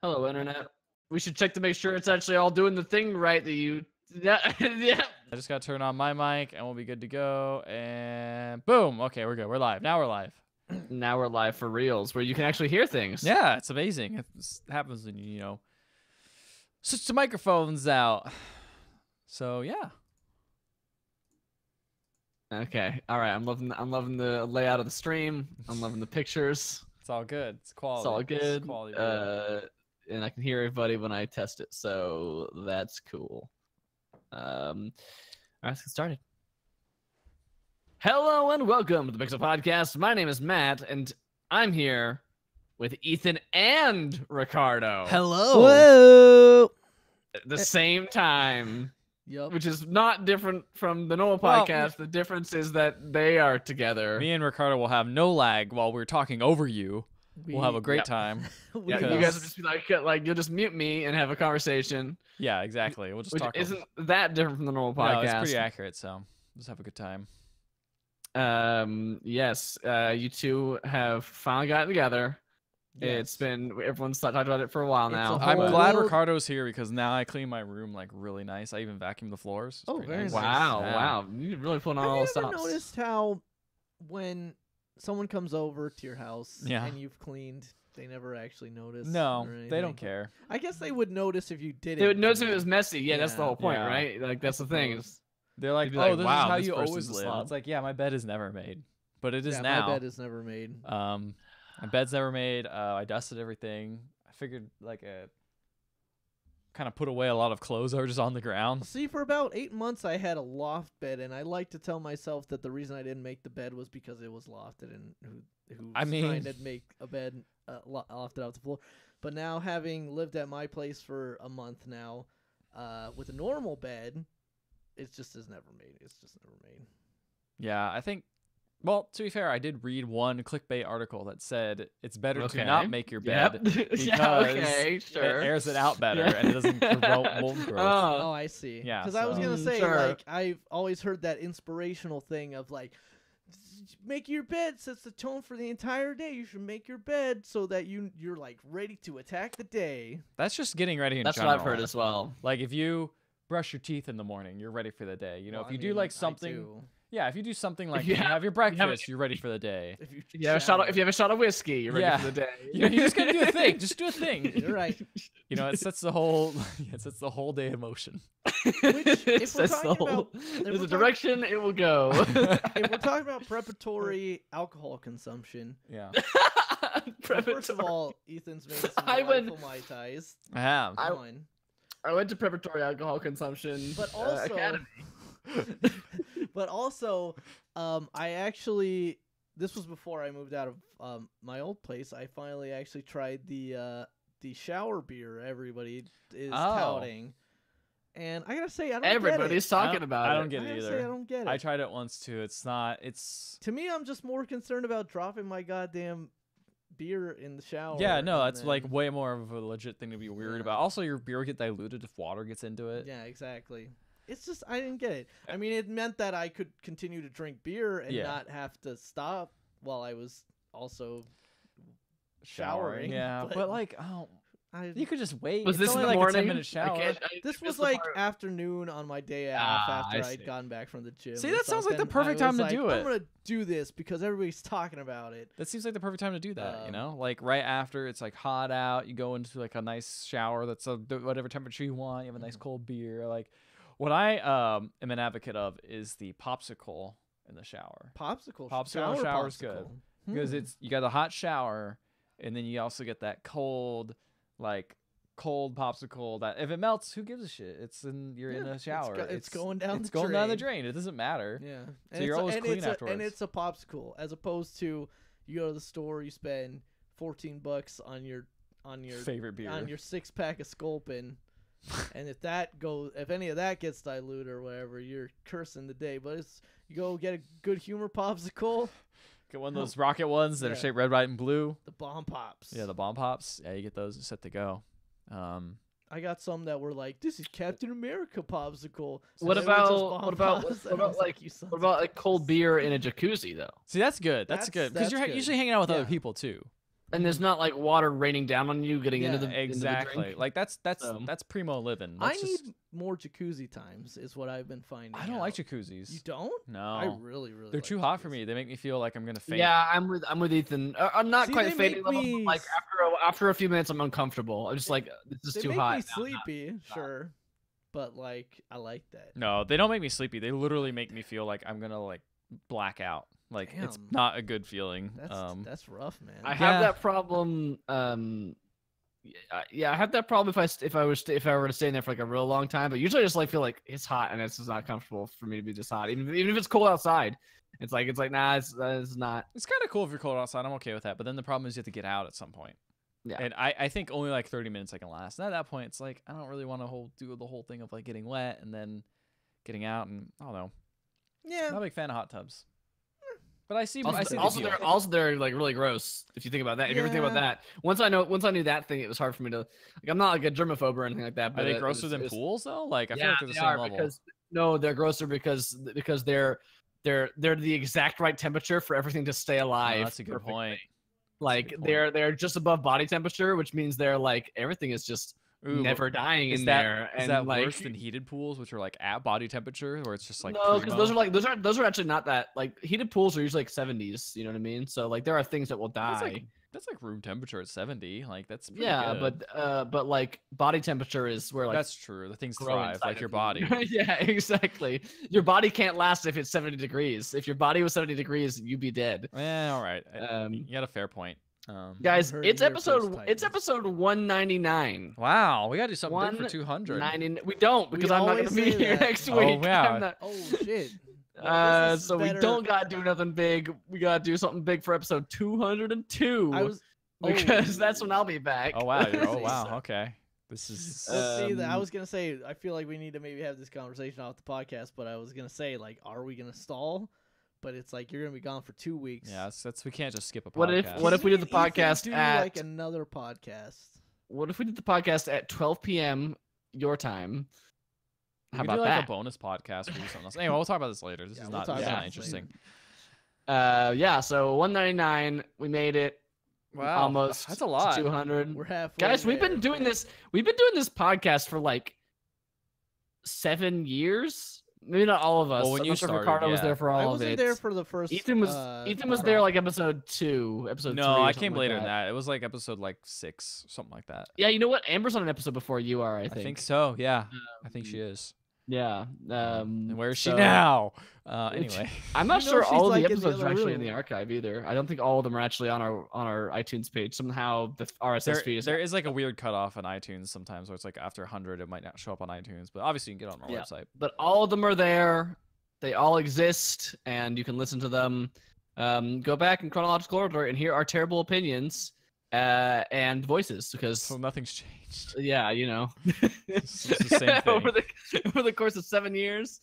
Hello, Internet. We should check to make sure it's actually all doing the thing right that you... Yeah. I just got to turn on my mic, and we'll be good to go. And boom. Okay, we're good. We're live. Now we're live. Now we're live for reals, where you can actually hear things. Yeah, it's amazing. It happens when you switch the microphones out. So, yeah. Okay. All right. I'm loving the layout of the stream. I'm loving the pictures. It's all good. It's quality. It's all good. It's quality. And I can hear everybody when I test it, so that's cool. All right, let's get started. Hello and welcome to the Pixel Podcast. My name is Matt, and I'm here with Ethan and Ricardo. Hello. Whoa. At the same time. Yep. which is not different from the normal Well, podcast. The difference is that they are together. Me and Ricardo will have no lag while we're talking over you. We'll have a great Yep. time. Yeah, you because- guys will just be like you'll just mute me and have a conversation, Yeah, exactly. We'll just which talk. isn't that different from the normal No, podcast. it's pretty accurate. So just have a good time. Yes, you two have finally gotten together. It's Yes. been everyone's talked about it for a while It's now. a I'm whole glad world- Ricardo's here because now I clean my room like really nice. I even vacuum the floors. It's Oh, pretty very nice. nice. Wow, Yeah. wow, you're really pulling on Have all you the ever stops. noticed how when someone comes over to your house Yeah. and you've cleaned, they never actually notice? No, or they anything? don't care. I guess they would notice if you did it. They would notice if it was messy. Yeah, that's the Yeah. whole point, Yeah. right? Like that's the thing. suppose. Is They're like, They'd be oh, like, this "Wow, is how this you person's always a live. slob." It's like, yeah, my bed is never made, but it is Yeah, now. my bed is never made. My bed's never made. I dusted everything. I figured like kind of put away a lot of clothes that were just on the ground. See, for about 8 months, I had a loft bed, and I like to tell myself that the reason I didn't make the bed was because it was lofted, and who's I mean- trying to make a bed lofted off the floor. But now, having lived at my place for a month now, with a normal bed, it's just never made. It's just never made. Yeah, I think. Well, to be fair, I did read one clickbait article that said it's better okay. to not make your Yep. bed yeah, because okay, sure. it airs it out better Yeah. and it doesn't promote mold growth. Oh, I see. Yeah, Because I was so- gonna say, Sure. like, I've always heard that inspirational thing of like, make your bed sets the tone for the entire day. You should make your bed so that you're like ready to attack the day. That's just getting ready in That's general. what I've heard as well. Like if you brush your teeth in the morning, you're ready for the day. You know, Well, if I you do mean, like I something, do. yeah, if you do something like you you have your you have a- breakfast, you're ready for the day. If you If you have a shot of whiskey, you're ready Yeah. for the day. You know, you just gotta do a thing. Just do a thing. You're right. You know, it sets the whole it sets the whole day in motion. if we're It's just talking the whole- about- there's if we're a talking- direction it will go. If we're talking about preparatory alcohol consumption, Yeah, well, first of all, Ethan's made some I would- delightful Mai Tais. I have. One. I went to preparatory alcohol consumption But also, academy. but also, I actually, this was before I moved out of my old place. I finally actually tried the shower beer everybody is touting, and I gotta say, I don't Everybody's get talking about I it. don't get it. I it gotta either. say, I don't get it. I tried it once too. It's not. It's To me, I'm just more concerned about dropping my goddamn beer in the shower. yeah. No, and that's like then- way more of a legit thing to be worried Yeah. about. Also, your beer will get diluted if water gets into it. Yeah, exactly. It's just I didn't get it. I mean, it meant that I could continue to drink beer and Yeah. not have to stop while I was also showering. Yeah, but like, oh, I, you could just wait. Was It's this in only the like morning? a 10-minute shower. this missed was the like part- afternoon on my day off Ah, after I I'd see. gotten back from the gym. See, or that sounds like the something. perfect I time was to do like, it. I'm gonna do this because everybody's talking about it. That seems like the perfect time to do that, you Um, know? Like right after it's like hot out, you go into like a nice shower that's whatever temperature you want, you have a nice cold beer. Like what I am an advocate of is the popsicle in the shower. Popsicle Popsicle in the shower's good. popsicle. Because it's you got a hot shower and then you also get that cold popsicle that if it melts, who gives a shit? You're in Yeah, a shower. it's going down it's the going down the drain. drain. It doesn't matter. Yeah, So you're always clean and afterwards. it's a popsicle as opposed to you go to the store, you spend $14 on your Favorite beer. on your 6-pack of Sculpin, and if any of that gets diluted or whatever, you're cursing the day. But you go get a good humor popsicle, Get one of those rocket ones that are Yeah. shaped red, white, and blue. the bomb pops. Yeah, the bomb pops. Yeah, you get those set to go. I got some that were like, "This is Captain America popsicle." What they were just about bomb what about pops, what and I about was like "You sons what of about like bitches." cold beer in a jacuzzi though? See, that's good. That's That's- good because you're that's good. usually hanging out with other Yeah. people too. And there's not like water raining down on you getting into Yeah, the Exactly. Into the drink. Like that's So- that's primo living. I That's just, need more jacuzzi times, is what I've been finding. I don't like out. jacuzzis. You don't? No, I really, really. they're like too hot for jacuzzis. me. They make me feel like I'm gonna faint. Yeah, I'm with Ethan. I'm not See, quite they fading make level, me but like after a few minutes, I'm uncomfortable. I'm just like this is They too make hot. me No, no. sleepy, sure, but like I like that. No, they don't make me sleepy. They literally make me feel like I'm gonna like black out. Like it's Damn. not a good feeling. That's rough, man. I have Yeah. that problem. Yeah, I have that problem if I were to stay in there for like a real long time. But usually I just like feel like it's hot and it's just not comfortable for me to be just hot. Even if it's cold outside, it's like nah, it's not. It's kind of cool if you're cold outside. I'm okay with that. But then the problem is you have to get out at some point. Yeah. And I think only like 30 minutes I can last. And at that point, it's like I don't really want to do the whole thing of like getting wet and then getting out, and I don't know. Yeah. Not a big fan of hot tubs. But I see. Also, I see the also, appeal. they're like really gross. If you think about that, if you ever think about Yeah. that, once I knew that thing, it was hard for me to like. I'm not like a germaphobe or anything like that. Are But they it grosser was- than it was- pools though? Like I feel Yeah, like they're the they same are level. because no, they're grosser because they're the exact right temperature for everything to stay Oh, alive. that's a good perfectly. point. Like good point. they're just above body temperature, which means they're like everything is just Ooh, never dying is in that there. is And that like worse than heated pools, which are like at body temperature, where it's just like no, because those are primo? like those are actually not that like heated pools are usually like 70s. You know what I mean? So like there are things that will die. That's like room temperature at 70. Like that's pretty Yeah, good. but like body temperature is where like That's true. The things grow thrive, inside like of your you. body. Yeah, exactly. Your body can't last if it's 70 degrees. If your body was 70 degrees, you'd be dead. All right. Um, You got a fair point. Guys, heard it it's here first, it's Titans. episode 199. Wow, we gotta do something big for 200. We don't because I'm not gonna always be say here that. next Oh, week. wow. I'm not- Oh shit. Well, this is so we better- don't gotta do nothing big. We gotta do something big for episode 202 I was because that's when I'll be back. Oh wow. Oh So- wow. Okay. This is. Let's see, I Um, was gonna say I feel like we need to maybe have this conversation off the podcast, but I was gonna say like, are we gonna stall? But it's like you're gonna be gone for 2 weeks. Yeah, that's we can't just skip a podcast. What if we did the Ethan, podcast do at like another podcast? What if we did the podcast at 12 p.m. your time? We How could about do like that? a bonus podcast or do something else. Anyway, we'll talk about this later. This Yeah, is we'll not talk this is about not this interesting. Yeah, so 199, we made it. Wow, Almost that's a lot. 200. We're halfway. Guys, we've been there. doing this. We've been doing this podcast for like 7 years. Maybe not all of us. Well, when I'm you not sure if started, Ricardo was yeah. there for I all of wasn't it. there for the first. Ethan was there like episode 2, episode 3. No, or I something came like later than that. It was like episode like 6, something like that. Yeah, you know what? Amber's on an episode before you are. I I think. think so. Yeah, I think she is. Yeah. And where is she so- now? Anyway, I'm not You know sure she's, all of like, the in the episodes are other actually in room. the archive either. I don't think all of them are actually on our iTunes page. Somehow the RSS feed is there is like a weird cutoff on iTunes sometimes, where it's like after 100, it might not show up on iTunes. But obviously, you can get it on our Yeah. website. but all of them are there. They all exist, and you can listen to them. Go back in chronological order and hear our terrible opinions and voices, because So nothing's changed. yeah, you know, It's the same thing. over the course of 7 years,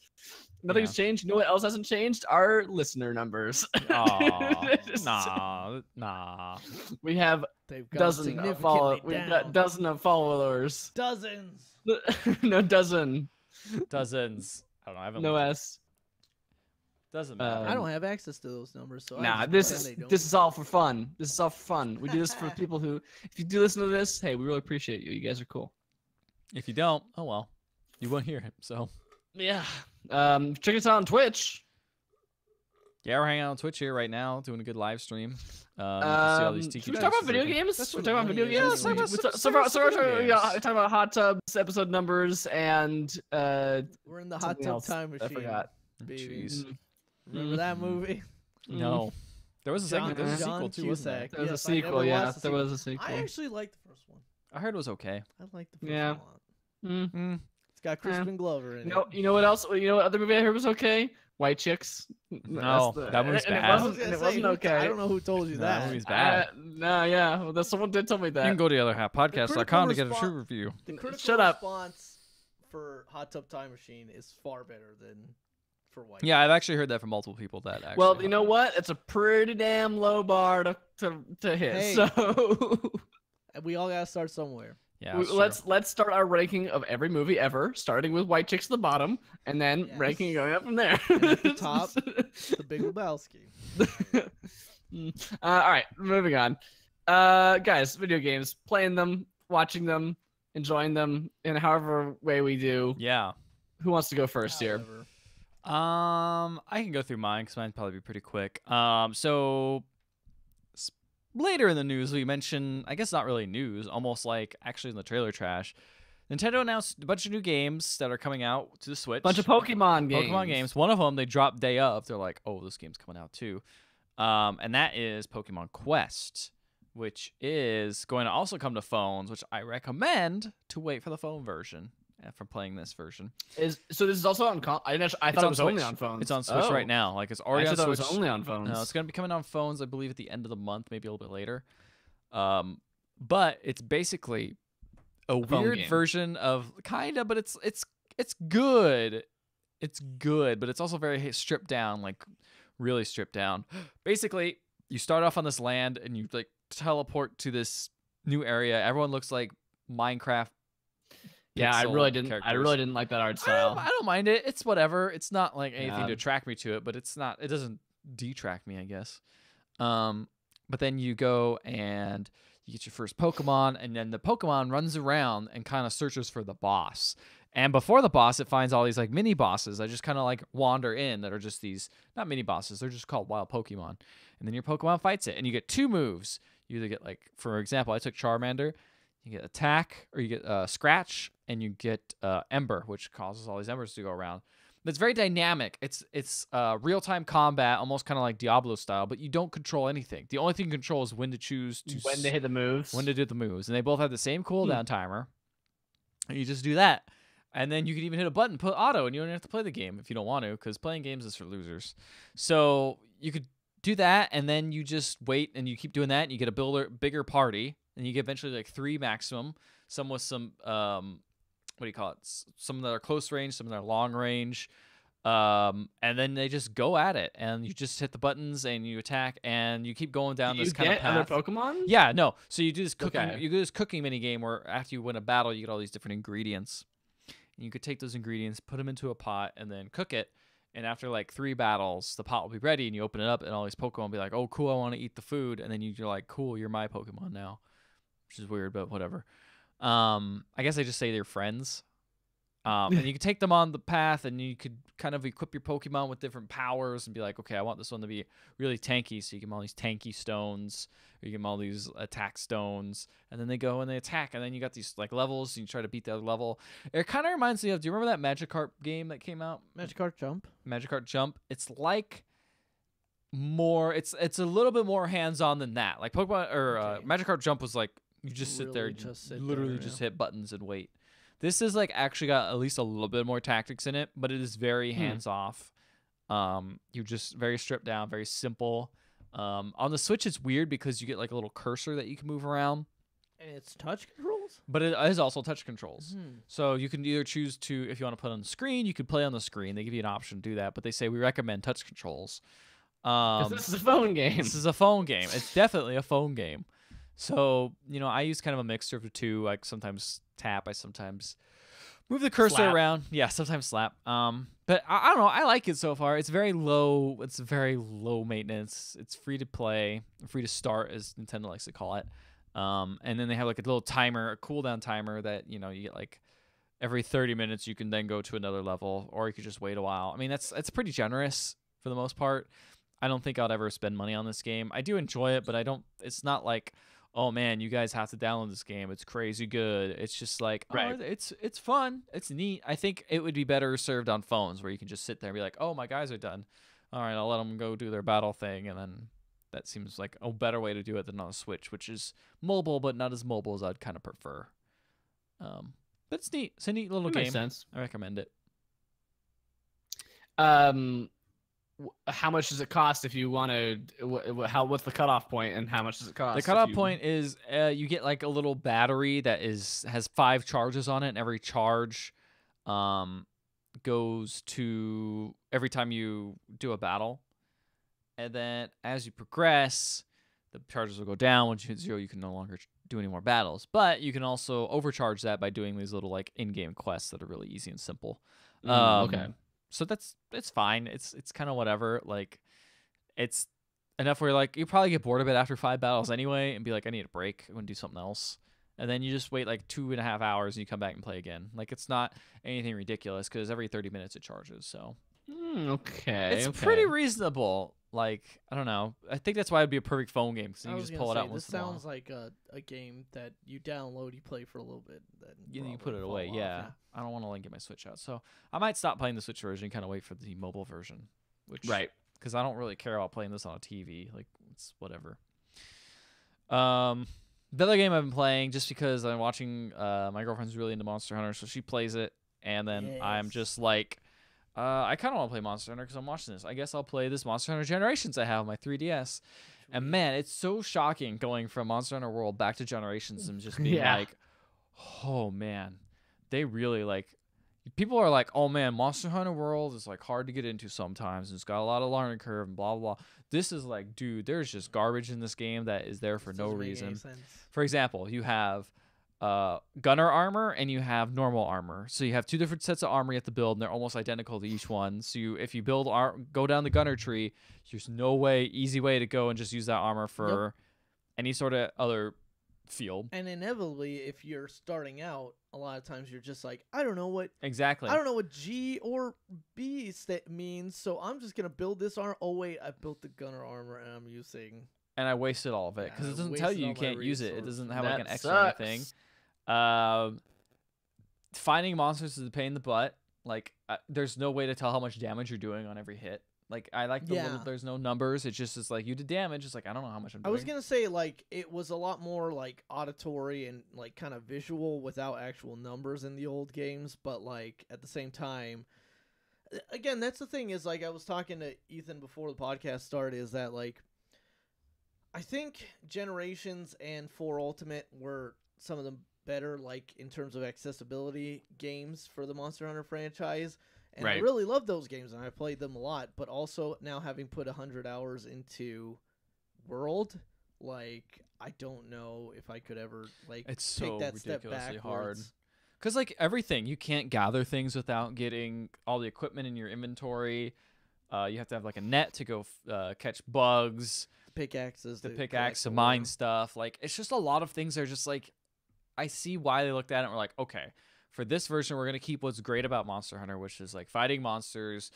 nothing's changed. You know what else hasn't changed? Our listener numbers. Aw, Just- nah. We have They've gone dozen of follow. significantly We've got down. dozen of followers. Dozens. No dozen. Dozens. I don't know. I haven't No looked. S. Doesn't matter. I don't have access to those numbers, so I Nah, just this pretend is they don't. this is all for fun. This is all for fun. We do this for people who, if you do listen to this, hey, we really appreciate you. You guys are cool. If you don't, oh well, you won't hear him. So Yeah. Check us out on Twitch. yeah, we're hanging out on Twitch here right now, doing a good live stream. You can see all these tiki Should we talk about faces video looking- games? That's We're what talking about money video is, games. let's talk about some video Yeah, games. talking about hot tubs, episode numbers, and We're in the hot something tub else. time I machine. forgot. Baby. Jeez. Remember that Mhm. movie? No, there was a John- segment. There was a John sequel too, wasn't there? Cusack. There was Yes, a I never sequel. Yeah, watched the there sequel. was a sequel. I actually liked the first one. I heard it was okay. I liked the first Yeah. one a lot. Mm. It's got Crispin Glover in You know what else? You know what other movie I heard was okay? White Chicks. No, that movie's and bad. It wasn't, and it wasn't okay. I don't know who told you No, that. that movie's bad. No, yeah. Well, someone did tell me that. You can go to theotherhalfpodcast.com to get a response- true review. The critical Shut up. response for Hot Tub Time Machine is far better than for White. Yeah, I've actually heard that from multiple people. That actually. Well, you know what? It's a pretty damn low bar to hit. Hey. So And we all gotta start somewhere. Yeah, that's true. let's start our ranking of every movie ever, starting with White Chicks at the bottom, and then Yes. ranking going up from there. And at the top, The Big Lebowski. All right, moving on. Guys, video games, playing them, watching them, enjoying them in however way we do. Yeah. Who wants to go first here? However. I can go through mine because mine'd probably be pretty quick. So later in the news, we mentioned, I guess not really news, almost like actually in the trailer trash. Nintendo announced a bunch of new games that are coming out to the Switch. Bunch of Pokemon games. Pokemon games. One of them they dropped day of. They're like, oh, this game's coming out too, and that is Pokemon Quest, which is going to also come to phones. Which I recommend to wait for the phone version for playing this version. So this is also on. I thought It's it on was only Switch. on phones. It's on Switch Oh. right now. Like it's I already on thought it Switch. was only on phones. No, it's going to be coming on phones, I believe, at the end of the month, maybe a little bit later. But it's basically a phone weird game. version of kinda, but it's good. it's good, but it's also very stripped down, like really stripped down. Basically, you start off on this land and you like teleport to this new area. Everyone looks like Minecraft. Yeah, I pixel really didn't. I characters. really didn't like that art I style. don't mind it. It's whatever. It's not like anything Yeah. to attract me to it, but it's not. It doesn't detract me, I guess. But then you go and you get your first Pokemon, and then the Pokemon runs around and kind of searches for the boss. And before the boss, it finds all these like mini bosses that just kind of like wander in that are just these not mini bosses. They're just called wild Pokemon. And then your Pokemon fights it, and you get 2 moves. You either get like, for example, I took Charmander. You get attack, or you get scratch, and you get ember, which causes all these embers to go around. It's very dynamic. It's real-time combat, almost kind of like Diablo style, but you don't control anything. The only thing you control is when to choose to When they hit the moves. when to do the moves, and they both have the same cooldown timer. And you just do that, and then you can even hit a button, put auto, and you don't have to play the game if you don't want to, because playing games is for losers. So you could do that, and then you just wait, and you keep doing that, and you get a bigger party, and you get eventually like 3 maximum. Some with some what do you call it? Some that are close range, some that are long range. And then they just go at it, and you just hit the buttons and you attack, and you keep going down Do this you kind of get path. other Pokemon? Yeah, no. So you do this cooking. Okay. You do this cooking mini game where after you win a battle, you get all these different ingredients, and you could take those ingredients, put them into a pot, and then cook it. And after like 3 battles, the pot will be ready, and you open it up, and all these Pokemon will be like, "Oh, cool! I want to eat the food." And then you're like, "Cool, you're my Pokemon now," which is weird, but whatever. I guess they just say they're friends. And you can take them on the path, and you could kind of equip your Pokemon with different powers and be like, okay, I want this one to be really tanky. So you give them all these tanky stones, or you give them all these attack stones, and then they go and they attack. And then you got these like levels, and you try to beat the other level. It kind of reminds me of, do you remember that Magikarp game that came out? Magikarp Jump. Magikarp Jump. It's like more, it's a little bit more hands-on than that. Like Pokemon or Okay. Magikarp Jump was like, you just sit there, Really and just sit literally there, just yeah. hit buttons and wait. This is like actually got at least a little bit more tactics in it, but it is very hands off. You're just very stripped down, very simple. On the Switch, it's weird because you get like a little cursor that you can move around, And it's touch controls? but it is also touch controls. Hmm. So you can either choose to, if you want to put it on the screen, you could play on the screen. They give you an option to do that, but they say we recommend touch controls. 'Cause this is a phone game. This is a phone game. It's definitely a phone game. So, I use kind of a mixture of the two. Like sometimes tap, I sometimes move the cursor Slap. around. Yeah, sometimes slap. But I don't know. I like it so far. It's very low. It's very low maintenance. It's free to play, free to start, as Nintendo likes to call it. And then they have like a little timer, a cooldown timer that you get like every 30 minutes. You can then go to another level, or you could just wait a while. I mean, it's pretty generous for the most part. I don't think I'd ever spend money on this game. I do enjoy it, but I don't. It's not like, oh man, you guys have to download this game. It's crazy good. It's just like, Right. oh, it's fun. It's neat. I think it would be better served on phones where you can just sit there and be like, oh, my guys are done. All right, I'll let them go do their battle thing, and then that seems like a better way to do it than on a Switch, which is mobile, but not as mobile as I'd kind of prefer. But it's neat. It's a neat little That game. makes sense. I recommend it. How much does it cost if you want to? What's the cutoff point, and how much does it cost? The if cutoff you- point is you get like a little battery that has 5 charges on it, and every charge goes to every time you do a battle. And then as you progress, the charges will go down. Once you hit 0, you can no longer do any more battles. But you can also overcharge that by doing these little like in-game quests that are really easy and simple. Okay. So it's fine. It's kind of whatever. Like, it's enough where like you probably get bored of it after 5 battles anyway, and be like, I need a break. I want to do something else. And then you just wait like 2.5 hours, and you come back and play again. Like, it's not anything ridiculous because every 30 minutes it charges. So Okay. it's okay. pretty reasonable. Like, I don't know. I think that's why it'd be a perfect phone game because you I can was just gonna pull it say, out once this in a while. sounds like a game that you download, you play for a little bit, then You put probably it fall away. off, Yeah. I don't want to like get my Switch out. So I might stop playing the Switch version and kind of wait for the mobile version. Which Right. because I don't really care about playing this on a TV. Like, it's whatever. The other game I've been playing, just because I'm watching, my girlfriend's really into Monster Hunter, so she plays it, and then I'm Yes. just like, I kind of want to play Monster Hunter because I'm watching this. I guess I'll play this Monster Hunter Generations I have on my 3DS. And man, it's so shocking going from Monster Hunter World back to Generations and just being Yeah. like, oh man, they really like, people are like, oh man, Monster Hunter World is like hard to get into sometimes. It's got a lot of learning curve and blah blah blah. This is like, dude, there's just garbage in this game that is there for This no doesn't make any reason. sense. For example, you have gunner armor and you have normal armor. So you have two different sets of armor you have to build, and they're almost identical to each one. So if you build go down the gunner tree, there's no easy way to go and just use that armor for any sort of other field. And inevitably, if you're starting out, a lot of times you're just like, I don't know what Exactly. G or B means, so I'm just gonna build this armor. Oh wait, I built the gunner armor and I'm using. And I wasted all of it because Yeah, it doesn't I tell wasted you all my can't use it. It resources. doesn't have like an That X or sucks. anything. Finding monsters is a pain in the butt. Like, there's no way to tell how much damage you're doing on every hit. Like, I like the Yeah. there's no numbers. It's just it's like you did damage. It's like I don't know how much I'm I doing. was gonna say like it was a lot more like auditory and like kind of visual without actual numbers in the old games, but like at the same time, again, that's the thing is like I was talking to Ethan before the podcast started is that like I think Generations and 4 Ultimate were some of the better like in terms of accessibility games for the Monster Hunter franchise. And I Right. really love those games and I played them a lot, but also now having put 100 hours into World, like I don't know if I could ever like It's take so that step ridiculously hard. backwards. Because like everything, you can't gather things without getting all the equipment in your inventory. You have to have like a net to go catch bugs. Pickaxes, The to pickaxe to collect mine ore. stuff. Like it's just a lot of things that are just like I see why they looked at it and were like, okay, for this version we're gonna keep what's great about Monster Hunter, which is like fighting monsters,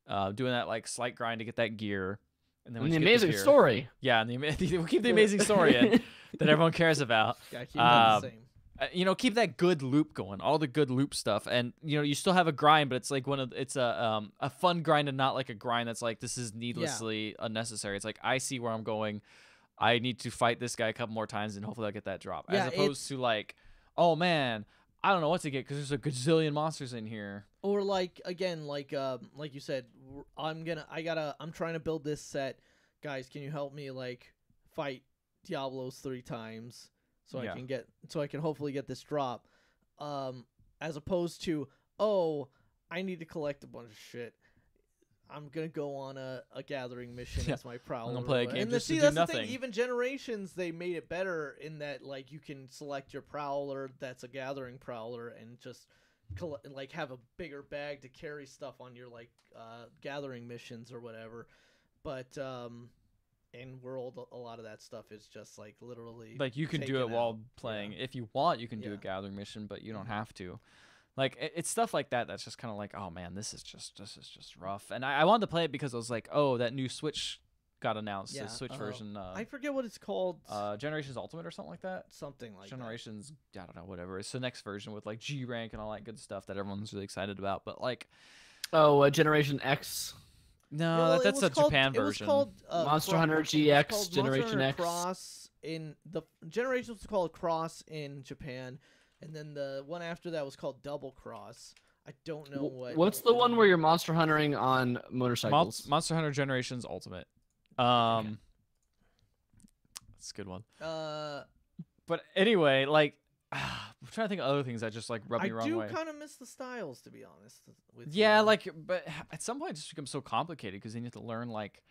doing that like slight grind to get that gear. And then And once the you get amazing gear- story. Yeah, and we'll keep the amazing story in that everyone cares about. Gotta keep them the same. Keep that good loop going, all the good loop stuff, and you still have a grind, but it's like it's a fun grind and not like a grind that's like this is needlessly unnecessary. It's like I see where I'm going. I need to fight this guy a couple more times and hopefully I'll get that drop. Yeah, As opposed to like, oh man, I don't know what to get because there's a gazillion monsters in here. Or like again, like you said, I'm trying to build this set. Guys, can you help me like fight Diablos 3 times so Yeah. I can hopefully get this drop. As opposed to, oh, I need to collect a bunch of shit. I'm gonna go on a gathering mission Yeah. as my prowler. gonna play a game and just to see, do that's the nothing. thing. Even Generations, they made it better in that like you can select your prowler that's a gathering prowler and just like have a bigger bag to carry stuff on your like gathering missions or whatever. But in World, a lot of that stuff is just like literally Like you can do it taken while out. playing. Yeah. If you want, you can do a Yeah. gathering mission, but you don't Mhm. have to. Like it's stuff like that that's just kind of like, oh man, this is just rough. And I wanted to play it because I was like, oh, that new Switch got announced, Yeah, the Switch version. I forget what it's called. Generations Ultimate or something like that. Something like that. Generations, I don't know, whatever. It's the next version with like G rank and all that good stuff that everyone's really excited about. But like, Oh, Generation X. no, Well, that's a Japan version. It was called Monster Hunter it was GX, called Generation Monster Hunter X. Cross in the Generations was called Cross in Japan, and then the one after that was called Double Cross. I don't know What's the one where you're monster huntering on motorcycles? Monster Hunter Generations Ultimate. That's a good one. But anyway, like, I'm trying to think of other things that just like rub me I the wrong do way. kind of miss the styles, to be honest. With Yeah, you. like, but at some point it just becomes so complicated because then you have to learn like,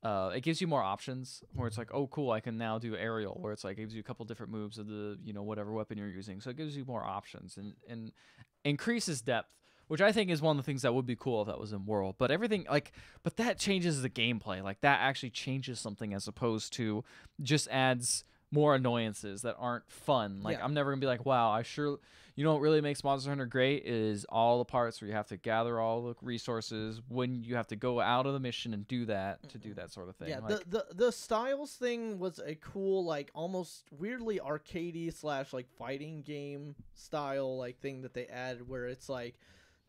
it gives you more options where it's like, oh, cool, I can now do aerial, where it's like it gives you a couple different moves of the whatever weapon you're using, so it gives you more options and increases depth, which I think is one of the things that would be cool if that was in World. But everything but that changes the gameplay. Like that actually changes something as opposed to just adds more annoyances that aren't fun. Like Yeah. I'm never gonna be like, wow, you know what really makes Monster Hunter great is all the parts where you have to gather all the resources when you have to go out of the mission and do that to do that sort of thing. Yeah, Like, the styles thing was a cool, like almost weirdly arcadey / like fighting game style like thing that they added, where it's like,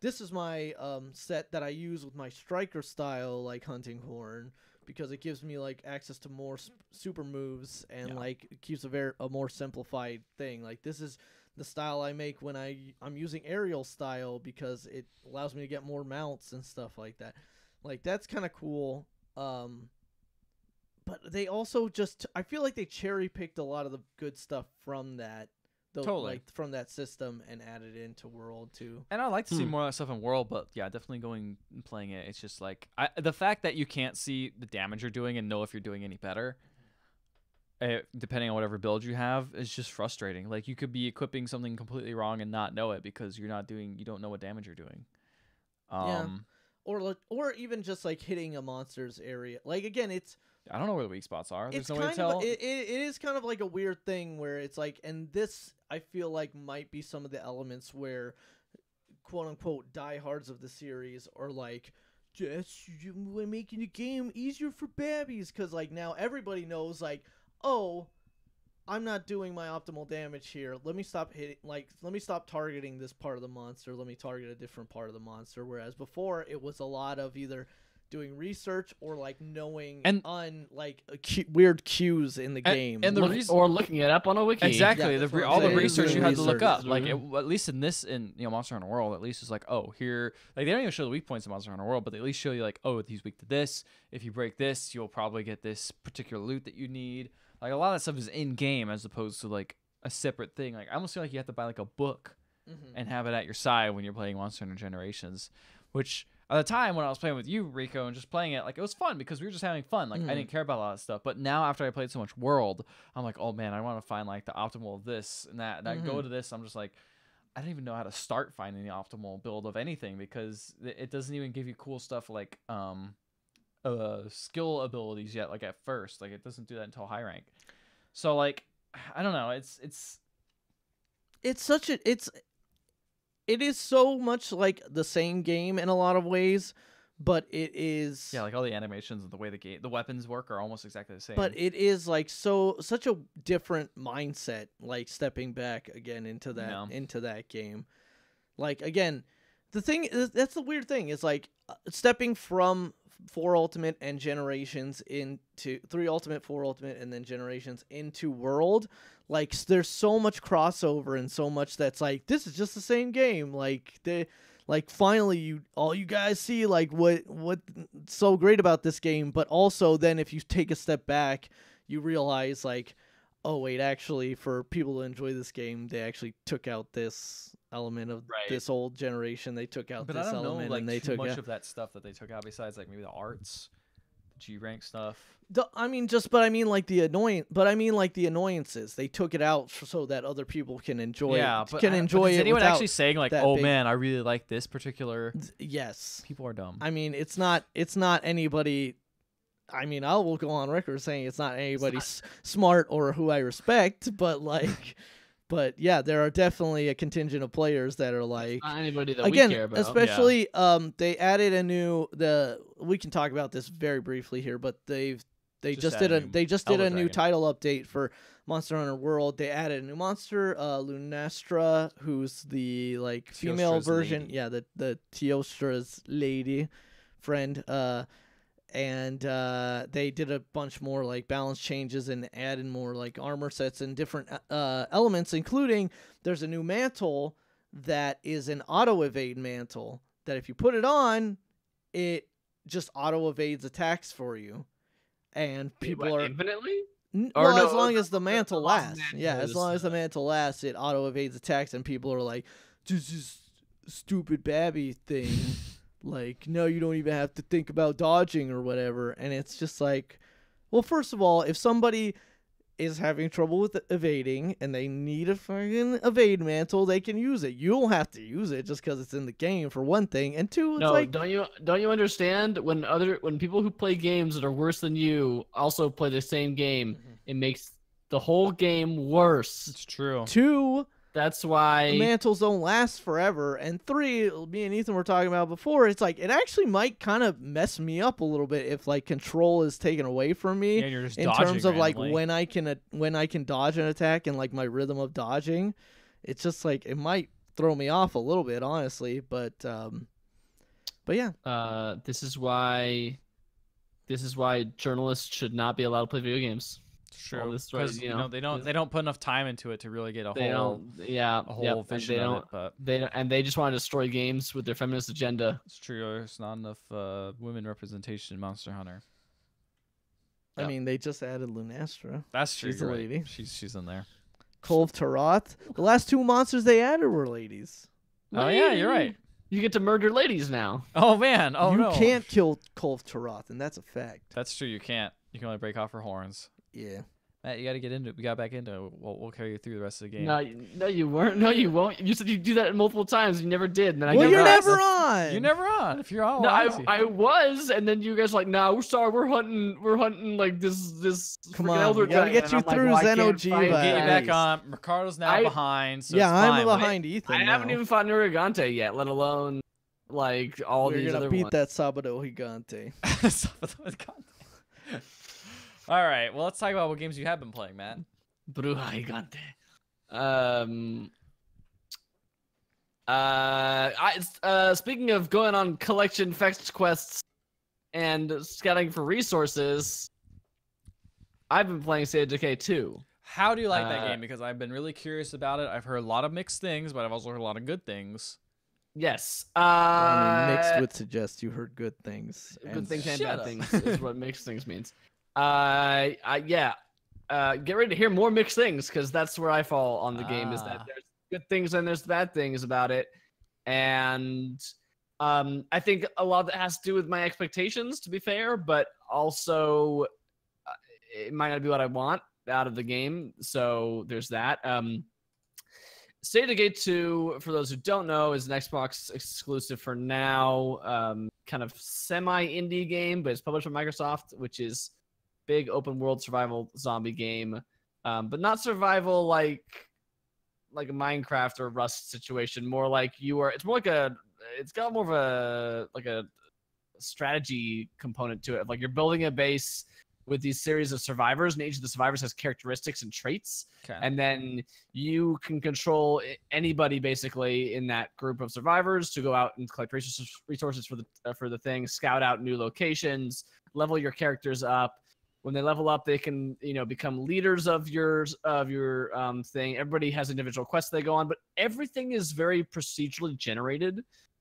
this is my set that I use with my striker style like hunting horn because it gives me like access to more super moves and Yeah. like it keeps a more simplified thing. Like this is the style I make when I'm using aerial style because it allows me to get more mounts and stuff like that. Like that's kind of cool. But they also I feel like they cherry picked a lot of the good stuff from that Totally. like from that system and add it into World too. And I'd like to see more of that stuff in World, but yeah, definitely going and playing it. It's just like the fact that you can't see the damage you're doing and know if you're doing any better, depending on whatever build you have, is just frustrating. Like you could be equipping something completely wrong and not know it because you don't know what damage you're doing. Yeah. Or even just like hitting a monster's area. Like again, I don't know where the weak spots are. There's it's no way to kind tell. of it is kind of like a weird thing where it's like, and this I feel like might be some of the elements where quote unquote diehards of the series are like, just we're making the game easier for babbies, because like now everybody knows like, oh, I'm not doing my optimal damage here. Let me stop let me stop targeting this part of the monster. Let me target a different part of the monster. Whereas before, it was a lot of either doing research or like knowing weird cues in the game. And or looking it up on a wiki. Exactly. Yeah, all the saying. research you had to look up. Research. Like at least in Monster Hunter World, at least it's like, oh, here, like they don't even show the weak points in Monster Hunter World, but they at least show you like, oh, he's weak to this. If you break this, you'll probably get this particular loot that you need. Like a lot of that stuff is in game as opposed to like a separate thing. Like I almost feel like you have to buy like a book and have it at your side when you're playing Monster Hunter Generations, which at the time when I was playing with you, Rico, and just playing it, like it was fun because we were just having fun. Like I didn't care about a lot of stuff. But now after I played so much World, I'm like, oh man, I want to find like the optimal of this and that. And I go to this, I'm just like, I don't even know how to start finding the optimal build of anything because it doesn't even give you cool stuff like skill abilities yet. Like at first, like it doesn't do that until high rank. So like, I don't know. It is so much like the same game in a lot of ways, but it is like all the animations and the way the weapons work are almost exactly the same. But it is like such a different mindset, like stepping back again into that game. Like again, the thing is, that's the weird thing is like stepping from 4 Ultimate and Generations into 3 Ultimate, 4 Ultimate, and then Generations into World. Like there's so much crossover and so much that's like this is just the same game. Like finally all you guys see like what's so great about this game, but also then if you take a step back, you realize like, oh wait, actually for people to enjoy this game, they actually took out this element of this old generation. They took out this element, I don't know, like, and they too took much out of that stuff that they took out besides like maybe the arts, the G rank stuff. But I mean like the annoyances. They took it out so that other people can enjoy. Yeah, but is anyone actually saying like, "Oh man, I really like this particular"? Yes. People are dumb. I mean, it's not anybody. I mean, I will go on record saying it's not anybody smart or who I respect, but like. But yeah, there are definitely a contingent of players that are like not anybody that again, we care about. Especially they added we can talk about this very briefly here, but they just did a new title update for Monster Hunter World. They added a new monster, Lunastra, who's the like female version. Lady. Yeah, the Teostra's lady friend. And they did a bunch more like balance changes and added more like armor sets and different elements, including there's a new mantle that is an auto evade mantle that if you put it on, it just auto evades attacks for you, and people are infinitely. As long as the mantle lasts. Yeah, as long as the mantle lasts, it auto evades attacks, and people are like, "This is stupid babby thing." Like, no, you don't even have to think about dodging or whatever. And it's just like, well, first of all, if somebody is having trouble with evading and they need a fucking evade mantle, they can use it. You don't have to use it just because it's in the game, for one thing. And two, it's like, don't you understand when people who play games that are worse than you also play the same game, it makes the whole game worse. It's true. Two, that's why mantles don't last forever. And 3, me and Ethan were talking about before, it's like it actually might kind of mess me up a little bit if like control is taken away from me you're just in terms of randomly. like when I can dodge an attack and like my rhythm of dodging. It's just like it might throw me off a little bit, honestly. But yeah. This is why journalists should not be allowed to play video games. True, because they don't put enough time into it to really get a whole vision of it. But they just want to destroy games with their feminist agenda. It's true. There's not enough women representation in Monster Hunter. I mean, they just added Lunastra. That's true. She's a lady. She's in there. Cove Tarot. The last 2 monsters they added were ladies. Oh yeah, you're right. You get to murder ladies now. Oh man. Oh you no. can't kill Cove Tarot, and that's a fact. That's true. You can't. You can only break off her horns. Yeah. Matt, you got to get into it. We got back into it. We'll carry you through the rest of the game. No, you weren't. No, you won't. You said you'd do that multiple times. You never did. And then Well, I you're never never on. You're never on. If you're on, No, well, I was, and then you guys were like, "No, we're sorry. We're hunting like this." Come freaking on, Elder we gotta Dragon." get you And I'm through like, well, I can't Xeno find Jiva. get you back Nice. on. Ricardo's now behind, so yeah, it's I'm fine. behind Ethan. I haven't now. even fought Nuragante yet, let alone like all We're these gonna other beat ones. that Sabado Gigante. All right. Well, let's talk about what games you have been playing, Matt. Bruja Gigante. Speaking of going on collection fetch quests and scouting for resources, I've been playing State of Decay 2. How do you like that game? Because I've been really curious about it. I've heard a lot of mixed things, but I've also heard a lot of good things. Yes. I mean, mixed would suggest you heard good things. Good things and Shut bad up. things is what mixed things means. Yeah. Get ready to hear more mixed things, because that's where I fall on the game. Is that Ah. there's good things and there's bad things about it, and I think a lot of that has to do with my expectations, to be fair, but also it might not be what I want out of the game. So there's that. State of Decay 2, for those who don't know, is an Xbox exclusive for now. Kind of semi-indie game, but it's published by Microsoft, which is big open world survival zombie game, but not survival like a Minecraft or Rust situation. More like it's more like it's got more of a strategy component to it. Like you're building a base with these series of survivors, and each of the survivors has characteristics and traits. Okay. And then you can control anybody basically in that group of survivors to go out and collect resources for the thing, scout out new locations, level your characters up. When they level up, they can become leaders of your thing. Everybody has individual quests they go on, but everything is very procedurally generated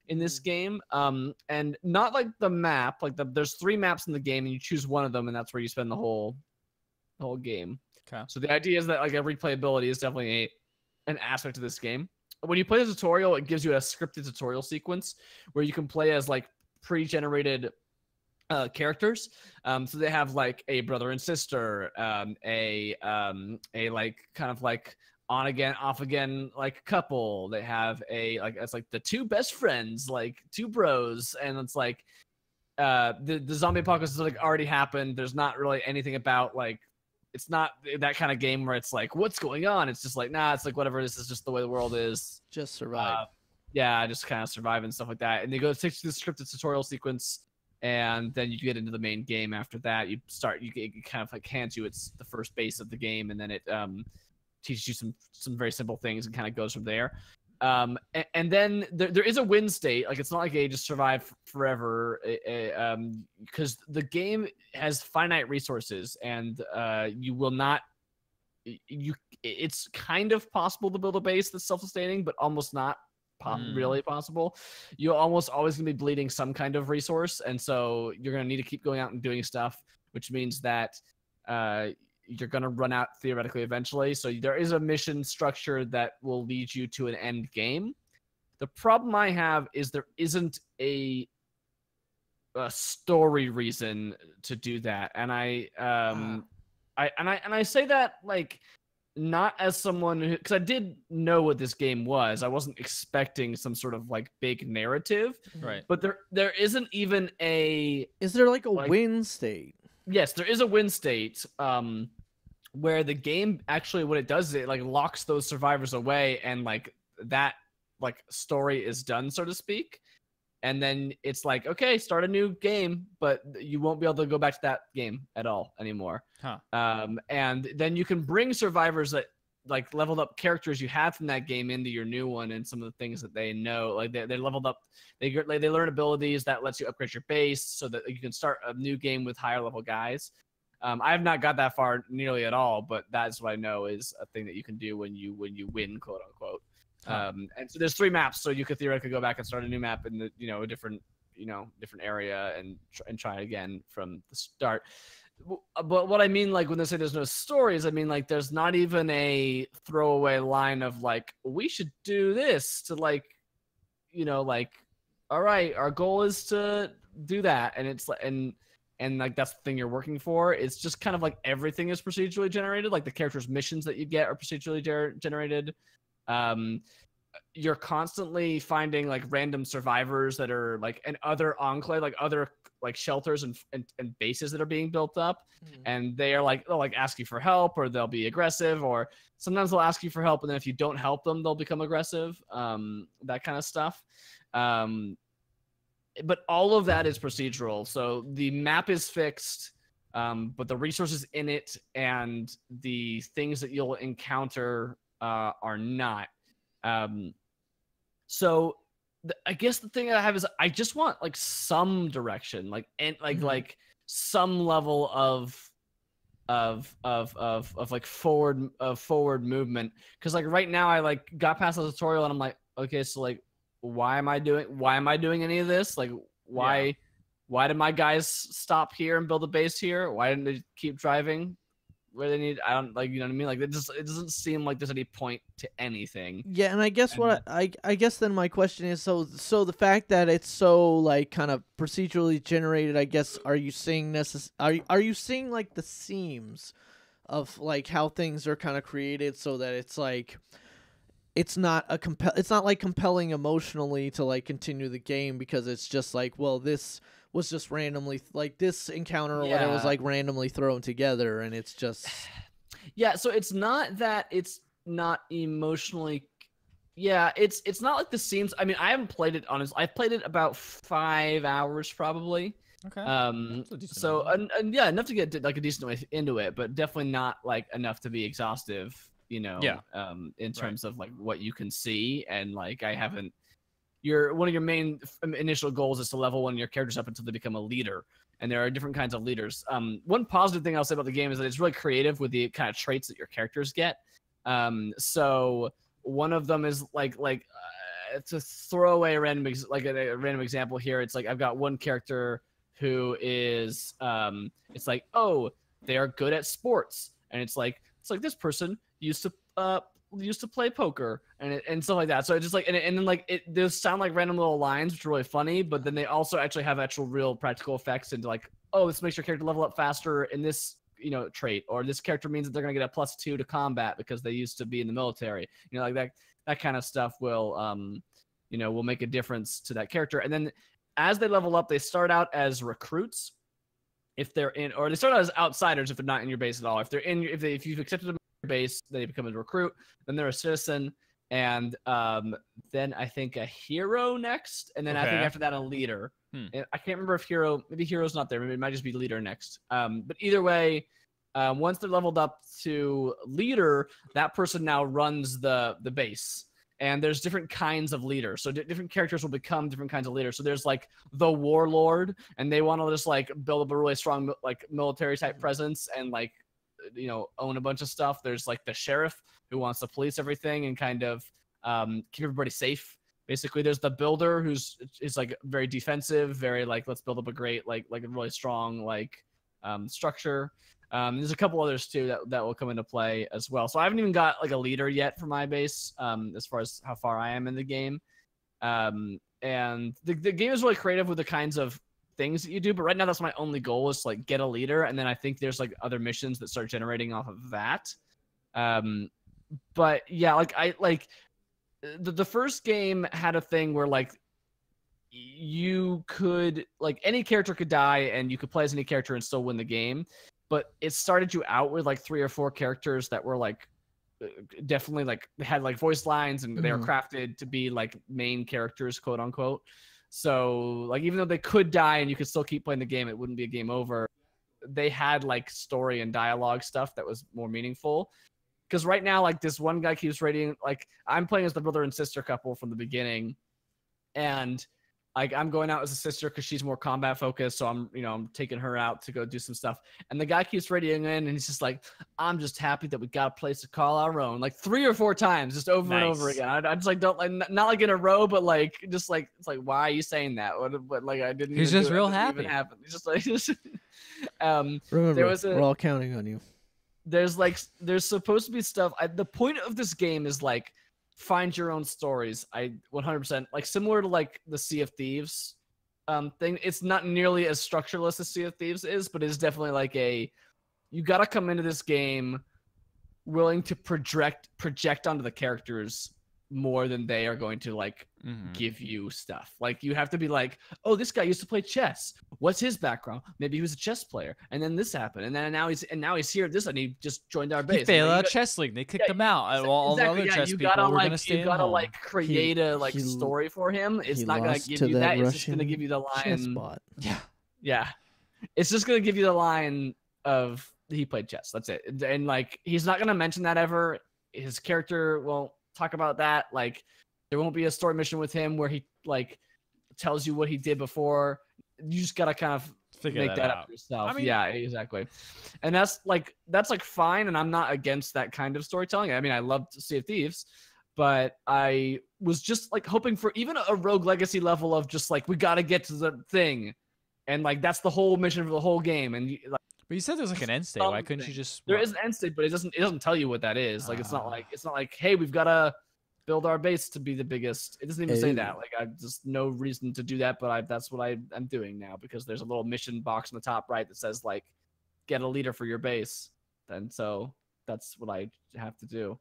in this game, and not like the map. Like there's 3 maps in the game, and you choose one of them, and that's where you spend the whole game. Okay. So the idea is that like replayability is definitely an aspect of this game. When you play the tutorial, it gives you a scripted tutorial sequence where you can play as like pre-generated characters. So they have like a brother and sister, a like kind of like on again, off again, like couple. They have it's like the 2 best friends, like 2 bros, and it's like the zombie apocalypse has like already happened. There's not really anything about like, it's not that kind of game where it's like, what's going on? It's just like, nah, it's like whatever. This is just the way the world is. Just survive. Yeah, just kind of survive and stuff like that. And they go to the scripted tutorial sequence, and then you get into the main game after that. It kind of like hands you it's the first base of the game, and then it teaches you some very simple things and kind of goes from there. And then there is a win state. Like it's not like just survive forever, because the game has finite resources, and you will not. It's kind of possible to build a base that's self-sustaining, but almost not really possible. You're almost always going to be bleeding some kind of resource, and so you're going to need to keep going out and doing stuff, which means that you're going to run out theoretically eventually. So there is a mission structure that will lead you to an end game. The problem I have is there isn't a story reason to do that, and I say that like not as someone who, because I did know what this game was. I wasn't expecting some sort of like big narrative, Right. but there isn't even a. Is there like a win state? Yes, there is a win state, where the game actually what it does is it like locks those survivors away, and like that like story is done, so to speak. And then it's like, okay, start a new game, but you won't be able to go back to that game at all anymore. Huh. And then you can bring survivors that like leveled up characters you had from that game into your new one, and some of the things that they know, like they leveled up, they learn abilities that lets you upgrade your base so that you can start a new game with higher level guys. I have not got that far nearly at all, but that's what I know is a thing that you can do when you win, quote unquote. And so there's 3 maps, so you could theoretically go back and start a new map in a different different area and try again from the start. But what I mean, like when they say there's no stories, I mean like there's not even a throwaway line of like we should do this to like, like, all right, our goal is to do that, and it's like and like that's the thing you're working for. It's just kind of like everything is procedurally generated. Like the characters' missions that you get are procedurally generated. You're constantly finding like random survivors that are like and other enclave, like other like shelters and bases that are being built up, and they'll like ask you for help, or they'll be aggressive, or sometimes they'll ask you for help, and then if you don't help them, they'll become aggressive. That kind of stuff. But all of that is procedural, so the map is fixed, but the resources in it and the things that you'll encounter are not. So I guess the thing that I have is I just want like some direction, like and like some level of like forward movement. Because like right now I like got past the tutorial and I'm like, okay, so like why am I doing any of this? Like why did my guys stop here and build a base here? Why didn't they keep driving where they need? I don't like, you know what I mean? Like it doesn't seem like there's any point to anything. Yeah, and I guess I guess then my question is, so the fact that it's so like kind of procedurally generated, I guess, are you seeing are you seeing like the seams of like how things are kind of created so that it's like it's not like compelling emotionally to like continue the game, because it's just like, well, this was just randomly like this encounter or whatever was like randomly thrown together, and it's just so it's not that it's not emotionally it's not like the seams. I mean, I haven't played it I've played it about 5 hours probably. Okay. So and yeah, enough to get like a decent way into it, but definitely not like enough to be exhaustive, in terms of like what you can see. And like I haven't one of your main initial goals is to level one of your characters up until they become a leader, and there are different kinds of leaders. One positive thing I'll say about the game is that it's really creative with the kind of traits that your characters get. So one of them is like to throw away a random example here. It's like I've got one character who is it's like, oh, they are good at sports, and it's like this person used to play poker and stuff like that. So it's just like and then like those sound like random little lines, which are really funny, but then they also actually have actual real practical effects into like, oh, this makes your character level up faster in this trait, or this character means that they're gonna get a +2 to combat because they used to be in the military. Like that kind of stuff will will make a difference to that character. And then as they level up, they start out as recruits if they're in, or they start out as outsiders if they're not in your base at all. If you've accepted them in your base, they become a recruit. Then they're a citizen, and then I think a hero next, and then I think after that a leader. I can't remember if maybe hero's not there. Maybe it might just be leader next. But either way, once they're leveled up to leader, that person now runs the base. And there's different kinds of leaders. So different characters will become different kinds of leaders. So there's like the warlord, and they want to just like build up a really strong like military type presence and like own a bunch of stuff. There's like the sheriff who wants to police everything and kind of keep everybody safe. Basically, there's the builder who's like very defensive, very like let's build up a great like a really strong like structure. There's a couple others too that will come into play as well. So I haven't even got like a leader yet for my base as far as how far I am in the game. And the game is really creative with the kinds of things that you do. But right now that's my only goal is to like get a leader, and then I think there's like other missions that start generating off of that. But yeah, like the first game had a thing where like you could like any character could die and you could play as any character and still win the game. But it started you out with like 3 or 4 characters that were like definitely like had like voice lines, and they were crafted to be like main characters, quote unquote. So like even though they could die and you could still keep playing the game, it wouldn't be a game over. They had like story and dialogue stuff that was more meaningful. Because right now, like this one guy keeps rating, like I'm playing as the brother and sister couple from the beginning, and like I'm going out as a sister because she's more combat focused, so I'm taking her out to go do some stuff. And the guy keeps radioing in, and he's just like, "I'm just happy that we got a place to call our own," like 3 or 4 times, just over and over Nice. again. I just like don't like not like in a row, but like just like it's like, why are you saying that? What like I didn't. He's even just do it. real It didn't even happy. happen. He's just like Remember, was a- we're all counting on you. there's supposed to be stuff. The point of this game is like find your own stories. I 100% like similar to like the Sea of Thieves thing. It's not nearly as structureless as Sea of Thieves is, but it's definitely like you gotta come into this game willing to project onto the characters more than they are going to like give you stuff. Like you have to be like, oh, this guy used to play chess. What's his background? Maybe he was a chess player, and then this happened, and then now he's here at this, and he just joined our base. He failed And, out chess league. They kicked him out. And all the other chess you people gotta were like gonna stay you at gotta home. like create a like he- story for him. It's he not gonna lost give to you that that. It's just gonna Russian give you the chess line. bot. Yeah, it's just gonna give you the line of he played chess. That's it. And like he's not gonna mention that ever. His character won't talk about that. Like there won't be a story mission with him where he like tells you what he did before. You just gotta kind of Figure make that that out. up yourself. I mean- yeah, exactly. And that's like fine, and I'm not against that kind of storytelling. I mean, I love Sea of Thieves, but I was just like hoping for even a Rogue Legacy level of just like we gotta get to the thing, and like that's the whole mission for the whole game. And like But you said there's like an end state. Why couldn't you something. just? there what? is an end state, but it doesn't tell you what that is. Like it's not Ah. like hey, we've gotta build our base to be the biggest. It doesn't even say that. Ew. Like I just no reason to do that, but that's what I'm doing now because there's a little mission box in the top right that says like get a leader for your base. And so that's what I have to do.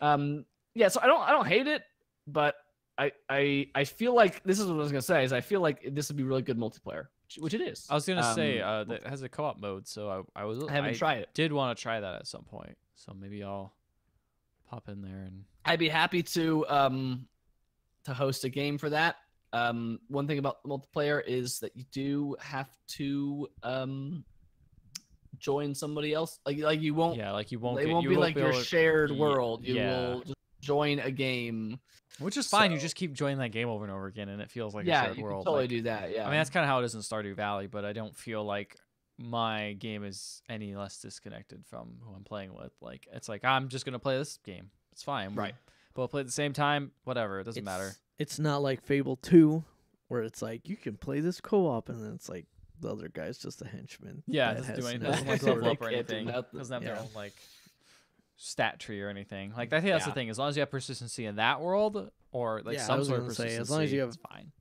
Yeah, so I don't hate it, but I feel like this is what I was gonna say is I feel like this would be really good multiplayer, which it is. I was gonna say that has a co-op mode, so I haven't tried it. did want to try that at some point. So maybe I'll pop in there and. I'd be happy to host a game for that. One thing about multiplayer is that you do have to join somebody else. Like you won't. Yeah, like you won't. It get, won't you be won't like be your able to- shared Ye- world. You yeah. will just join a game. Which is fine. You So- just keep joining that game over and over again, and it feels like a Yeah, shared you can world. totally like, do that. Yeah. I mean, that's kind of how it is in Stardew Valley, but I don't feel like my game is any less disconnected from who I'm playing with. Like, it's like I'm just gonna play this game. It's fine. Right. We'll play at the same time. Whatever. It doesn't matter. It's not like Fable 2, where it's like you can play this co-op, and then it's like the other guy's just a henchman. Yeah, it that doesn't do has anything. no Doesn't like sort level of- up or They can't do anything. nothing. Doesn't have their Yeah. own like stat tree or anything. Like I think that's the Yeah. thing. As long as you have persistency in that world or like Yeah, I some was sort of gonna say, persistency, as long as you have- it's fine.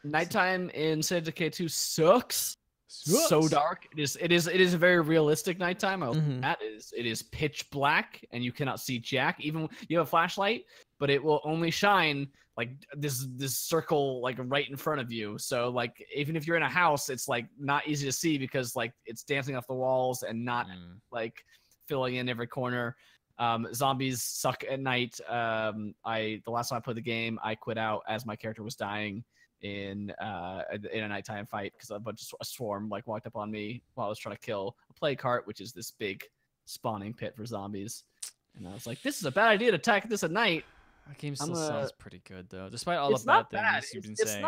Nighttime in State of Decay 2 sucks. So Sucks. dark. It is a very realistic nighttime. Mhm. That is, it is pitch black and you cannot see jack. Even you have a flashlight, but it will only shine like this circle like right in front of you. So like even if you're in a house, it's like not easy to see because like it's dancing off the walls and not like filling in every corner. Zombies suck at night. The last time I played the game, I quit out as my character was dying in a nighttime fight because a swarm like walked up on me while I was trying to kill a plague cart, which is this big spawning pit for zombies. And I was like, this is a bad idea to attack this at night. That game I'm still sounds pretty good though, despite all It's the bad not things bad. you've been It's saying.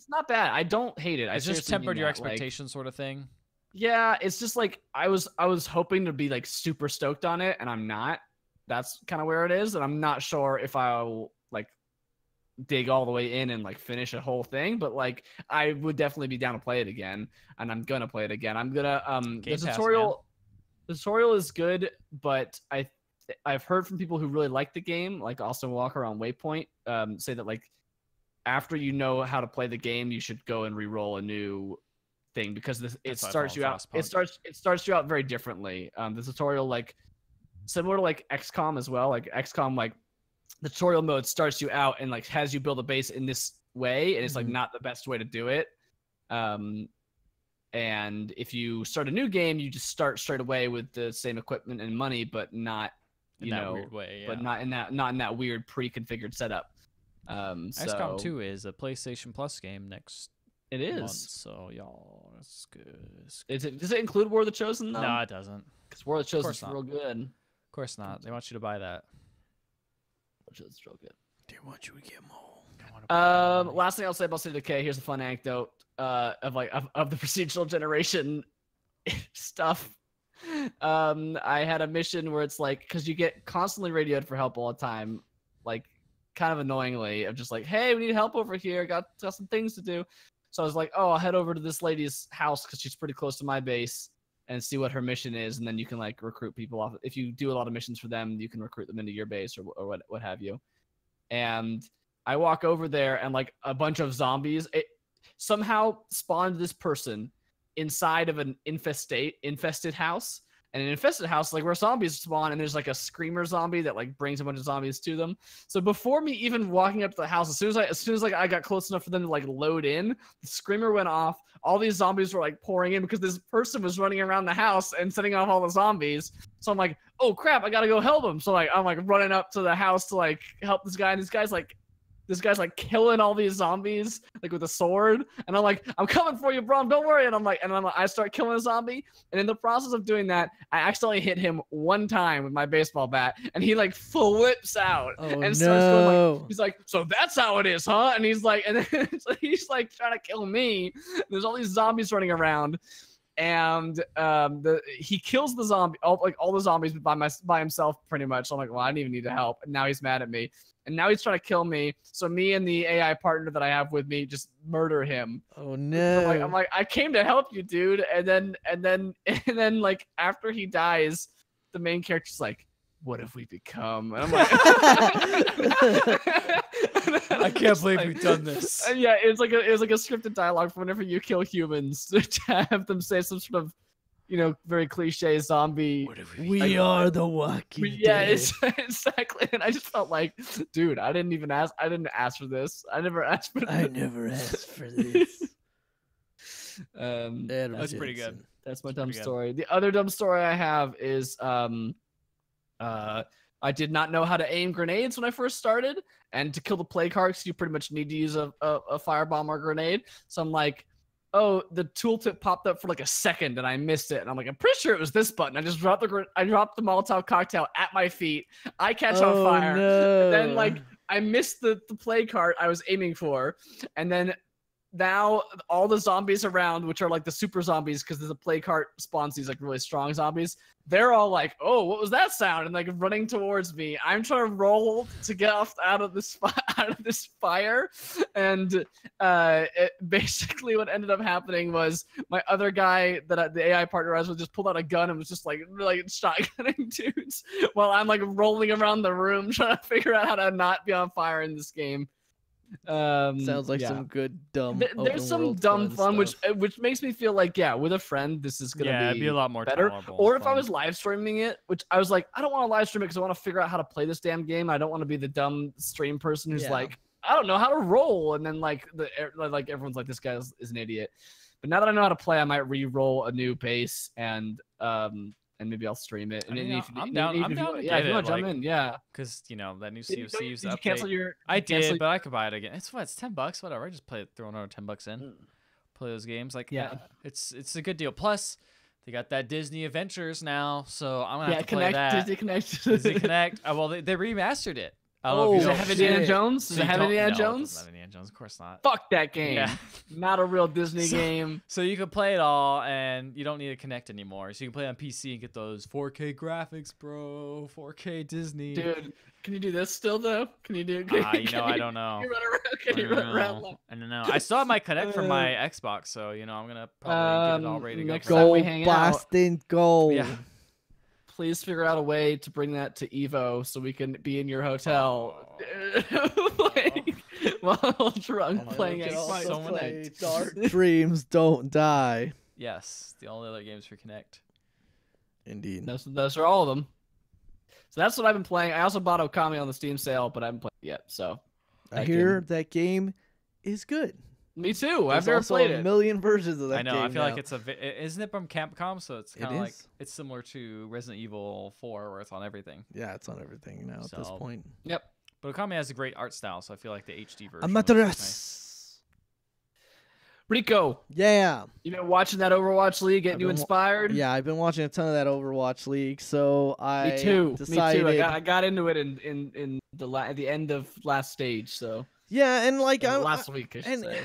not bad. I don't hate it. I It's just seriously mean tempered your that. Like, expectations, sort of thing. yeah, it's just like I was hoping to be like super stoked on it, and I'm not. That's kind of where it is, and I'm not sure if I'll like dig all the way in and like finish a whole thing, but like I would definitely be down to play it again, and I'm gonna play it again. I'm gonna Game the Pass, tutorial the tutorial is good, but I've heard from people who really like the game, like Austin Walker on Waypoint, say that like after you know how to play the game, you should go and re-roll a new thing because it That's why I starts follow you out. Frostpunk. It starts you out very differently. The tutorial, like similar to like XCOM as well. Like XCOM, like the tutorial mode starts you out and like has you build a base in this way, and it's like Mhm. not the best way to do it. And if you start a new game, you just start straight away with the same equipment and money, but not In you that know, weird way, yeah. but not in that weird pre-configured setup. XCOM 2 is a PlayStation Plus game next It month, is. so y'all, that's good. It's good. Does it include War of the Chosen though? No, it doesn't. Because War of the Chosen course is not. real good. Of course not. They want you to buy that. War of the Chosen's real good. They want you to get more. I Last thing I'll say about State of Decay. Here's a fun anecdote of the procedural generation stuff. I had a mission where it's like, because you get constantly radioed for help all the time, like kind of annoyingly, of just like, hey, we need help over here. Got some things to do. So I was like, oh, I'll head over to this lady's house because she's pretty close to my base and see what her mission is, and then you can like recruit people off. If you do a lot of missions for them, you can recruit them into your base or what have you. And I walk over there, and like a bunch of zombies somehow spawned this person inside of an infested house. And an infested house, like where zombies spawn, and there's like a screamer zombie that like brings a bunch of zombies to them. So before me even walking up to the house, as soon as I got close enough for them to like load in, the screamer went off. All these zombies were like pouring in because this person was running around the house and setting off all the zombies. So I'm like, oh crap, I gotta go help him. So like I'm like running up to the house to like help this guy, and this guy's like killing all these zombies like with a sword, and I'm like, I'm coming for you, bro, don't worry. And I start killing a zombie, and in the process of doing that, I accidentally hit him one time with my baseball bat, and he like flips out and starts going like, he's like, so that's how it is, huh? And he's like, and then so he's like trying to kill me. There's all these zombies running around. And he kills the zombie, all the zombies by himself, pretty much. So I'm like, well, I didn't even need to help. And now he's mad at me, and now he's trying to kill me. So me and the AI partner that I have with me just murder him. Oh no! So I'm like, I came to help you, dude. And then like after he dies, the main character's like, what have we become? And I'm like, I can't believe we've done this. And yeah, it was like a scripted dialogue for whenever you kill humans to have them say some sort of, very cliche zombie. We are the walking dead. Yeah, exactly. And I just felt like, dude, I didn't ask for this. I never asked for this. I never asked for this. That's pretty good. That's my dumb story. The other dumb story I have is I did not know how to aim grenades when I first started, and to kill the plague hearts, you pretty much need to use a firebomb or grenade. So I'm like, oh, the tooltip popped up for like a second, and I missed it. And I'm like, I'm pretty sure it was this button. I just dropped the Molotov cocktail at my feet. I catch on fire. No. And then like I missed the plague heart I was aiming for, and then now all the zombies around, which are like the super zombies, because there's a plague heart spawns these like really strong zombies, they're all like, oh, what was that sound? And like running towards me. I'm trying to roll to get out of this fire. And basically what ended up happening was my other guy that the AI partner I was with just pulled out a gun and was just like shotgunning dudes while I'm like rolling around the room trying to figure out how to not be on fire in this game. Sounds like some good dumb. There's some dumb fun, which makes me feel like, yeah, with a friend, this is gonna it'd be a lot more better. Or if I was live streaming it, which I was like, I don't want to live stream it because I want to figure out how to play this damn game. I don't want to be the dumb stream person who's like, I don't know how to roll, and then like everyone's like, this guy is an idiot. But now that I know how to play, I might re-roll a new base and maybe I'll stream it. And I'm down. I'm down to if you want to jump like, in, yeah. Because that new COC's Did you update. cancel your? I did, but I could buy it again. It's $10, whatever. I just throw another $10 in, play those games. Like, yeah, it's a good deal. Plus, they got that Disney Adventures now, so I'm gonna have to play that. Disney Connect. Disney Connect. Well, they remastered it. Does it have Indiana Jones? Does it have Indiana Jones? Not Indiana Jones, of course not. Fuck that game. Yeah. Not a real Disney game. So you can play it all, and you don't need to connect anymore. So you can play on PC and get those 4K graphics, bro. 4K Disney. Dude, can you do this still though? Can you do? I don't know. Can you run around? I don't know. I still have my Connect from my Xbox, so I'm gonna probably get it all ready to go. Next time we Go hang Boston, go. Yeah. Please figure out a way to bring that to Evo so we can be in your hotel. While drunk playing Xbox. Dark Dreams Don't Die. Yes, the only other games for Connect. Indeed. Those are all of them. So that's what I've been playing. I also bought Okami on the Steam sale, but I haven't played it yet. So I hear that game is good. Me too. There's I've never played a million versions of that I know. game I feel now. like isn't it from Capcom? So it's kind of like is. it's similar to Resident Evil 4, where it's on everything. Yeah, it's on everything now at this point. Yep. But Okami has a great art style, so I feel like the HD version. Amaterasu. Rico. Yeah. You been watching that Overwatch League? Getting you inspired? Yeah, I've been watching a ton of that Overwatch League. So Me too. decided. Me too. I got into it in at the end of last stage. So Yeah, and like last week, I should and say.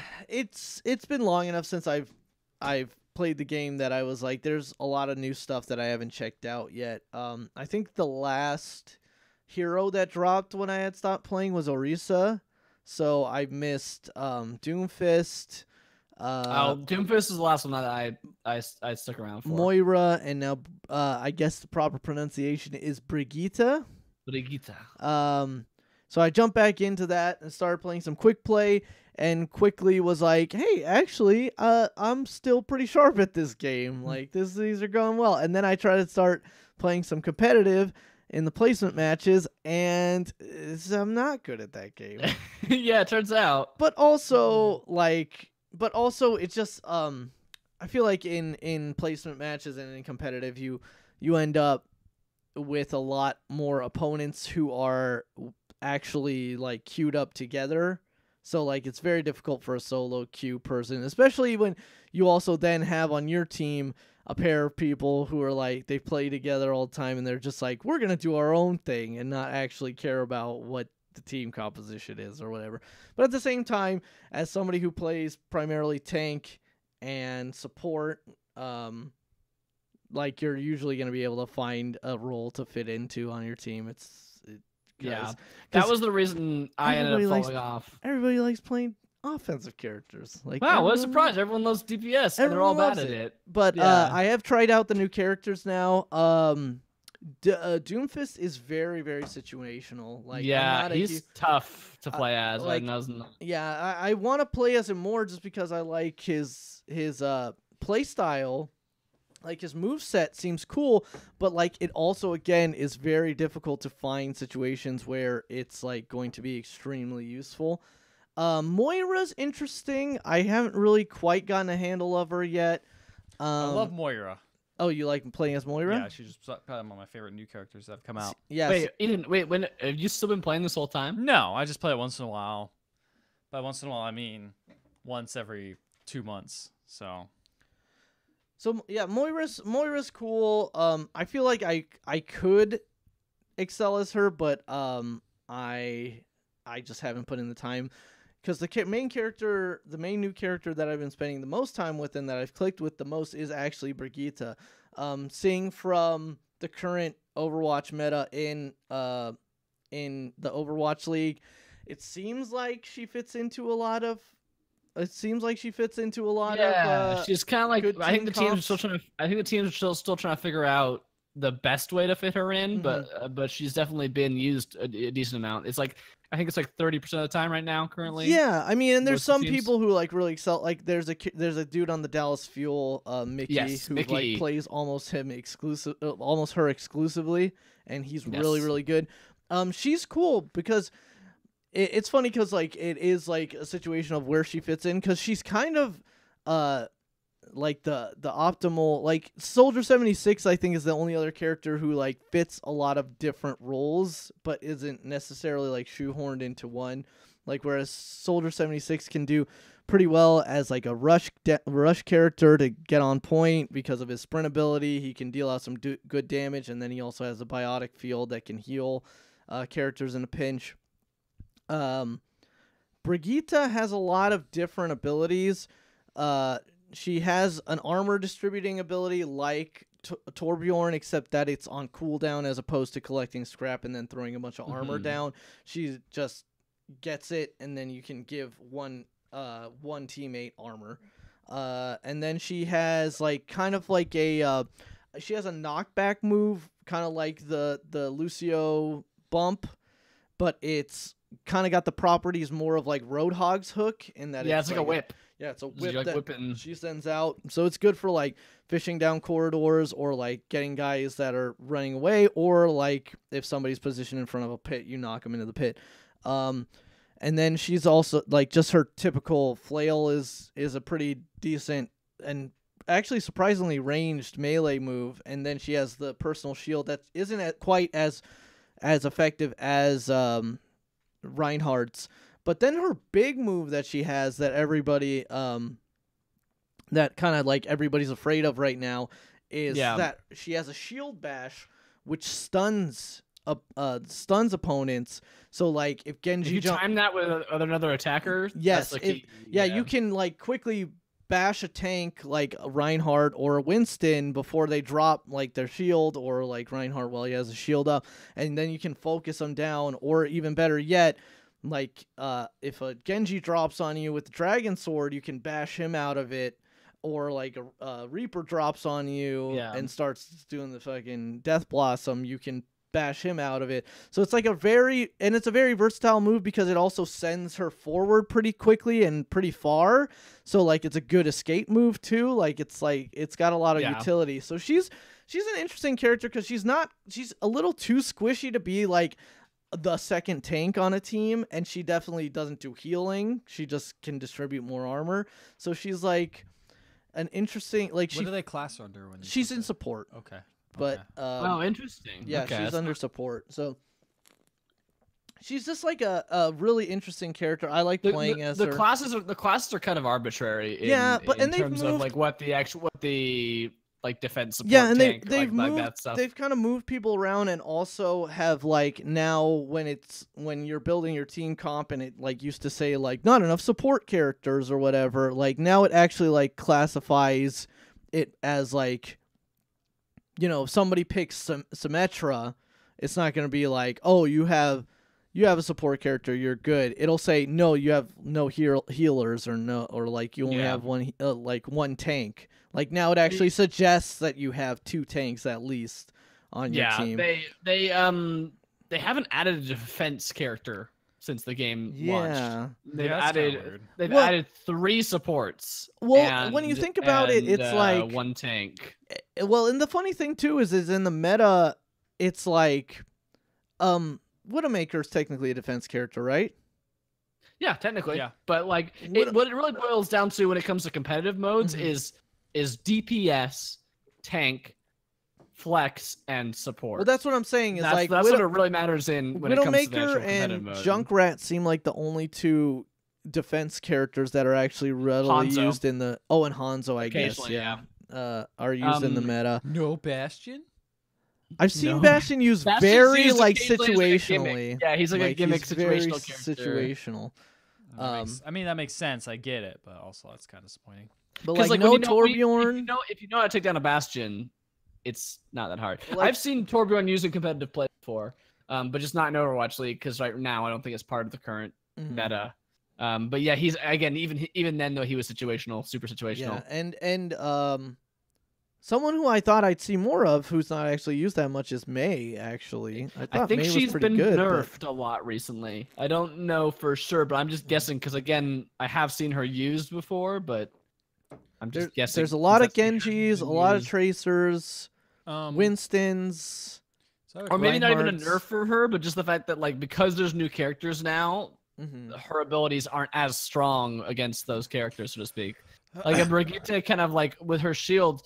it's been long enough since I've played the game that I was like, there's a lot of new stuff that I haven't checked out yet. I think the last hero that dropped when I had stopped playing was Orisa, so I missed Doomfist, Doomfist is the last one that I stuck around for. Moira, and now I guess the proper pronunciation is Brigitte. Brigitte. So I jumped back into that and started playing some quick play, and quickly was like, hey, actually, I'm still pretty sharp at this game. Like these are going well. And then I tried to start playing some competitive in the placement matches, and I'm not good at that game. Yeah, it turns out. But also it's just I feel like in placement matches and in competitive, you end up with a lot more opponents who are actually like queued up together. So like it's very difficult for a solo queue person, especially when you also then have on your team a pair of people who are like, they play together all the time and they're just like, we're gonna do our own thing and not actually care about what the team composition is or whatever. But at the same time, as somebody who plays primarily tank and support, like you're usually going to be able to find a role to fit into on your team. Yeah, that was the reason I ended up falling off. Everybody likes playing offensive characters. Like, wow, what a surprise! Everyone loves DPS, and they're all bad at it. But yeah. I have tried out the new characters now. Doomfist is very, very situational. Like, yeah, he's tough to play as. Like, yeah, I want to play as him more just because I like his play style. Like, his moveset seems cool, but like it also again is very difficult to find situations where it's like going to be extremely useful. Moira's interesting. I haven't really quite gotten a handle of her yet. I love Moira. Oh, you like playing as Moira? Yeah, she's probably one of my favorite new characters that have come out. Yeah. Wait, Eden, when have you still been playing this whole time? No, I just play it once in a while. By once in a while, I mean once every 2 months. So yeah, Moira's cool. I feel like I could excel as her, but I just haven't put in the time because the main new character that I've been spending the most time with and that I've clicked with the most is actually Brigitte. Seeing from the current Overwatch meta in the Overwatch League, it seems like she fits into a lot of. Yeah, she's kind of like. I think the team's still trying to. I think the team's still trying to figure out the best way to fit her in, but she's definitely been used a decent amount. It's like I think it's like 30% of the time right now currently. Yeah, I mean, and there's some people who like really excel. Like there's a dude on the Dallas Fuel, Mickey, who like plays almost her exclusively, and he's really good. She's cool because. It's funny because like it is like a situation of where she fits in because she's kind of like the optimal, like Soldier 76 I think is the only other character who like fits a lot of different roles but isn't necessarily like shoehorned into one, like whereas Soldier 76 can do pretty well as like a rush character to get on point because of his sprint ability. He can deal out some good damage, and then he also has a biotic field that can heal characters in a pinch. Brigitte has a lot of different abilities. She has an armor distributing ability like Torbjorn, except that it's on cooldown as opposed to collecting scrap and then throwing a bunch of armor down. She just gets it, and then you can give one teammate armor. And then she has like kind of like she has a knockback move, kind of like the Lucio bump, but it's kind of got the properties more of like Roadhog's hook in that. Yeah, it's like a whip. Yeah, it's a whip that she sends out. So it's good for like fishing down corridors or like getting guys that are running away, or like if somebody's positioned in front of a pit, you knock them into the pit. And then she's also like just her typical flail is a pretty decent and actually surprisingly ranged melee move. And then she has the personal shield that isn't quite as effective as Reinhardt's, but then her big move that she has that everybody that kind of like everybody's afraid of right now is that she has a shield bash which stuns stuns opponents. So like if If Genji you jump, time that with another attacker, yes, that's the if, key. yeah, you can like quickly bash a tank like a Reinhardt or a Winston before they drop like their shield, or like Reinhardt while he has a shield up, and then you can focus them down. Or even better yet, like if a Genji drops on you with the Dragon Sword, you can bash him out of it. Or like a Reaper drops on you Yeah. and starts doing the fucking Death Blossom, you can bash him out of it. So it's like it's a very versatile move because it also sends her forward pretty quickly and pretty far. So like it's a good escape move too. Like it's got a lot of Yeah. utility. So she's an interesting character because she's a little too squishy to be like the second tank on a team, and she definitely doesn't do healing. She just can distribute more armor. So she's like an interesting What do they class her under when you she's put in that? support, Okay. but Oh, interesting. yeah, Okay, she's that's under not- support. So she's just like a really interesting character. I like playing as the her. classes are kind of arbitrary. Yeah, but- in and they've terms of moved- like what the like defense support Yeah, and tank, they've like moved. that stuff. They've kind of moved people around, and also have like now when you're building your team comp, and it like used to say like not enough support characters or whatever. Like now it actually like classifies it as like, if somebody picks Symmetra, it's not going to be like, oh, you have a support character, you're good. It'll say no, you have no healers, or like you only Yeah. have one tank. Like now it actually suggests that you have 2 tanks at least on your Yeah, team. they haven't added a defense character since the game launched. Yeah. They've Yeah, that's kinda added weird. they've Well- added 3 supports. Well, when you and- think about it, and, it's like 1 tank. Well, and the funny thing too is in the meta, it's like Widowmaker's technically a defense character, right? Yeah, technically. Yeah. But like What- what it really boils down to when it comes to competitive modes Mhm. is DPS, tank, flex, and support. Well, that's what I'm saying. Is that's like what it really matters in when it comes to the actual Widowmaker competitive and mode. Junkrat seem like the only 2 defense characters that are actually readily Hanzo. used in the. Oh, and Hanzo, I guess. Occasionally, Yeah. Are used in the meta. No Bastion? I've seen No. Bastion used Bastion's very used like occasionally as a gimmick. situationally. Yeah, he's like a gimmick he's very situational character. situational. I mean, that makes sense. I get it, but also that's kind of disappointing. But Because like when no you know- when you- Torbjorn. if you know how to take down a Bastion, it's not that hard. Like- I've seen Torbjorn use in competitive play before, but just not in Overwatch League because right now I don't think it's part of the current Mhm. meta. But yeah, he's again even then though he was situational, super situational. Yeah, and someone who I thought I'd see more of, who's not actually used that much, is Mei. Actually, I I thought think Mei was she's pretty been good. but- nerfed a lot recently. I don't know for sure, but I'm just guessing because again I have seen her used before, but I'm just guessing. There's a lot of since that's the Genjis, a been lot of used. Tracers, Winstons. So I have Or maybe not even a Reinhardts. nerf for her, but just the fact that like because there's new characters now, Mhm. her abilities aren't as strong against those characters, so to speak. Like a Brigitte kind of like with her shield,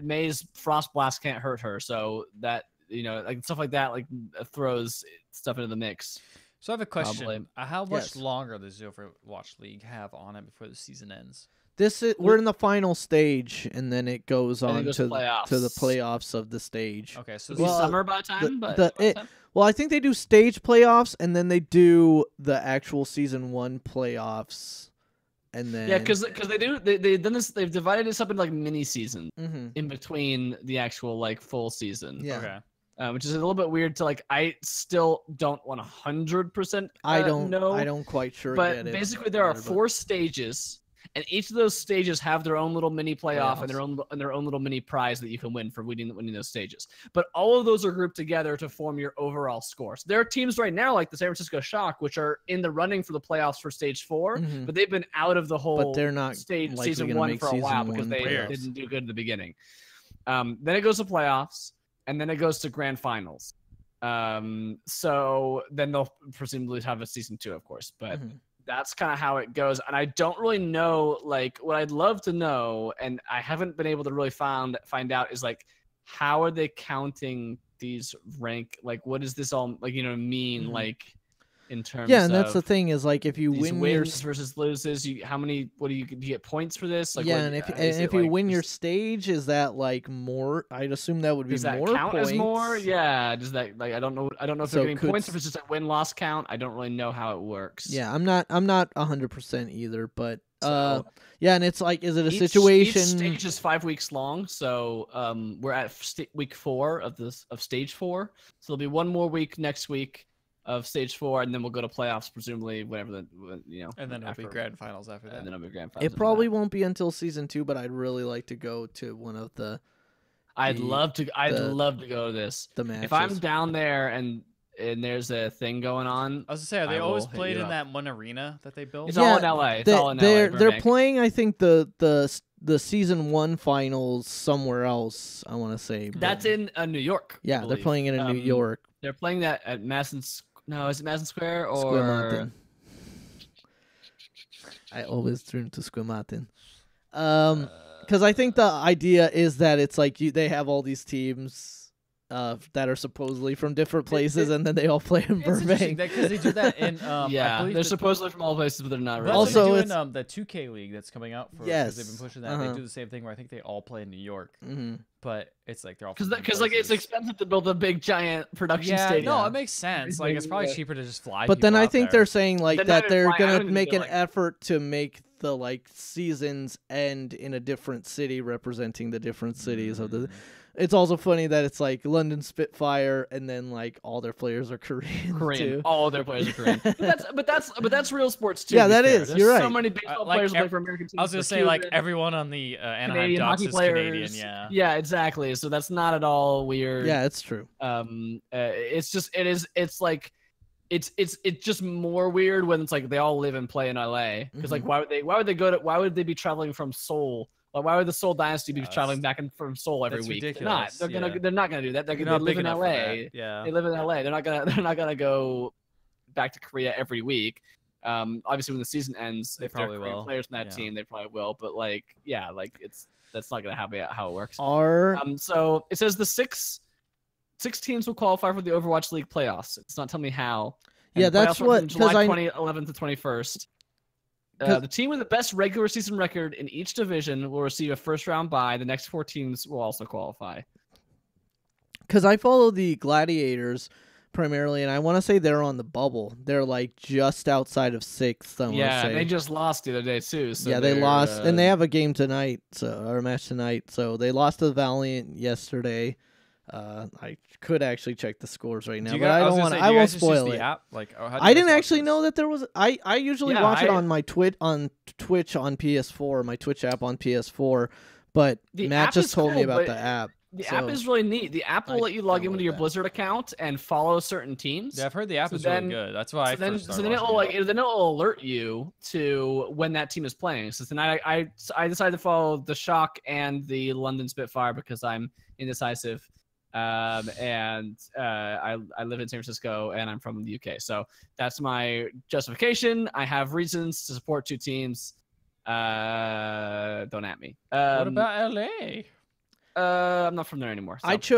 May's Frost Blast can't hurt her, so that like stuff like that like throws stuff into the mix. So I have a question. Probably. How much Yes. longer does the Overwatch League have on it before the season ends? We're in the final stage, and then it goes And on it goes to to playoffs. the playoffs of the stage. Okay, so It'll be Well, summer by time, the- but the- by it- time? Well, I think they do stage playoffs, and then they do the actual season 1 playoffs, and then yeah, because they've done this. They've divided this up into like mini seasons Mhm. in between the actual like full season. Yeah. Okay. Which is a little bit weird to like. I still don't 100%. I don't know. I don't quite sure. But get it basically, there are either, but- 4 stages, and each of those stages have their own little mini playoff and their own little mini prize that you can win for winning those stages. But all of those are grouped together to form your overall score. So there are teams right now like the San Francisco Shock, which are in the running for the playoffs for stage 4, Mhm. but they've been out of the whole they're not stage likely season gonna 1 make for a while season because 1 they playoffs. didn't do good at the beginning. Then it goes to playoffs, and then it goes to grand finals. So then they'll presumably have a season 2, of course, but Mhm. that's kind of how it goes. And I don't really know, like, what I'd love to know, and I haven't been able to really find out is like, how are they counting these rank? Like, what does this all like, mean? Mhm. Like, in terms Yeah, and that's the of thing is like if you these win your wins versus loses. What do you get points for this? Like, yeah, what, and if is it you like win your just- stage, is that like more? I'd assume that would be does that more count points. as more? Yeah. Does that like I don't know if So they're getting could points or if it's just a win loss count. I don't really know how it works. Yeah, I'm not 100% either, but So, yeah, and it's like, is it a each situation? stage is 5 weeks long, so we're at week 4 of stage 4. So there'll be one more week next week of stage 4, and then we'll go to playoffs, presumably whenever And then it'll be grand finals after that. And then it'll be grand finals. It after probably that. won't be until season 2, but I'd really like to go to one of the I'd love to the- go to this. matches. If I'm down there and there's a thing going on, I was gonna say, are they I always will hit played you in up. that one arena that they built? It's Yeah, all in LA. It's all in LA. they're Burbank. playing, I think the season 1 finals somewhere else. I want to say but- That's in New York. I yeah, they're believe. playing it in New York. They're playing that at Madison. No, is it Madison Square or Square Mountain. I always turn to Square Mountain. Because I think the idea is that it's like they have all these teams that are supposedly from different places, and then they all play in It's interesting Burbank. because they do that in I yeah, believe they're the- supposedly from all places, but they're not really. That's Also, what they do it's- in the 2K League that's coming out for. 'Cause Yes, they've been pushing that. uh-huh. They do the same thing where I think they all play in New York, hmm but it's like they're all because from different like it's places. expensive to build a big giant production Yeah, stadium. no, it makes sense. Like it's probably Yeah. cheaper to just fly. But then people I out think there. they're saying like They're that not even they're flying. I gonna don't even make think an they're, like- effort to make the like seasons end in a different city representing the different cities of the. It's also funny that it's like London Spitfire, and then like all their players are Korean. Korean. Too. All their players are Korean. but that's real sports too. Yeah, to be that fair. is. There's You're so right. many baseball Like players who play ev- for American teams. I was gonna for say like Cuban, everyone on the Anaheim Canadian Ducks hockey is players. Canadian. Yeah. Yeah, exactly. So that's not at all weird. Yeah, it's true. It's just it's like it's just more weird when it's like they all live and play in LA because like why would they be traveling from Seoul? Like why would the Seoul Dynasty be That's- traveling back and from Seoul every that's week? ridiculous, They're not. yeah. They're not gonna do that. They You're they not live big in enough for LA. that. Yeah. They live in LA. They're not gonna go back to Korea every week. Obviously when the season ends, They if there are probably Korean will. players in that Yeah. team, they probably will. But like yeah, like that's not gonna happen how it works. Are So it says the six teams will qualify for the Overwatch League playoffs. It's not telling me how. And Yeah, the that's playoffs run what- from July 'cause I- 2011 to 21st. 'Cause- The team with the best regular season record in each division will receive a first round bye. The next 4 teams will also qualify. because I follow the Gladiators primarily, and I want to say they're on the bubble. They're like just outside of 6th. I want to Yeah, say. they just lost the other day too. So yeah, they they're, lost, and they have a game tonight, or a match tonight. So they lost to Valiant yesterday. I could actually check the scores right now, Do you but guys- I was don't gonna want. say, I do you won't guys just use spoil the it. app? Like, how do you I guys didn't watch actually this? know that there was. I usually Yeah, watch it I- on my Twitch on PS4, my Twitch app on PS4. But The Matt app just is told me cool, about but the app. The So- app is really neat. The app will I let you log in with downloaded your that. Blizzard account and follow certain teams. Yeah, I've heard the app So is then- really good. That's why I So then, first so started then it will watching then it will alert you to when that team is playing. So tonight I decided to follow the Shock and the London Spitfire because I'm indecisive, and I live in San Francisco and I'm from the UK. So that's my justification. I have reasons to support 2 teams. Don't at me. What about LA? I'm not from there anymore. So I that's-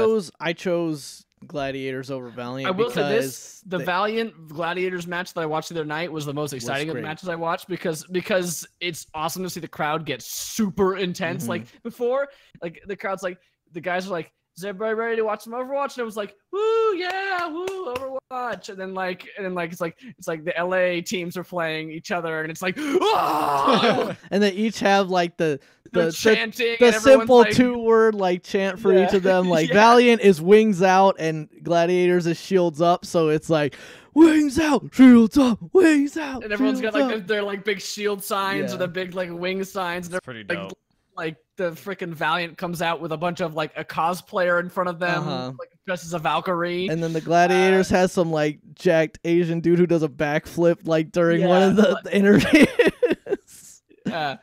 chose Gladiators over Valiant. I will say this: because the they- Valiant Gladiators match that I watched the other night was the most exciting of the great. matches I watched because it's awesome to see the crowd get super intense. Mhm. Like before, like the crowd's like the guys are like, "Is everybody ready to watch some Overwatch?" And it was like, "Woo, yeah, woo, Overwatch!" And then it's like the LA teams are playing each other, and it's like, "Ah!" and they each have like the They're chanting. the and everyone's simple like, 2-word like chant for each Yeah. of them. Like Yeah. Valiant is wings out and Gladiators is shields up. So it's like wings out, shields up, wings out. And everyone's got shields like up. their like big shield signs or Yeah. the big like wing signs. And It's pretty like, dope. like the freaking Valiant comes out with a bunch of like a cosplayer in front of them, Uh-huh. like dressed as a Valkyrie. And then the Gladiators has some like jacked Asian dude who does a backflip like during one of Yeah, the interviews. Yeah.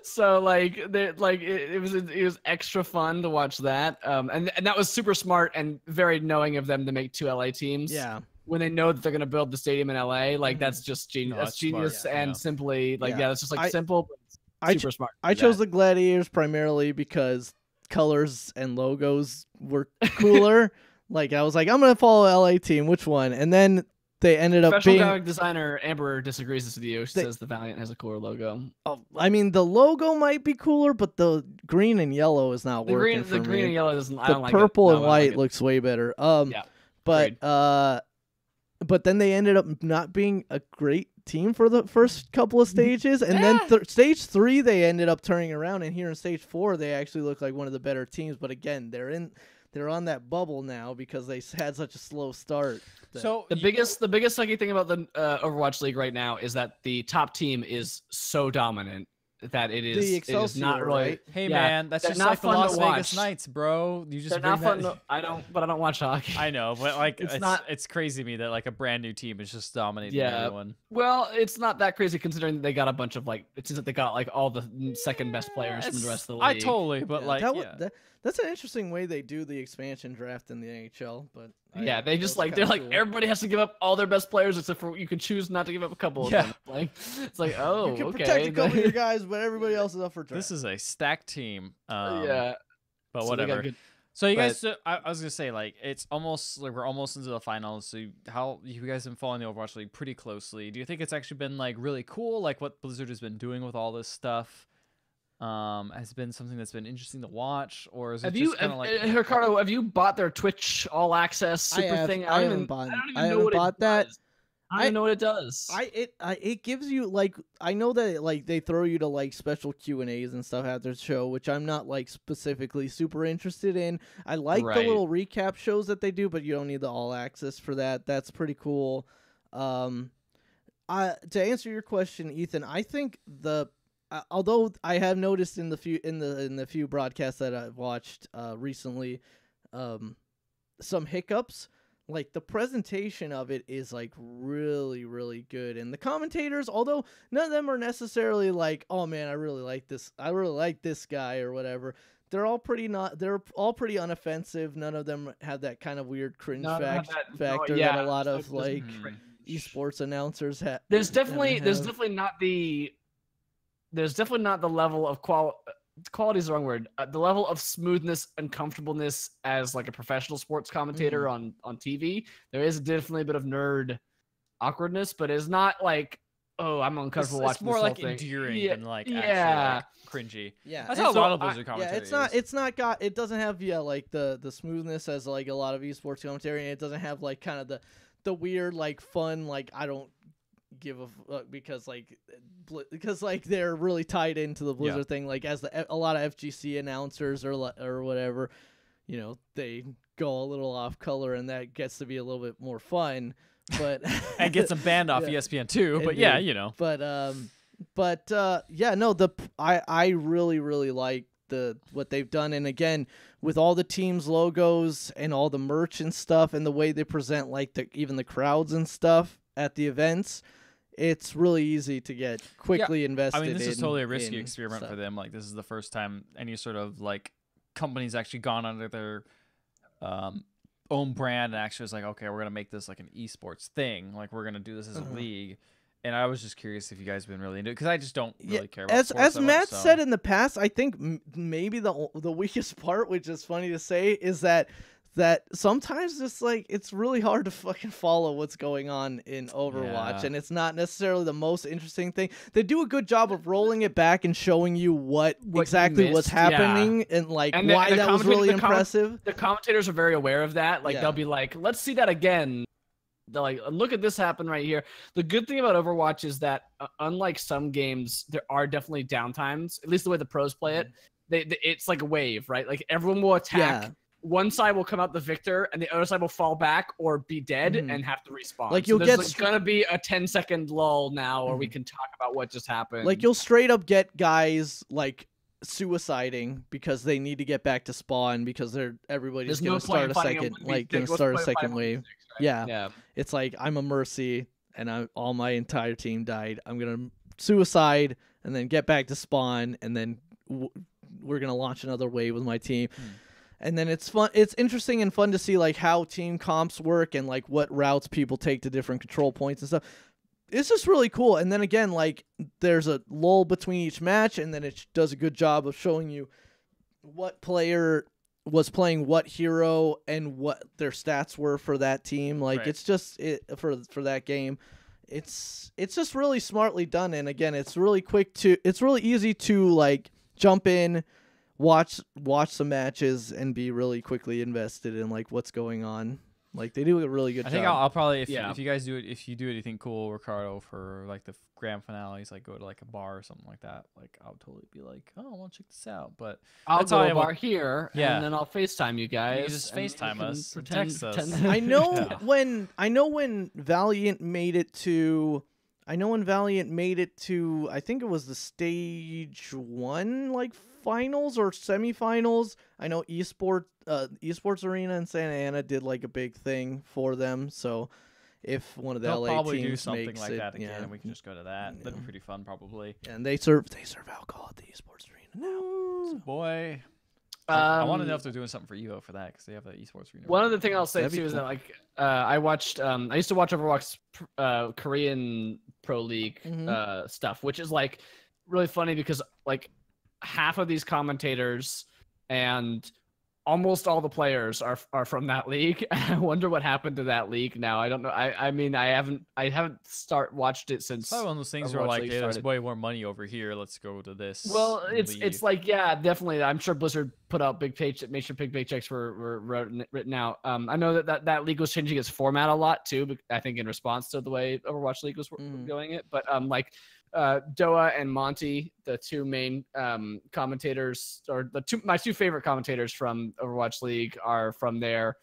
So like it was extra fun to watch that. And that was super smart and very knowing of them to make 2 LA teams. Yeah. When they know that they're gonna build the stadium in LA, like Mhm. that's just genius. No, That's that's smart, genius yeah. and Yeah. simply like Yeah. that's just like I- simple, but I super smart. to I do chose that. the Gladiators primarily because colors and logos were cooler. Like I was like, I'm gonna follow LA team. Which one? And then they ended up Professional being. graphic designer Amber disagrees with you. She says the Valiant has a cooler logo. I mean, the logo might be cooler, but the green and yellow is not working for The me. green and yellow doesn't. I The don't like it. purple No, and I don't white like it. looks way better. Yeah. But agreed. but then they ended up not being a great team for the first couple of stages, and then stage 3 they ended up turning around, and here in stage 4 they actually look like one of the better teams. But again, they're on that bubble now because they had such a slow start. So The biggest sucky thing about the Overwatch League right now is that the top team is so dominant that it is not Excelsior, really. right? hey Yeah, man, that's they're just not like the fun to Las Vegas watch. Knights, bro. You just They're bring not fun. that. I don't watch hockey. I know, but like It's it's not- it's crazy to me that like a brand new team is just dominating Yeah. everyone. Well, it's not that crazy considering that they got a bunch of like. It seems that they got like all the second best players from the rest of the I league. totally, but Yeah, like that's an interesting way they do the expansion draft in the NHL. But Yeah, they just that's like they're kinda like cool. everybody has to give up all their best players except for you can choose not to give up a couple of Yeah. them. Like it's like oh you can okay. protect a couple of your guys, but everybody else is up for draft. this is a stacked team. Yeah, but so they got whatever. good- So you But- guys, I was gonna say like it's almost like we're almost into the finals. So how you guys been following the Overwatch League pretty closely? Do you think it's actually been like really cool, like what Blizzard has been doing with all this stuff? Has been something that's been interesting to watch, or is it Have just you, kind of like Ricardo? Have you bought their Twitch All Access super thing? I don't haven't even- bought- I don't even I know haven't what bought it that. does. I don't even know what it does. It gives you like I know that like they throw you to like special Q&As and stuff after the show, which I'm not like specifically super interested in. I like the Right. little recap shows that they do, but you don't need the all access for that. That's pretty cool. To answer your question, Ethan, I think although I have noticed in the few broadcasts that I've watched recently, some hiccups. Like the presentation of it is like really, really good, and the commentators, although none of them are necessarily like, oh man, I really like this guy or whatever. They're all pretty unoffensive. None of them have that kind of weird cringe factor that a lot of like esports announcers have. There's definitely not the level of quality is the wrong word. The level of smoothness and comfortableness as like a professional sports commentator on TV. There is definitely a bit of nerd awkwardness, but it's not like, oh, I'm uncomfortable watching it's more this like whole thing. endearing than like actually yeah. like, cringy. Yeah, That's and how a so lot of Blizzard commentary it doesn't have like the smoothness as like a lot of esports commentary, and it doesn't have like kind of the weird like fun like I don't give a fuck because they're really tied into the Blizzard thing, like as a lot of FGC announcers or whatever, you know, they go a little off color, and that gets to be a little bit more fun, but and gets them banned off ESPN too. But yeah, you know. I really like what they've done, and again with all the teams logos and all the merch and stuff and the way they present like even the crowds and stuff at the events, it's really easy to get quickly invested. I mean, this is totally a risky in experiment stuff. for them. Like, this is the first time any sort of like company's actually gone under their own brand and actually was like, okay, we're gonna make this like an esports thing. Like, we're gonna do this as a league. And I was just curious if you guys have been really into it because I just don't really care about sports as that much, Matt so. said in the past. I think maybe the weakest part, which is funny to say, is that sometimes it's like it's really hard to fucking follow what's going on in Overwatch, and it's not necessarily the most interesting thing. They do a good job of rolling it back and showing you what exactly was happening and like why that was really impressive. The commentators are very aware of that. Like they'll be like, "Let's see that again." They're like, "Look at this happen right here." The good thing about Overwatch is that unlike some games, there are definitely downtimes. At least the way the pros play it, it's like a wave, right? Like everyone will attack. Yeah. One side will come out the victor, and the other side will fall back or be dead and have to respawn. Like so there's gonna be a 10-second lull now, or we can talk about what just happened. Like you'll straight up get guys like suiciding because they need to get back to spawn because everybody's gonna start a second wave. Yeah, it's like I'm a Mercy, and all my entire team died. I'm gonna suicide and then get back to spawn, and then we're gonna launch another wave with my team. And then it's fun. It's interesting and fun to see like how team comps work and like what routes people take to different control points and stuff. It's just really cool. And then again, like there's a lull between each match, and then it does a good job of showing you what player was playing what hero and what their stats were for that team. Like Right. it's just for that game. It's just really smartly done, and again, it's really easy to like jump in, watch some matches, and be really quickly invested in like what's going on. Like they do a really good I job. think I'll probably if Yeah. you guys do it, if you do anything cool, Ricardo, for like the grand finales, like go to like a bar or something like that. Like I'll totally be like, oh, I want to check this out. But I'll That's go how to I a will- bar here, Yeah. and then I'll FaceTime you guys. just and we FaceTime can us and pretend- text us. pretend- I know Yeah. when Valiant made it to I think it was the stage 1 like finals or semifinals. I know esports arena in Santa Ana did like a big thing for them. So if one of the They'll LA probably teams do something makes like it, that again, yeah. and we can just go to that. That'd be Yeah. pretty fun, probably. And they serve alcohol at the esports arena now. Ooh, boy. I want to know Um, if they're doing something for Evo for that because they have an esports arena. One other thing I'll say That'd be too is cool. that like I watched I used to watch Overwatch Korean Pro League Mhm. stuff, which is like really funny because like half of these commentators and almost all the players are from that league. I wonder what happened to that league now. I don't know. I mean I haven't watched it It's since. probably one of those things where Overwatch like, League hey, there's started. way more money over here. Let's go to this. Well, and it's leave. like yeah, definitely. I'm sure Blizzard put out big paycheck, made sure big paychecks were written out. I know that league was changing its format a lot too. I think in response to the way Overwatch League was going it. But like Doa and Monty, the two main commentators, or my two favorite commentators from Overwatch League, are from there.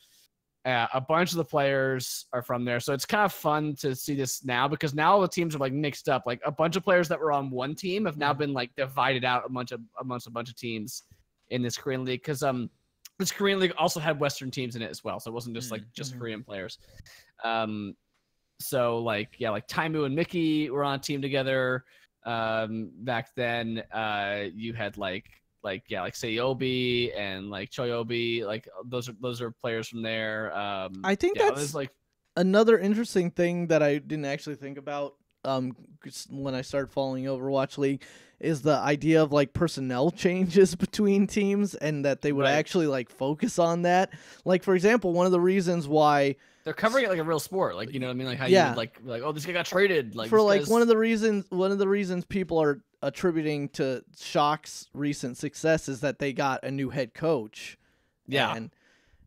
A bunch of the players are from there, so it's kind of fun to see this now because now all the teams are like mixed up. Like a bunch of players that were on one team have now been like divided out amongst a bunch of teams in this Korean league because this Korean league also had Western teams in it as well, so it wasn't just like just Korean players. So like yeah, like Taimu and Mickey were on a team together back then. You had like Seiobi and like Choyobi, like those are players from there. I think yeah, that's it's like another interesting thing that I didn't actually think about when I started following Overwatch League is the idea of like personnel changes between teams and that they would Right. actually like focus on that. Like for example, one of the reasons why they're covering it like a real sport, like you know what I mean, like how Yeah. you would like oh this guy got traded, like for this like guy's- one of the reasons people are attributing to Shock's recent success is that they got a new head coach. Yeah.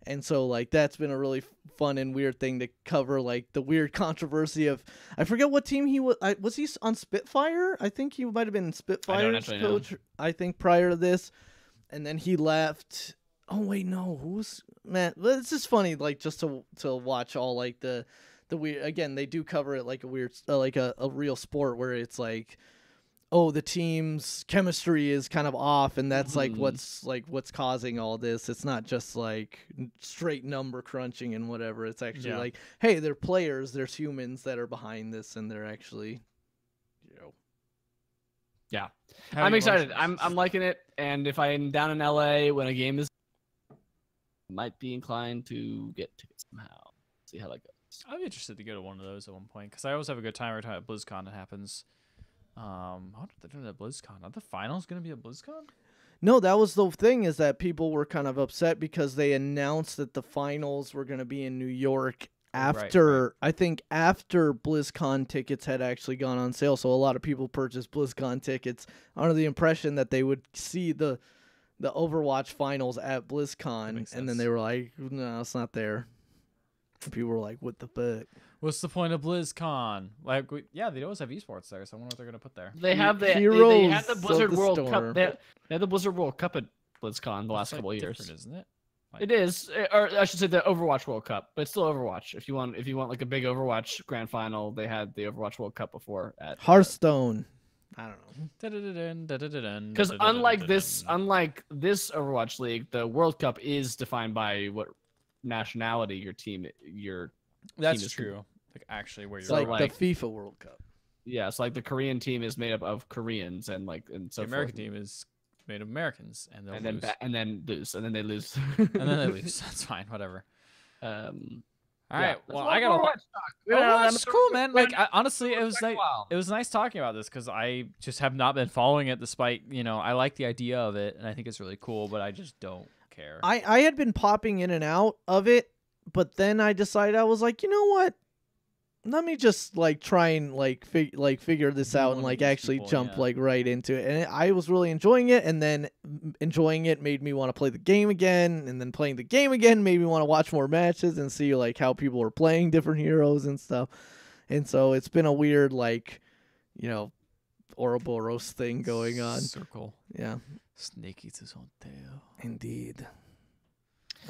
And so like that's been a really fun and weird thing to cover, like the weird controversy of I forget what team he was he on Spitfire? I think he might have been Spitfire's actually know. coach I think prior to this, and then he left. Oh wait, no, who's man? It's just funny, like just to watch all like the weird. Again, they do cover it like a weird, like a real sport where it's like, oh, the team's chemistry is kind of off, and that's like what's causing all this. It's not just like straight number crunching and whatever. It's actually Yeah. like, hey, they're players. There's humans that are behind this, and they're actually, you know. yeah. How I'm you excited. emotions? I'm liking it, and if I'm down in LA when a game is, might be inclined to get tickets somehow. See how that goes. I'd be interested to go to one of those at one point because I always have a good time every time at BlizzCon it happens. What are they doing at BlizzCon? Are the finals going to be at BlizzCon? No, that was the thing, is that people were kind of upset because they announced that the finals were going to be in New York after, I think after BlizzCon tickets had actually gone on sale. So a lot of people purchased BlizzCon tickets under the impression that they would see the Overwatch finals at BlizzCon, makes and then sense. they were like, no, it's not there. And people were like, what the fuck? What's the point of BlizzCon? Like, yeah, they always have esports there, so I wonder what they're going to put there. They have they had Heroes the of Blizzard the World Storm. Cup. They had the Blizzard World Cup at BlizzCon the last It's, like, couple of years. different, isn't it? It is, or I should say the Overwatch World Cup, but it's still Overwatch. If you want like a big Overwatch grand final, they had the Overwatch World Cup before at Hearthstone. I don't know. because unlike this Overwatch League, the World Cup is defined by what nationality your team That's is- true. Like, actually, where It's you're like, from. like- the FIFA World Cup. yeah, it's like the Korean team is made up of Koreans and so The American forth. team is made of Americans, and they'll and then lose. and then lose and then they lose And then they lose. That's fine. Whatever. um All Yeah, right. that's Well, a lot I got a more lot. Overwatch talk. We don't have that Overwatch is much cool, Overwatch. man. We Like, haven't honestly, it was Overwatch in nice. a while. It was nice talking about this because I just have not been following it, despite I like the idea of it and I think it's really cool, but I just don't care. I had been popping in and out of it, but then I decided I was like, you know what? Let me just like try and figure this Be out one and of like these actually people, jump yeah. like right into it. And I was really enjoying it, and then enjoying it made me want to play the game again, and then playing the game again made me want to watch more matches and see like how people are playing different heroes and stuff. And so it's been a weird like, Ouroboros thing going on. Circle. Yeah, Snake eats his own tail. indeed.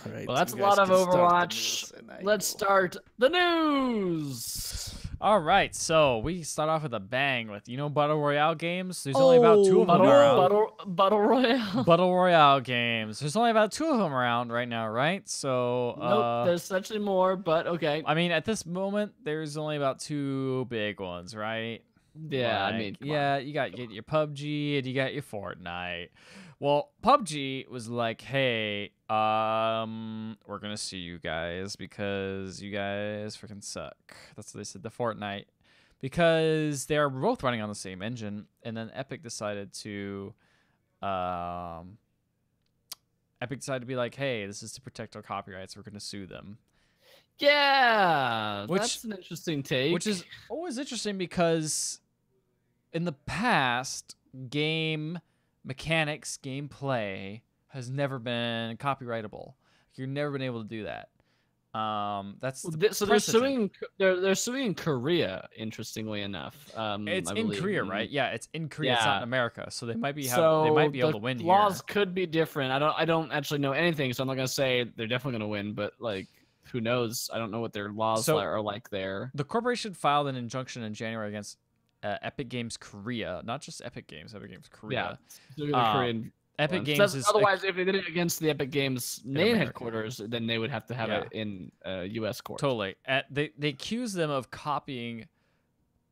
All right. Well, that's you a lot guys of can start the Overwatch. news, and I Let's will- start the news. All right, so we start off with a bang with Battle Royale games. There's only about 2 of them Oh, around. no. Battle Royale. Battle Royale games. There's only about 2 of them around right now, right? So Nope, there's actually more, but okay. I mean, at this moment, there's only about 2 big ones, right? Yeah, I Like, mean, come yeah, you got your PUBG and you got your Fortnite. Well, PUBG was like, hey, we're gonna sue you guys because you guys freaking suck. That's what they said to Fortnite, because they're both running on the same engine, and then Epic decided to be like, hey, this is to protect our copyrights. We're gonna sue them. yeah, Which- that's an interesting take. Which is always interesting because in the past, game mechanics, gameplay has never been copyrightable. You've never been able to do that. That's Well, the so they're precedent. suing. They're suing Korea. Interestingly enough, It's I in believe. Korea, right? Yeah, it's in Korea. It's not in Yeah. America, so they might be So they might be able the to win laws here. could be different. I don't actually know anything, so I'm not gonna say they're definitely gonna win. But like, who knows? I don't know what their laws So- are like there. The corporation filed an injunction in January against Epic Games Korea, not just Epic Games Korea. Yeah, the Uh, Korean Epic ones. Games That's- is otherwise, if they did it against the Epic Games main America. headquarters, then they would have to have Yeah. it in U.S. court. Totally. They accuse them of copying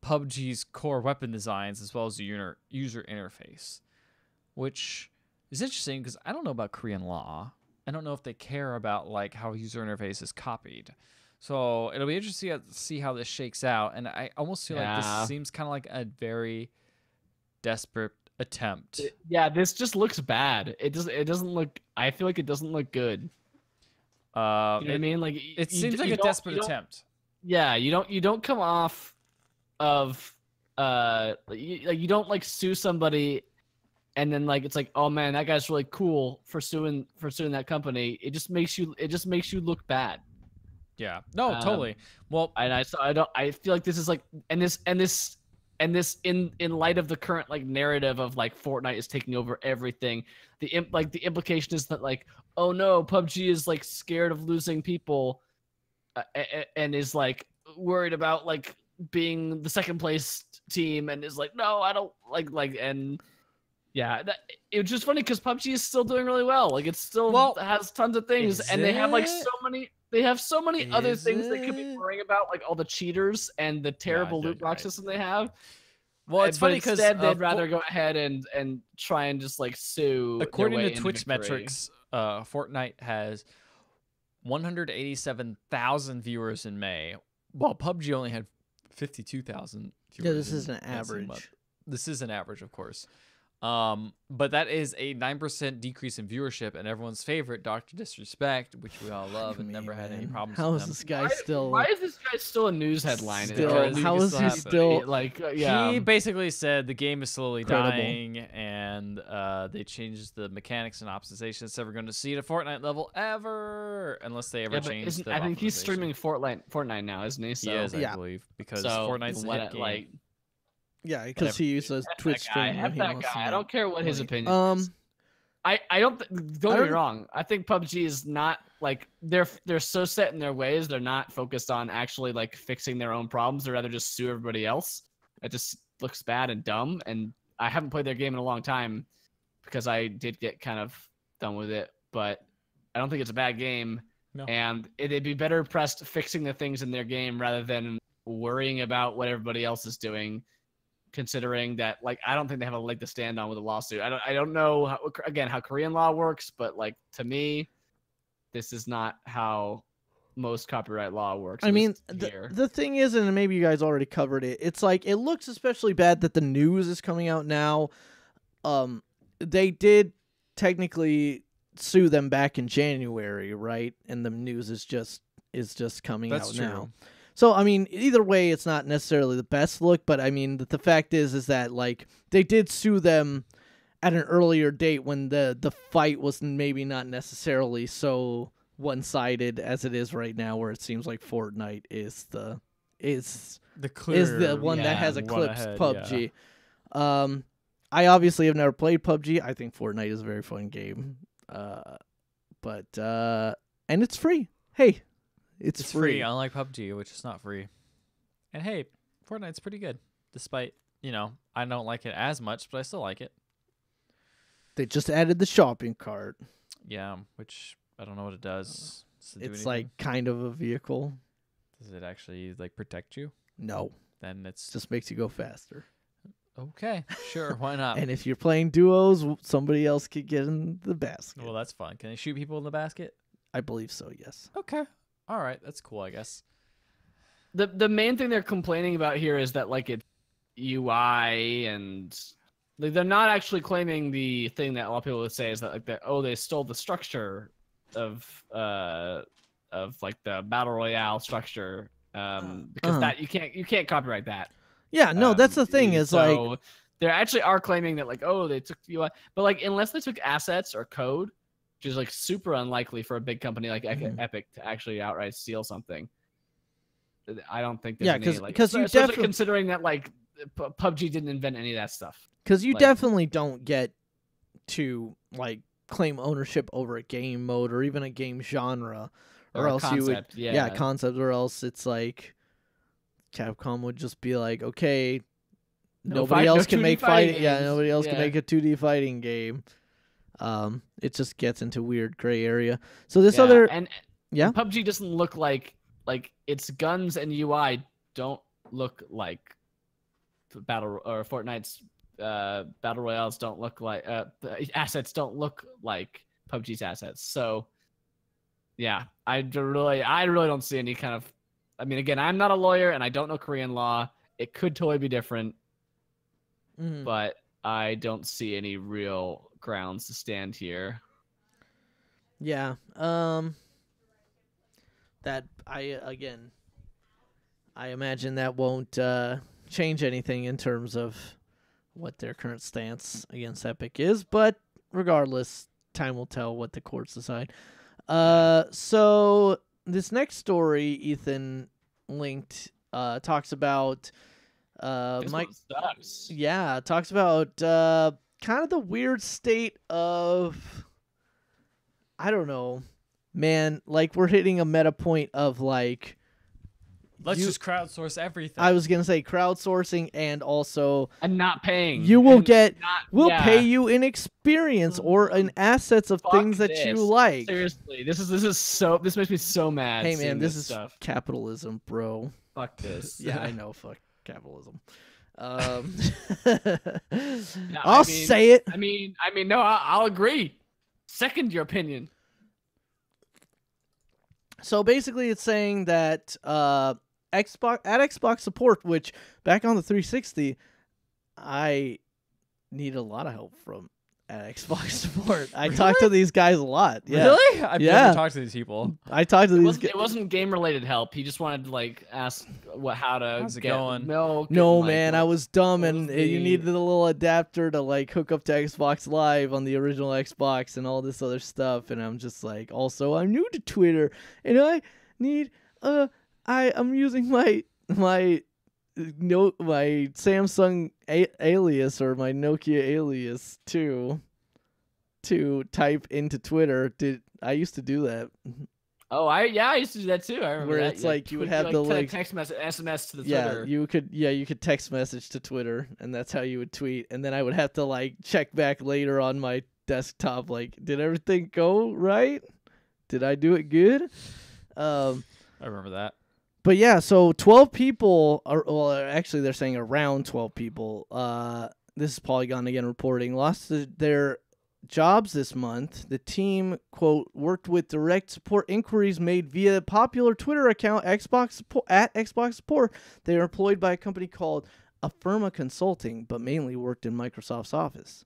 PUBG's core weapon designs as well as the user interface, which is interesting because I don't know about Korean law. I don't know if they care about like how user interface is copied. So it'll be interesting to see how this shakes out. And I almost feel like Yeah. this seems kind of like a very desperate attempt. Yeah, this just looks bad. It doesn't look. I feel like it doesn't look good. You know what I mean? Like It seems like a desperate attempt. Yeah, you don't come off of you don't like sue somebody and then like it's like, oh man, that guy's really cool for suing that company. It just makes you look bad. Yeah. No, Um, totally. Well, I feel like this is like and this in light of the current like narrative of like Fortnite is taking over everything, the implication is that like, oh no, PUBG is like scared of losing people and is like worried about like being the second place team and is like, no, I don't like and yeah, it was just funny because PUBG is still doing really well. Like it still has tons of things, and they have like it? so many other Is things they could be it? worrying about, like all the cheaters and the terrible loot box right. system they have. well, it's But funny because instead they'd rather go ahead and try and just like sue. their according way to into Twitch victory. metrics, Fortnite has 187,000 viewers in May, while PUBG only had 52,000 viewers. Yeah, this in is an that same average. month. This is an average, of course. But that is a 9% decrease in viewership, and everyone's favorite, Dr. Disrespect, which we all love and never had any problems How with is him. this guy still? Why is this guy still a news headline? Still, Because how it is still he happens. still? like yeah? He basically said the game is slowly Credible. dying, and they changed the mechanics and optimization. It's never going to see at a Fortnite level ever, unless they ever Yeah, but change the I think he's optimization. streaming Fortnite now, isn't he? So He is, I Yeah. believe, because so Fortnite's a what hit game. like Yeah, because he uses F Twitch that guy, stream. when F he that wants to guy. I make don't care what his money. opinion is. I don't don't get me don't- wrong. I think PUBG is not like they're so set in their ways. They're not focused on actually like fixing their own problems. They'd rather just sue everybody else. It just looks bad and dumb. And I haven't played their game in a long time because I did get kind of done with it. But I don't think it's a bad game. No. And they'd be better pressed fixing the things in their game rather than worrying about what everybody else is doing. Considering that, like, I don't think they have a leg to stand on with a lawsuit. I don't know how Korean law works, but like to me, this is not how most copyright law works. I at mean, least here. the thing is, and maybe you guys already covered it, it's like it looks especially bad that the news is coming out now. They did technically sue them back in January, right? And the news is just coming That's out true. now. So I mean, either way, it's not necessarily the best look, but I mean, the fact is that like they did sue them at an earlier date when the fight was maybe not necessarily so one-sided as it is right now, where it seems like Fortnite is the one that has eclipsed PUBG. Yeah. I obviously have never played PUBG. I think Fortnite is a very fun game. But and it's free. Hey, it's free. Unlike PUBG, which is not free. And hey, Fortnite's pretty good, despite I don't like it as much, but I still like it. They just added the shopping cart. Yeah, which I don't know what it does. Does it do It's anything? like kind of a vehicle. Does it actually like protect you? No, Then it it's just makes you go faster. okay. Sure, why not? And if you're playing duos, somebody else could get in the basket. Well, that's fun. Can I shoot people in the basket? I believe so. Yes. Okay. All right, that's cool, I guess. The main thing they're complaining about here is that like it's UI and like, they're not actually claiming the thing that a lot of people would say is that like they stole the structure of like the battle royale structure because that you can't copyright that. Yeah. No, that's the thing. Is like so they actually are claiming that like they took UI, but like unless they took assets or code, which is like super unlikely for a big company like Epic to actually outright steal something. I don't think there's any, like, because you especially definitely considering that like PUBG didn't invent any of that stuff. because you like- definitely don't get to like claim ownership over a game mode or even a game genre, or else you would concept, concept, or else it's like Capcom would just be like, okay, nobody else can 2D make fighting fighting. Yeah, games. nobody else can Yeah. make a 2D fighting game. It just gets into weird gray area. So this other and Yeah? PUBG doesn't look like its guns and UI don't look like Fortnite's battle royales don't look like the assets don't look like PUBG's assets. So yeah, I really don't see any kind of. I mean, again, I'm not a lawyer and I don't know Korean law. It could totally be different, Mhm. but I don't see any real grounds to stand here. Yeah. That I imagine that won't change anything in terms of what their current stance against Epic is, but regardless, time will tell what the courts decide. So this next story Ethan linked talks about This Mike. one sucks. Yeah, it talks about kind of the weird state of, I don't know, man, like we're hitting a meta point of like, Let's You- just crowdsource everything. I was going to say crowdsourcing, and also And not paying. you will And get, not- we'll yeah. pay you in experience or in assets of Fuck things that you this. like. Seriously, this makes me so mad. Hey seeing man, this is stuff. capitalism, bro. Fuck this. Yeah, I know, fuck capitalism. I I'll mean- say it. I mean, no, I'll agree. Second your opinion. So basically, it's saying that Xbox support, which back on the 360, I need a lot of help from at Xbox support. I talk to these guys a lot. Yeah, Really? I've Yeah. never talked to these people. I talk to It these wasn't, guys. it wasn't game related help. He just wanted to like ask how to How's it get going? milk. No, and, like, man, I what- was dumb, what and was you the- needed a little adapter to like hook up to Xbox Live on the original Xbox and all this other stuff. And I'm just like, also, I'm new to Twitter, and I need I'm using my Samsung alias or my Nokia alias to type into Twitter. I used to do that. Oh, I used to do that too. I remember Where that. it's Yeah, like you would tweet- have the, kinda like- text message, SMS to the Yeah, Twitter. you could text message to Twitter, and that's how you would tweet, and then I would have to like check back later on my desktop, like, did everything go right? Did I do it good? I remember that. But yeah, so 12 people are, well, actually they're saying around 12 people. This is Polygon again reporting, lost their jobs this month. The team, quote, worked with direct support inquiries made via a popular Twitter account, Xbox Support. They are employed by a company called Affirma Consulting, but mainly worked in Microsoft's office.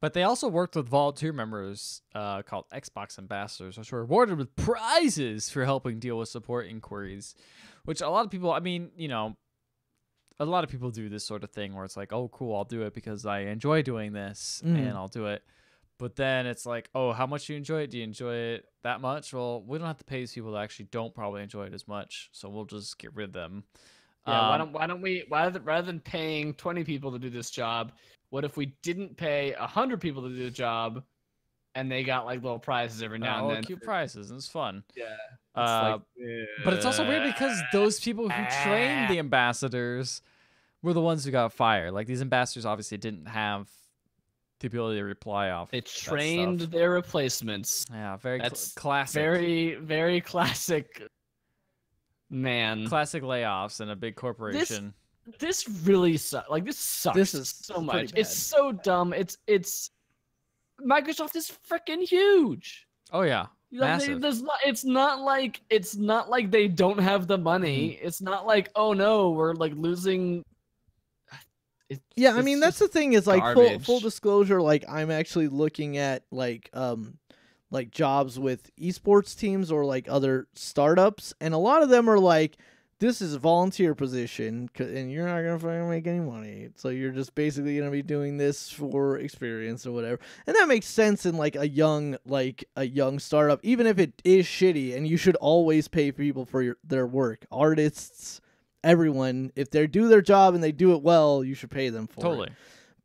But they also worked with volunteer members called Xbox Ambassadors, which were awarded with prizes for helping deal with support inquiries, which a lot of people, I mean, you know, a lot of people do this sort of thing where it's like, oh, cool, I'll do it because I enjoy doing this and I'll do it. But then it's like, oh, how much do you enjoy it? Do you enjoy it that much? Well, we don't have to pay these people that actually don't probably enjoy it as much, so we'll just get rid of them. Yeah, why don't we rather than paying 20 people to do this job, what if we didn't pay 100 people to do the job, and they got like little prizes every now and then? Cute prizes, and it's fun. Yeah. But it's also weird because those people who trained the ambassadors were the ones who got fired. Like, these ambassadors obviously didn't have the ability to reply off. They trained their replacements. Yeah, very That's classic. Very, very classic. Man, classic layoffs in a big corporation. This really sucks. Like, this sucks. This is so much. pretty bad. It's so dumb. It's Microsoft is freaking huge. Oh yeah, massive. It's not like they don't have the money. It's not like, oh no, we're like losing. Yeah, I mean, that's the thing is, like, garbage. full disclosure, like, I'm actually looking at like jobs with esports teams or like other startups, and a lot of them are like, this is a volunteer position and you're not gonna fucking make any money, so you're just basically gonna be doing this for experience or whatever. And that makes sense in like a young startup, even if it is shitty, and you should always pay people for their work. Artists, everyone, if they do their job and they do it well, you should pay them for it.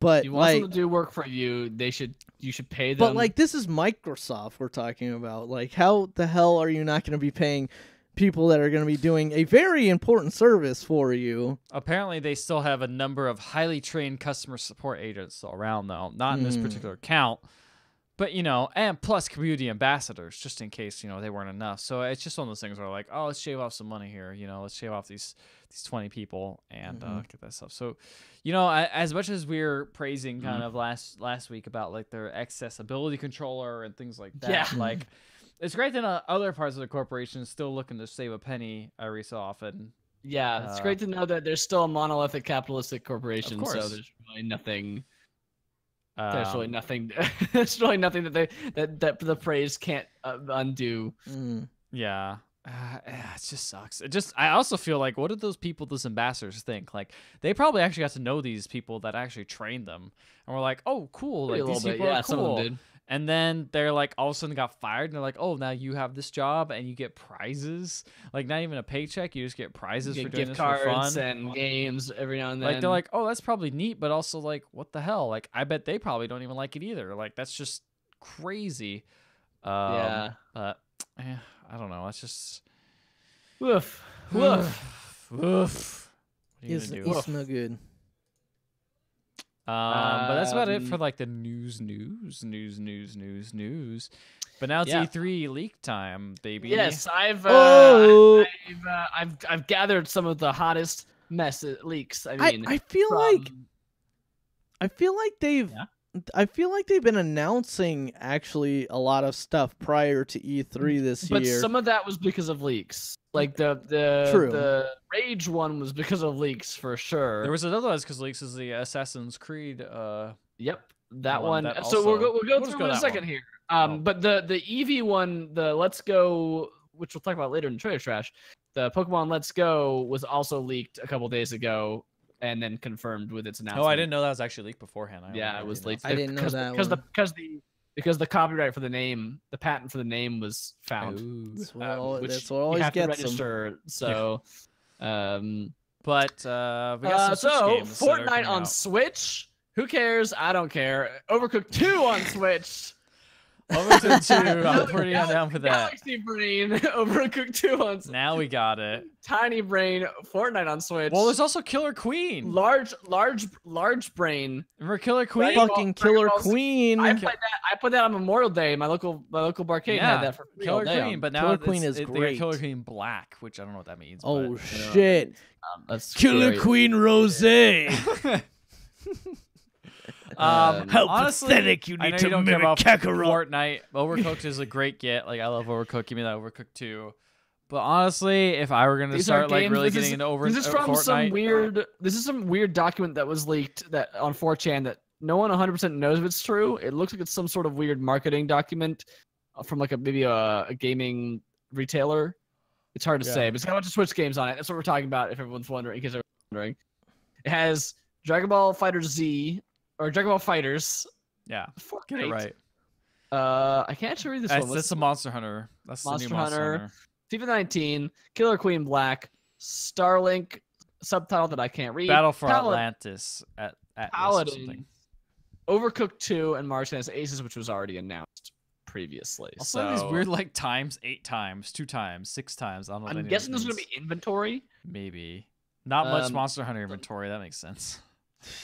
But if you want them to do work for you, you should pay them. But like, this is Microsoft we're talking about. Like, how the hell are you not going to be paying people that are going to be doing a very important service for you? Apparently, they still have a number of highly trained customer support agents around, though. Not in this particular count. But, you know, and plus community ambassadors, just in case, you know, they weren't enough. So it's just one of those things where, like, oh, let's shave off some money here. You know, let's shave off these 20 people and get that stuff. So, you know, as much as we were praising kind of last week about, like, their accessibility controller and things like that, like, it's great that other parts of the corporation is still looking to save a penny every so often. Yeah, it's great to know that there's still a monolithic capitalistic corporation. Of course. So there's really nothing. There's really nothing. There's really nothing that the praise can't undo. Yeah, it just sucks. I also feel like, what did those ambassadors think? Like, they probably actually got to know these people that actually trained them, and were like, oh, cool, like these people are cool. Some of them did. And then they're like, all of a sudden got fired, and they're like, oh, now you have this job and you get prizes. Like, not even a paycheck, you just get prizes for doing this for fun. Gift cards and games every now and then. Like, they're like, oh, that's probably neat, but also, like, what the hell? Like, I bet they probably don't even like it either. Like, that's just crazy. Yeah. But, I don't know. It's just... Woof. Woof. Woof. What are you It's gonna do? no good. But that's about it for like the news. But now it's E3 leak time, baby. Yes, I've gathered some of the hottest leaks. I mean, I feel like they've been announcing actually a lot of stuff prior to E3 this year. But some of that was because of leaks. Like the Rage one was because of leaks for sure. There was another one because leaks is the Assassin's Creed. Yep, that one. That so we'll go through in a second one. here. But the Eevee one, the Let's Go, which we'll talk about later in Trailer Trash, the Pokemon Let's Go was also leaked a couple days ago and then confirmed with its announcement. Oh, I didn't know that was actually leaked beforehand. It was leaked. I didn't know that because the copyright for the name, the patent for the name was found. That's what always you have to gets register. So, but we got some Switch games that are Fortnite coming on out. Switch. Who cares? I don't care. Overcooked 2 on Switch. Overcooked 2. I'm pretty down for that. Galaxy Brain. Overcooked 2 on Switch. Now we got it. Tiny Brain. Fortnite on Switch. Well, there's also Killer Queen. Large Brain. Remember Killer Queen? Fucking Killer Queen. I played that on Memorial Day. My local barcade had that for free all Killer day. Queen, but now Killer Queen is they got great. Killer Queen Black, which I don't know what that means. Oh but, shit! That's Killer scary. Queen Rose. How honestly, pathetic you I need know to you don't care mimic about Kakarot. Fortnite. Overcooked is a great get. Like I love Overcooked. Give me that Overcooked 2. But honestly, if I were gonna These are start like games. really This getting is, into this is from some Fortnite, weird. This is some weird document that was leaked that on 4chan that no one 100% knows if it's true. It looks like it's some sort of weird marketing document from like maybe a gaming retailer. It's hard to say, but it's got a bunch of Switch games on it. That's what we're talking about. If everyone's wondering, in case everyone's wondering, it has Dragon Ball FighterZ Z or Dragon Ball Fighters. yeah, Fortnite. get it right. I can't actually read this one. That's a Monster Hunter. That's the new Monster Hunter. FIFA 19, Killer Queen Black, Starlink, subtitle that I can't read. Battle for Atlantis at Paladin, Overcooked 2, and March Madness Aces, which was already announced previously. Also, these weird like times, 8 times, 2 times, 6 times. I don't know. I'm guessing there's gonna be inventory. Maybe not much Monster Hunter inventory. That makes sense.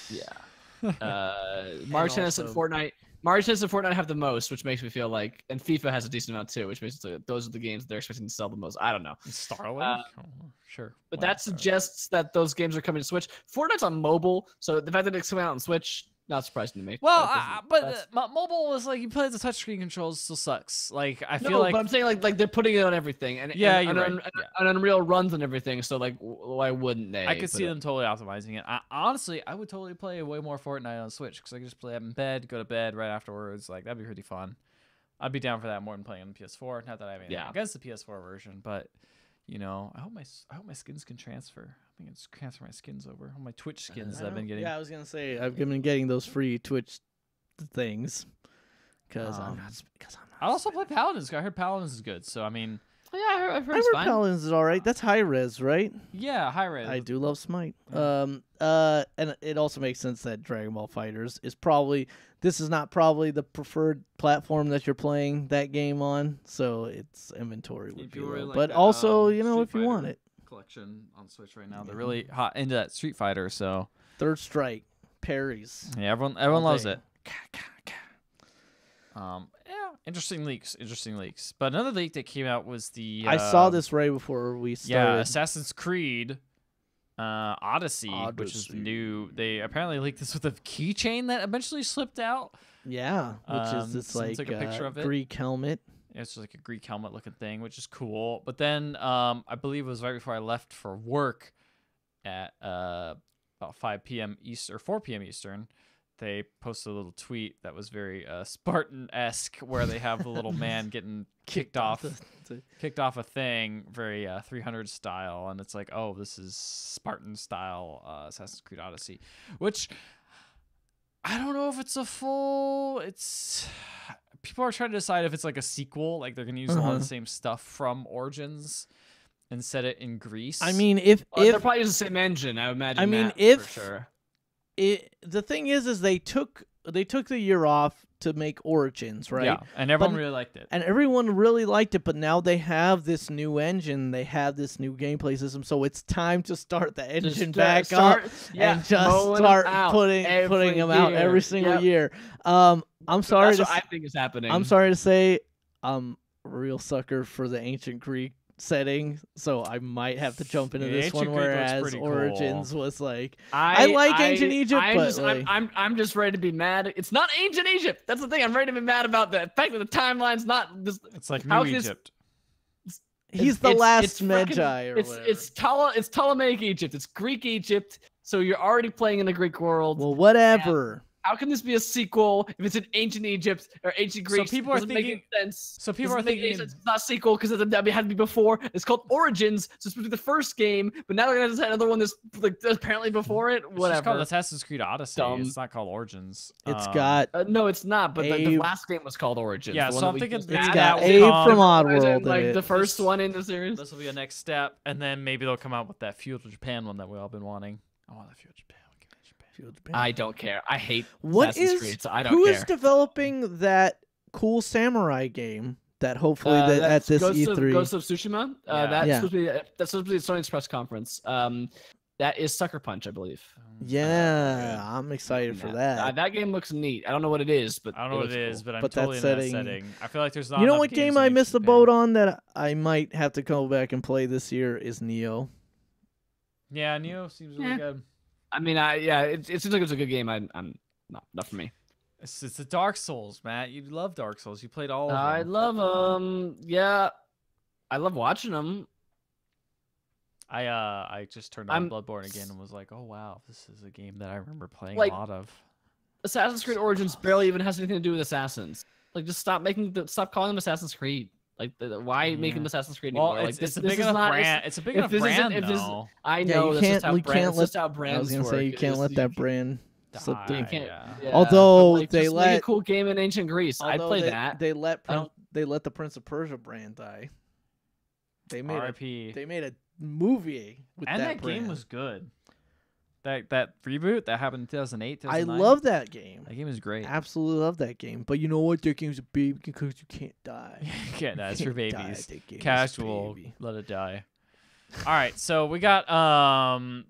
Yeah. March Madness and Fortnite. March Madness and Fortnite have the most, which makes me feel like, and FIFA has a decent amount too, which makes it like those are the games they're expecting to sell the most. I don't know. Starlink, sure, but that suggests that those games are coming to Switch. Fortnite's on mobile, so the fact that it's coming out on Switch, not surprising to me. Well, but mobile was like you play the touchscreen controls still sucks. Like I feel like, but I'm saying like they're putting it on everything, and and Unreal runs and everything. So like, why wouldn't they? I could see them totally optimizing it. Honestly, I would totally play way more Fortnite on Switch because I could just play it in bed, go to bed right afterwards. Like that'd be pretty fun. I'd be down for that more than playing on the PS4. Not that I have anything against the PS4 version, but you know, I hope my skins can transfer. I can transfer my skins over. All my Twitch skins that I've been getting. Yeah, I was gonna say I've been getting those free Twitch things because I'm not. I also play Paladins. I heard Paladins is good. So I mean, yeah, I've heard it's fine. Paladins is all right. That's high res, right? Yeah, high res. I do love Smite. And it also makes sense that Dragon Ball Fighters is probably not the preferred platform that you're playing that game on. So its inventory would be low. But also, you know, if you want it. Collection on Switch right now. They're really hot into that Street Fighter, so Third Strike, parries. Yeah, everyone loves it. Yeah, interesting leaks. But another leak that came out was the I saw this right before we started. Yeah, Assassin's Creed Odyssey, which is new. They apparently leaked this with a keychain that eventually slipped out. Yeah, which is this like a picture of it. Greek helmet. It's just like a Greek helmet looking thing, which is cool. But then I believe it was right before I left for work at about 5 p.m. Eastern or 4 p.m. Eastern. They posted a little tweet that was very Spartan-esque, where they have the little man getting kicked off a thing, very 300 style, and it's like, oh, this is Spartan style Assassin's Creed Odyssey, which I don't know if it's a full. People are trying to decide if it's like a sequel, like they're gonna use a lot of the same stuff from Origins and set it in Greece. I mean, if they're probably using the same engine, I would imagine. I mean, for sure. The thing is they took the year off to make Origins, right? Yeah, and everyone really liked it. And everyone really liked it, but now they have this new engine, they have this new gameplay system, so it's time to start the engine back up and just start putting them out every single year. I'm sorry. That's what I think is happening. I'm sorry to say, I'm a real sucker for the ancient Greek setting, so I might have to jump into this one. Whereas Origins was like, I like ancient Egypt, I'm just ready to be mad. It's not ancient Egypt. That's the thing. I'm ready to be mad about the fact that the timeline's not. It's like New Egypt. He's the last Magi, or whatever. It's Ptolemaic Egypt. It's Greek Egypt. So you're already playing in the Greek world. Well, whatever. How can this be a sequel if it's in ancient Egypt or ancient Greece? So people are thinking sense. So people are thinking it's not a sequel because that had to be before. It's called Origins, so it's supposed to be the first game, but now they're gonna have another one that's like apparently before it. Whatever. It's called Assassin's Creed Odyssey. It's not called Origins. It's got no, it's not. But the last game was called Origins. Yeah, so I'm thinking it's got Abe from Oddworld. Like the first one in the series. This will be the next step, and then maybe they'll come out with that Feudal Japan one that we all been wanting. I want that Feudal Japan. I don't care. I hate Assassin's Creed, so I don't care. Who is developing that cool samurai game that hopefully at this E3? Ghost of Tsushima. That's supposed to be the Sony's press conference. That is Sucker Punch, I believe. Yeah, I'm excited for that. That game looks neat. I don't know what it is, but I don't know what it is, cool. but I'm totally in that setting. I feel like there's not. You know what game I missed the boat on that I might have to go back and play this year is Neo. Yeah, Neo seems really good. I mean, it seems like it's a good game. I'm not for me. It's the Dark Souls, Matt. You love Dark Souls. You played all of them. I love them. Yeah, I love watching them. I just turned on Bloodborne again and was like, oh wow, this is a game that I remember playing Like, a lot of. Assassin's Creed Origins barely even has anything to do with Assassins. Like, just stop calling them Assassin's Creed. Like, why make them Assassin's Creed anymore? Well, like, it's a big enough brand. It's a big enough brand, though. I know. you That's can't just how let. brands I was gonna work. say you can't let that brand slip Die, through. You can't. yeah. Although but, like, they just make a cool game in ancient Greece. I'd play that. They let I don't- they let the Prince of Persia brand die. They made R.I.P. they made a movie with And that that game brand. was good. That reboot that happened in 2008, I 2009. love that game. That game is great. Absolutely love that game. But you know what? That game's a baby because you can't die. You can't die. It's for Can't die, babies. that game is Casual, baby. let it die. All right, so we got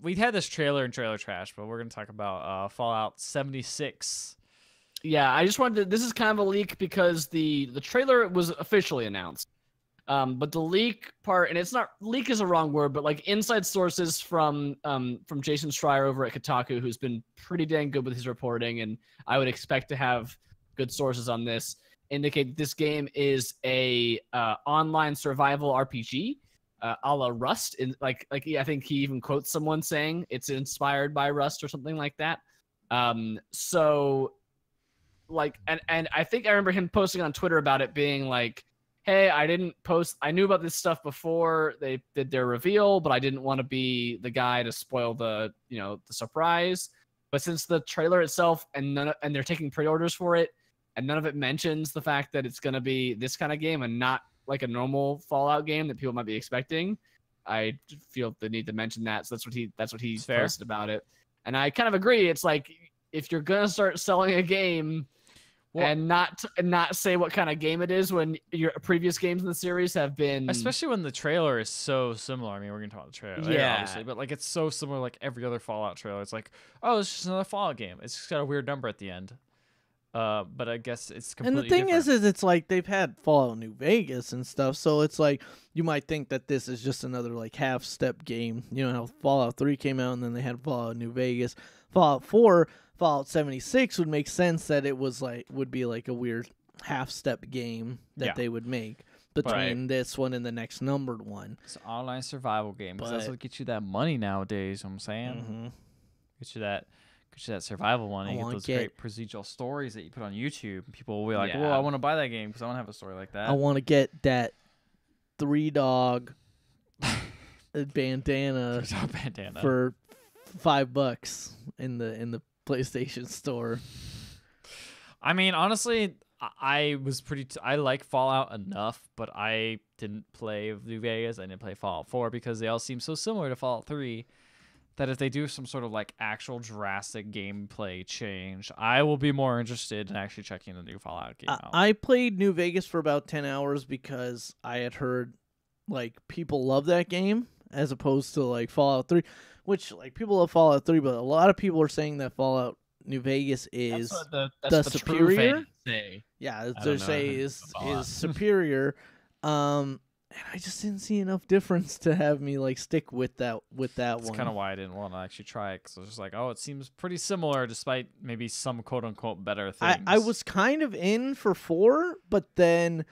we had this trailer and trailer trash, but we're gonna talk about Fallout 76. Yeah, I just wanted to. This is kind of a leak because the trailer was officially announced. But the leak part, and it's not leak is a wrong word, but like inside sources from Jason Schreier over at Kotaku, who's been pretty dang good with his reporting, and I would expect to have good sources on this, indicate that this game is a online survival RPG, a la Rust. In like I think he even quotes someone saying it's inspired by Rust or something like that. So like, and I think I remember him posting on Twitter about it being like, hey, I knew about this stuff before they did their reveal, but I didn't want to be the guy to spoil the surprise. But since the trailer itself and they're taking pre-orders for it, and none of it mentions the fact that it's going to be this kind of game and not like a normal Fallout game that people might be expecting, I feel the need to mention that. So that's what he posted about it. And I kind of agree. It's like, if you're going to start selling a game, and not say what kind of game it is when your previous games in the series have been, Especially when the trailer is so similar. I mean, we're gonna talk about the trailer later, Yeah. obviously, but like it's so similar, like every other Fallout trailer. It's like, oh, it's just another Fallout game. It's just got a weird number at the end. But I guess it's completely And the thing different. is it's like they've had Fallout New Vegas and stuff, so it's like you might think that this is just another like half-step game. You know how Fallout 3 came out and then they had Fallout New Vegas. Fallout 4, Fallout 76 would make sense that it would be like a weird half-step game that they would make between this one and the next numbered one. It's an online survival game because that's But- what gets you that money nowadays. You know what I'm saying, Mm-hmm. get you that survival money. I Get wanna those get- great procedural stories that you put on YouTube. People will be like, Yeah. "Well, I want to buy that game because I want to have a story like that." I want to get that 3-dog bandana bandana. for $5 in the PlayStation Store. I mean, honestly, I was I like Fallout enough, but I didn't play New Vegas. I didn't play Fallout 4 because they all seem so similar to Fallout 3 that if they do some sort of like actual drastic gameplay change, I will be more interested in actually checking the new Fallout game out. I played New Vegas for about 10 hours because I had heard like people love that game as opposed to like Fallout 3, which like people love Fallout 3, but a lot of people are saying that Fallout New Vegas is that's what the that's what true superior? fans say. yeah, don't they know say anything is about Fallout. superior. And I just didn't see enough difference to have me like stick with that That's one. kind of why I didn't want to actually try it because I was just like, oh, it seems pretty similar despite maybe some quote unquote better things. I was kind of in for 4, but then,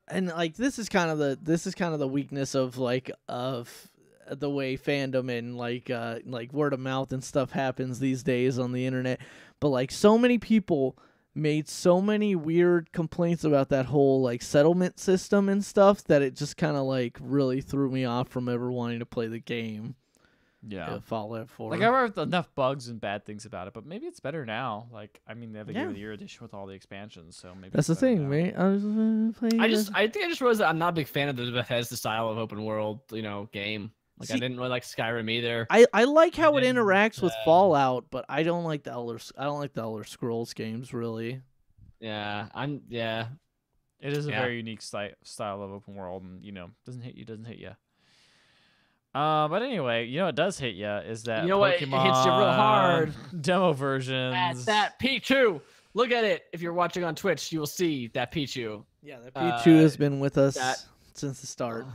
and like this is kind of the weakness of the way fandom and like word of mouth and stuff happens these days on the internet. But like so many people made so many weird complaints about that whole like settlement system and stuff that it just kind of like really threw me off from ever wanting to play the game. yeah. Fallout 4. Like I heard enough bugs and bad things about it, but maybe it's better now. Like I mean, they have the Game Yeah. of the Year edition with all the expansions, so maybe That's the it's better thing, now. mate. I was playing. I think I just realized that I'm not a big fan of the Bethesda style of open world, game. Like I See- didn't really like Skyrim either. I like how it And, interacts with Fallout, but I don't like the Elder Scrolls games really. Yeah, It is a Yeah. very unique style of open world, and doesn't hit you. But anyway, it does hit you is that You know what? It Pokemon hits you real hard. demo versions. At that Pichu. Look at it. If you're watching on Twitch, you will see that Pichu. Yeah, that Pichu has been with us that- since the start.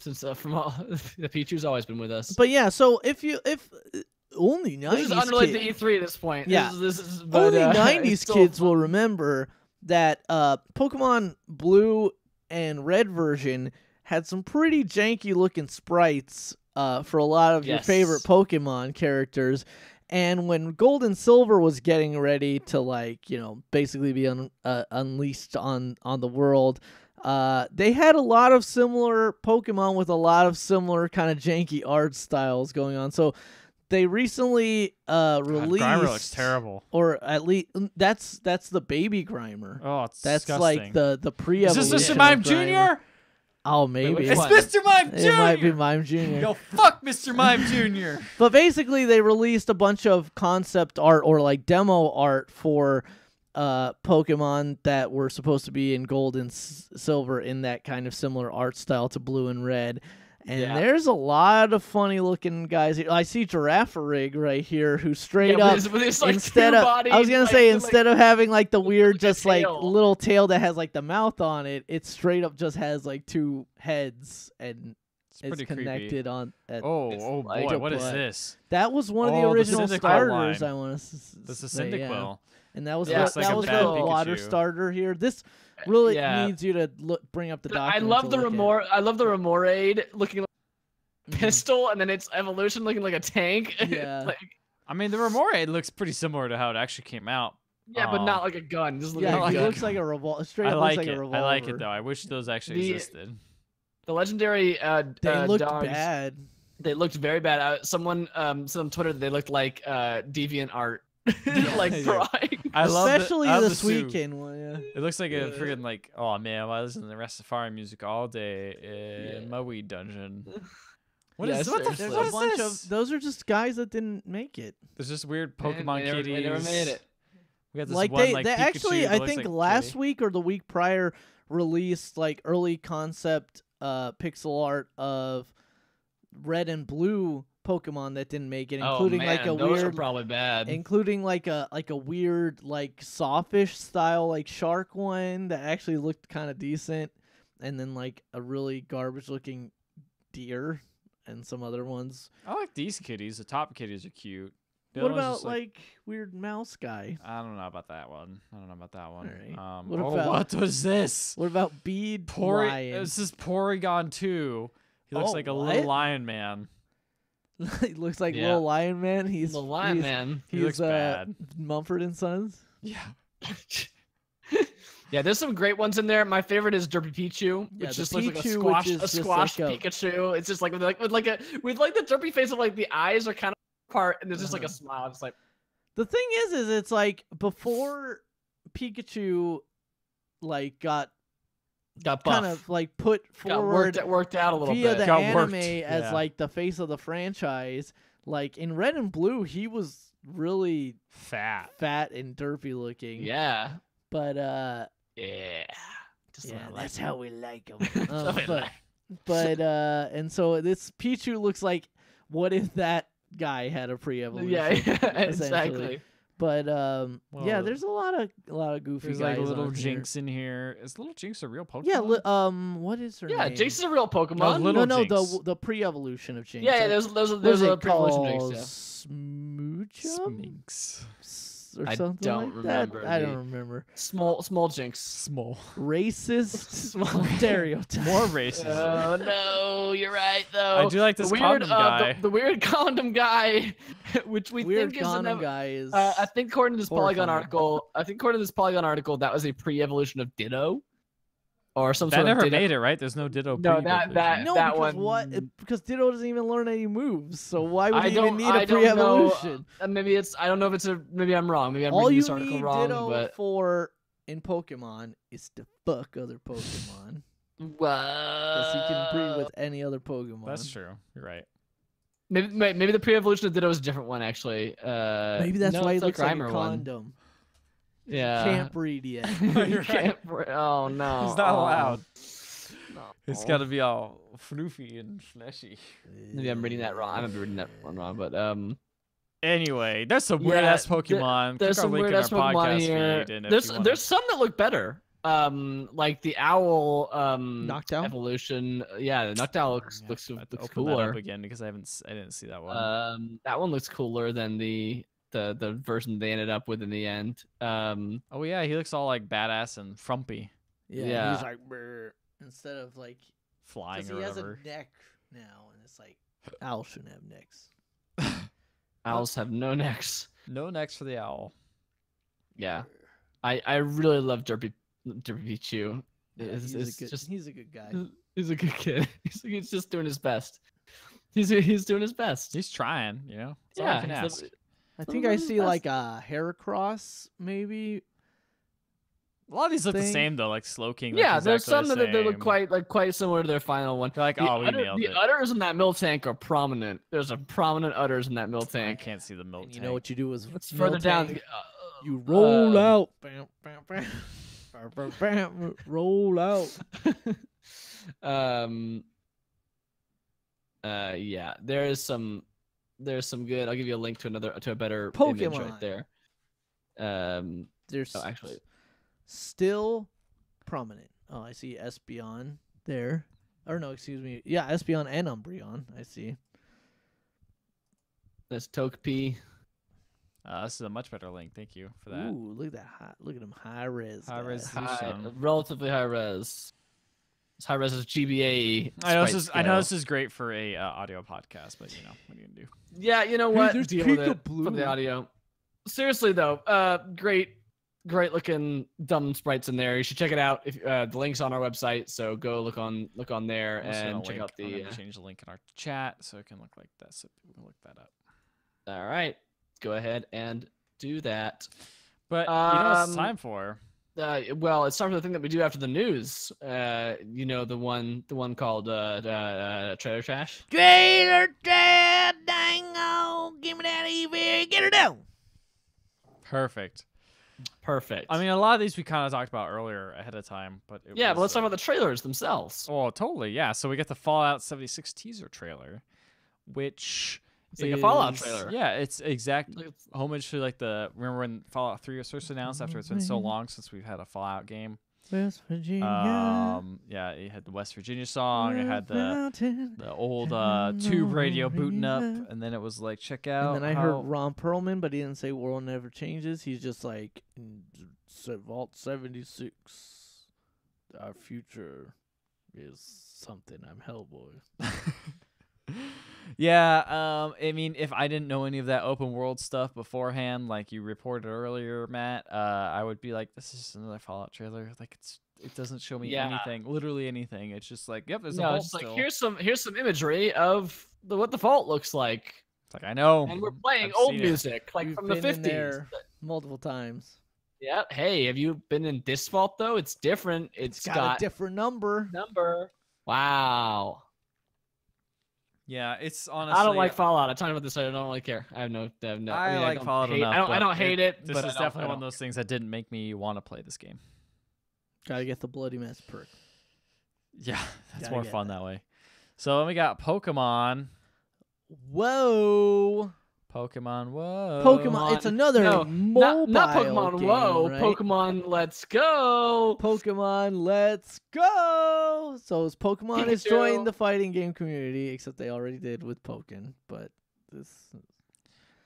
Since from all the Pichu's always been with us. But yeah, so if only This 90s is unrelated kids. to E3 at this point. Yeah. This is but, Only it's 90s still kids will fun. remember that Pokemon Blue and Red version had some pretty janky looking sprites for a lot of your Yes. favorite Pokemon characters. And when Gold and Silver was getting ready to, like, you know, basically be unleashed on the world, they had a lot of similar Pokemon with a lot of similar kind of janky art styles going on. So they recently released Grimer looks terrible. or at least that's the baby Grimer. Oh, it's That's disgusting. like the pre-evolution. Is this Mr. of Mime Grimer. Jr.? Oh, maybe. which It's one? Mr. Mime Jr. It might be Mime Jr. Yo, fuck Mr. Mime Jr. But basically, they released a bunch of concept art or like demo art for Pokemon that were supposed to be in Gold and Silver in that kind of similar art style to Blue and Red. And Yeah. there's a lot of funny looking guys here. I see Girafarig right here, who straight Yeah, up with his, like, instead of two-bodied, I was gonna like, say with, instead of having like the weird like a just like tail. little tail that has like the mouth on it, it straight up just has like two heads and It's it's pretty connected creepy. on. At, Oh, It's oh like boy, a what is butt. this? that was one of the Oh, the original Cyndaquil starters. line. I want to. This is say, yeah. Cyndaquil. And that was Yeah, the, it's like that a was bad the water Pikachu. starter here. This really Yeah. needs you to bring up the I document. love to the look at. Remor. I love the Remoraid looking like a Mhm. pistol, and then its evolution looking like a tank. Yeah. Like, I mean, the Remoraid looks pretty similar to how it actually came out. yeah, but not like a gun. Just looking Yeah, like he a gun. looks like a revolver. Straight I up like looks like it. a revolver. I like it though. I wish those actually The- existed. The legendary They looked dogs. bad. They looked very bad. Someone said on Twitter that they looked like deviant art, like Yeah. drawing. I love Especially I love the suit. Suicune one. Yeah. It looks like a Yeah. freaking like, oh man, I listen to the Rastafari music all day in Yeah. my weed dungeon. What Yeah, is what the seriously. There's what a is bunch this? of those are just guys that didn't make it. There's just weird Man, Pokemon kitties. They never made it. We got this Like one, they like, they Pikachu actually that I looks think like a last kitty. week or the week prior released like early concept pixel art of Red and Blue Pokemon that didn't make it, including oh, like man, a those are weird probably bad. including like a weird like sawfish style like shark one that actually looked kind of decent, and then like a really garbage looking deer and some other ones. I like these kitties. The top kitties are cute. The What other one's about just, like weird mouse guy? I don't know about that one. I don't know about that one. Alright. What Oh, about- what was this? What about bead lion? This is Porygon 2. He looks Oh, like a what? little lion man. He looks like Yeah. Little Lion Man. He's the lion he's, man. He He's looks bad. Mumford and Sons. Yeah. Yeah, there's some great ones in there. My favorite is Derpy Pichu, Yeah, which the just looks like Pichu, a which squash, is a just squash like a- Pikachu. It's just like with the derpy face of like the eyes are kind of apart, and there's just like a smile. It's like The thing is it's like before Pikachu like got got buff, kind of like put got forward worked out a little via bit. the Got anime worked, as yeah. like the face of the franchise. Like in Red and Blue, he was really Fat. fat and derpy looking. Yeah, But yeah. Just yeah, what I like. that's how we like him. That's what I like. but and so this Pichu looks like what if that guy had a pre-evolution? Yeah, essentially. exactly. But Well, yeah, there's a lot of goofy There's guys like a little on here. Jinx in here. Is Little Jinx a real Pokemon? Yeah, what is her Yeah, name? Jinx is a real Pokemon. Little no, Jinx. the pre-evolution of Jinx. yeah, Like, there's what there's is a it pre-evolution called? Jinx. Smoochum? Minx. Or I something don't like that? remember I the- don't remember. Yeah, small Jinx. Small. Racist Small stereotype. More racist. Oh no, you're right though. I do like this the weird, condom guy. The weird condom guy, which we Weird think is condom an, guy is. I think according to this Polygon horrifying. article, that was a pre-evolution of Ditto, or some That sort never of Ditto. made it, right? There's no Ditto. No, that- pre-evolution. no, that because one- what? Because Ditto doesn't even learn any moves, so why would I he even don't- need I a don't know, pre-evolution? Maybe it's I don't know if it's a maybe I'm wrong. Maybe I'm All reading you this article need wrong. Ditto But for in Pokemon is to fuck other Pokemon, because he can breed with any other Pokemon. That's true. You're right. maybe the pre-evolution of Ditto is a different one actually. Maybe that's no, why he it's the looks like a Grimer one. condom. Yeah. Can't breed yet. You can't. Oh no. He's not Oh, allowed. no. It's got to be all floofy and fleshy. Maybe I'm reading that wrong. I might be reading that one wrong, but Anyway, that's some Yeah, weird ass th- Pokemon. there's Click our some link weird in ass our Pokemon podcast here. feed, and if There's you wanna- there's some that look better. like the owl Noctowl? evolution. Yeah, the Noctowl looks Yeah, looks I have to looks open that up cooler. again because I didn't see that one. That one looks cooler than the version they ended up with in the end. Oh yeah, he looks all like badass and frumpy, Yeah, he's Yeah. like "Brr," instead of like flying because or he has whatever. a neck now, and it's like owls shouldn't have necks. Owls have no necks. No necks for the owl. Yeah, I really love Derpy Pichu. Yeah, It's he's a good guy. he's a good kid. He's just doing his best. He's doing his best. He's trying, you know. That's all I Yeah, can ask. I think I see like a Heracross maybe. A lot of these look the thing. same though, like Slowking. Yeah, there's some exactly that the they look same. quite similar to their final one. They're like, oh, we nailed the it. udders in that mill tank are prominent. There's a prominent udders in that mill I tank. can't see the milk And tank. you know what you do is It's mill further down. tank, you roll um, out. Bam, bam, bam. Bam, bam, bam, roll out. Yeah, there's some good. I'll give you a link to a better image Pokemon. right there. There's Oh, actually, still prominent. Oh, I see Espeon there. Or no, excuse me. Yeah, Espeon and Umbreon. I see. there's Togepi. This is a much better link. Thank you for that. Ooh, look at that. Look at him high res. High guys. res. High, Some. relatively high res. It's high res is GBA. I know sprite this scale. is great for a audio podcast, but you know what are you gonna do? Yeah, you know Hey, what? there's Deal with it Peekaboo. for the audio. Seriously though, great looking dumb sprites in there. You should check it out. If the link's on our website, so go look on there I'm also gonna and check link- out I'm the. gonna change the link in our chat so it can look like that, so people can look that up. All right, go ahead and do that. But you know what it's Um, time for? Well, it's time for the thing that we do after the news. You know the one called trailer trash. Trailer Trap, dango, give me that EV, get her down. Perfect. Perfect. I mean, a lot of these we kind of talked about earlier ahead of time, but it yeah, but was, let's talk about the trailers themselves. Oh, totally. Yeah. So we get the Fallout 76 teaser trailer, which It's like a Fallout is- trailer. Yeah, it's exact Like, it's- homage to like remember when Fallout 3 was first announced after it's been so long since we've had a Fallout game. West Virginia. Yeah, it had the West Virginia song. It had the mountain. old Heaven tube radio booting up, Gloria. and then it was like, check out. And then I how- heard Ron Perlman, but he didn't say world never changes. He's just like Vault 76. Our future is something. I'm Hellboy. Yeah, I mean, if I didn't know any of that open world stuff beforehand, like you reported earlier, Matt, I would be like, this is just another Fallout trailer. Like it doesn't show me Yeah. anything, literally anything. It's just like, yep, there's a No, vault it's like still. here's some imagery of what the vault looks like, It's like I know. and we're playing I've old seen it. music like We've from the been in 50s. there multiple times. Yeah. Hey, have you been in this vault though? It's different. It's got a different number. number. Wow. Yeah, it's honestly. I don't like Fallout. I talked about this. I don't really care. I like don't Fallout. enough. I don't but hate it. This but is I don't- definitely I one of don't- those things that didn't make me want to play this game. Gotta get the Bloody Mess perk. Yeah, that's Gotta more get fun that. that way. So then we got Pokemon. Whoa. Pokemon, whoa. Pokemon. It's another No, mobile not Pokemon. game, Whoa, right? Pokemon. Let's go. Pokemon, let's go! So Pokemon is Pikachu. joining the fighting game community, except they already did with Pokken, but this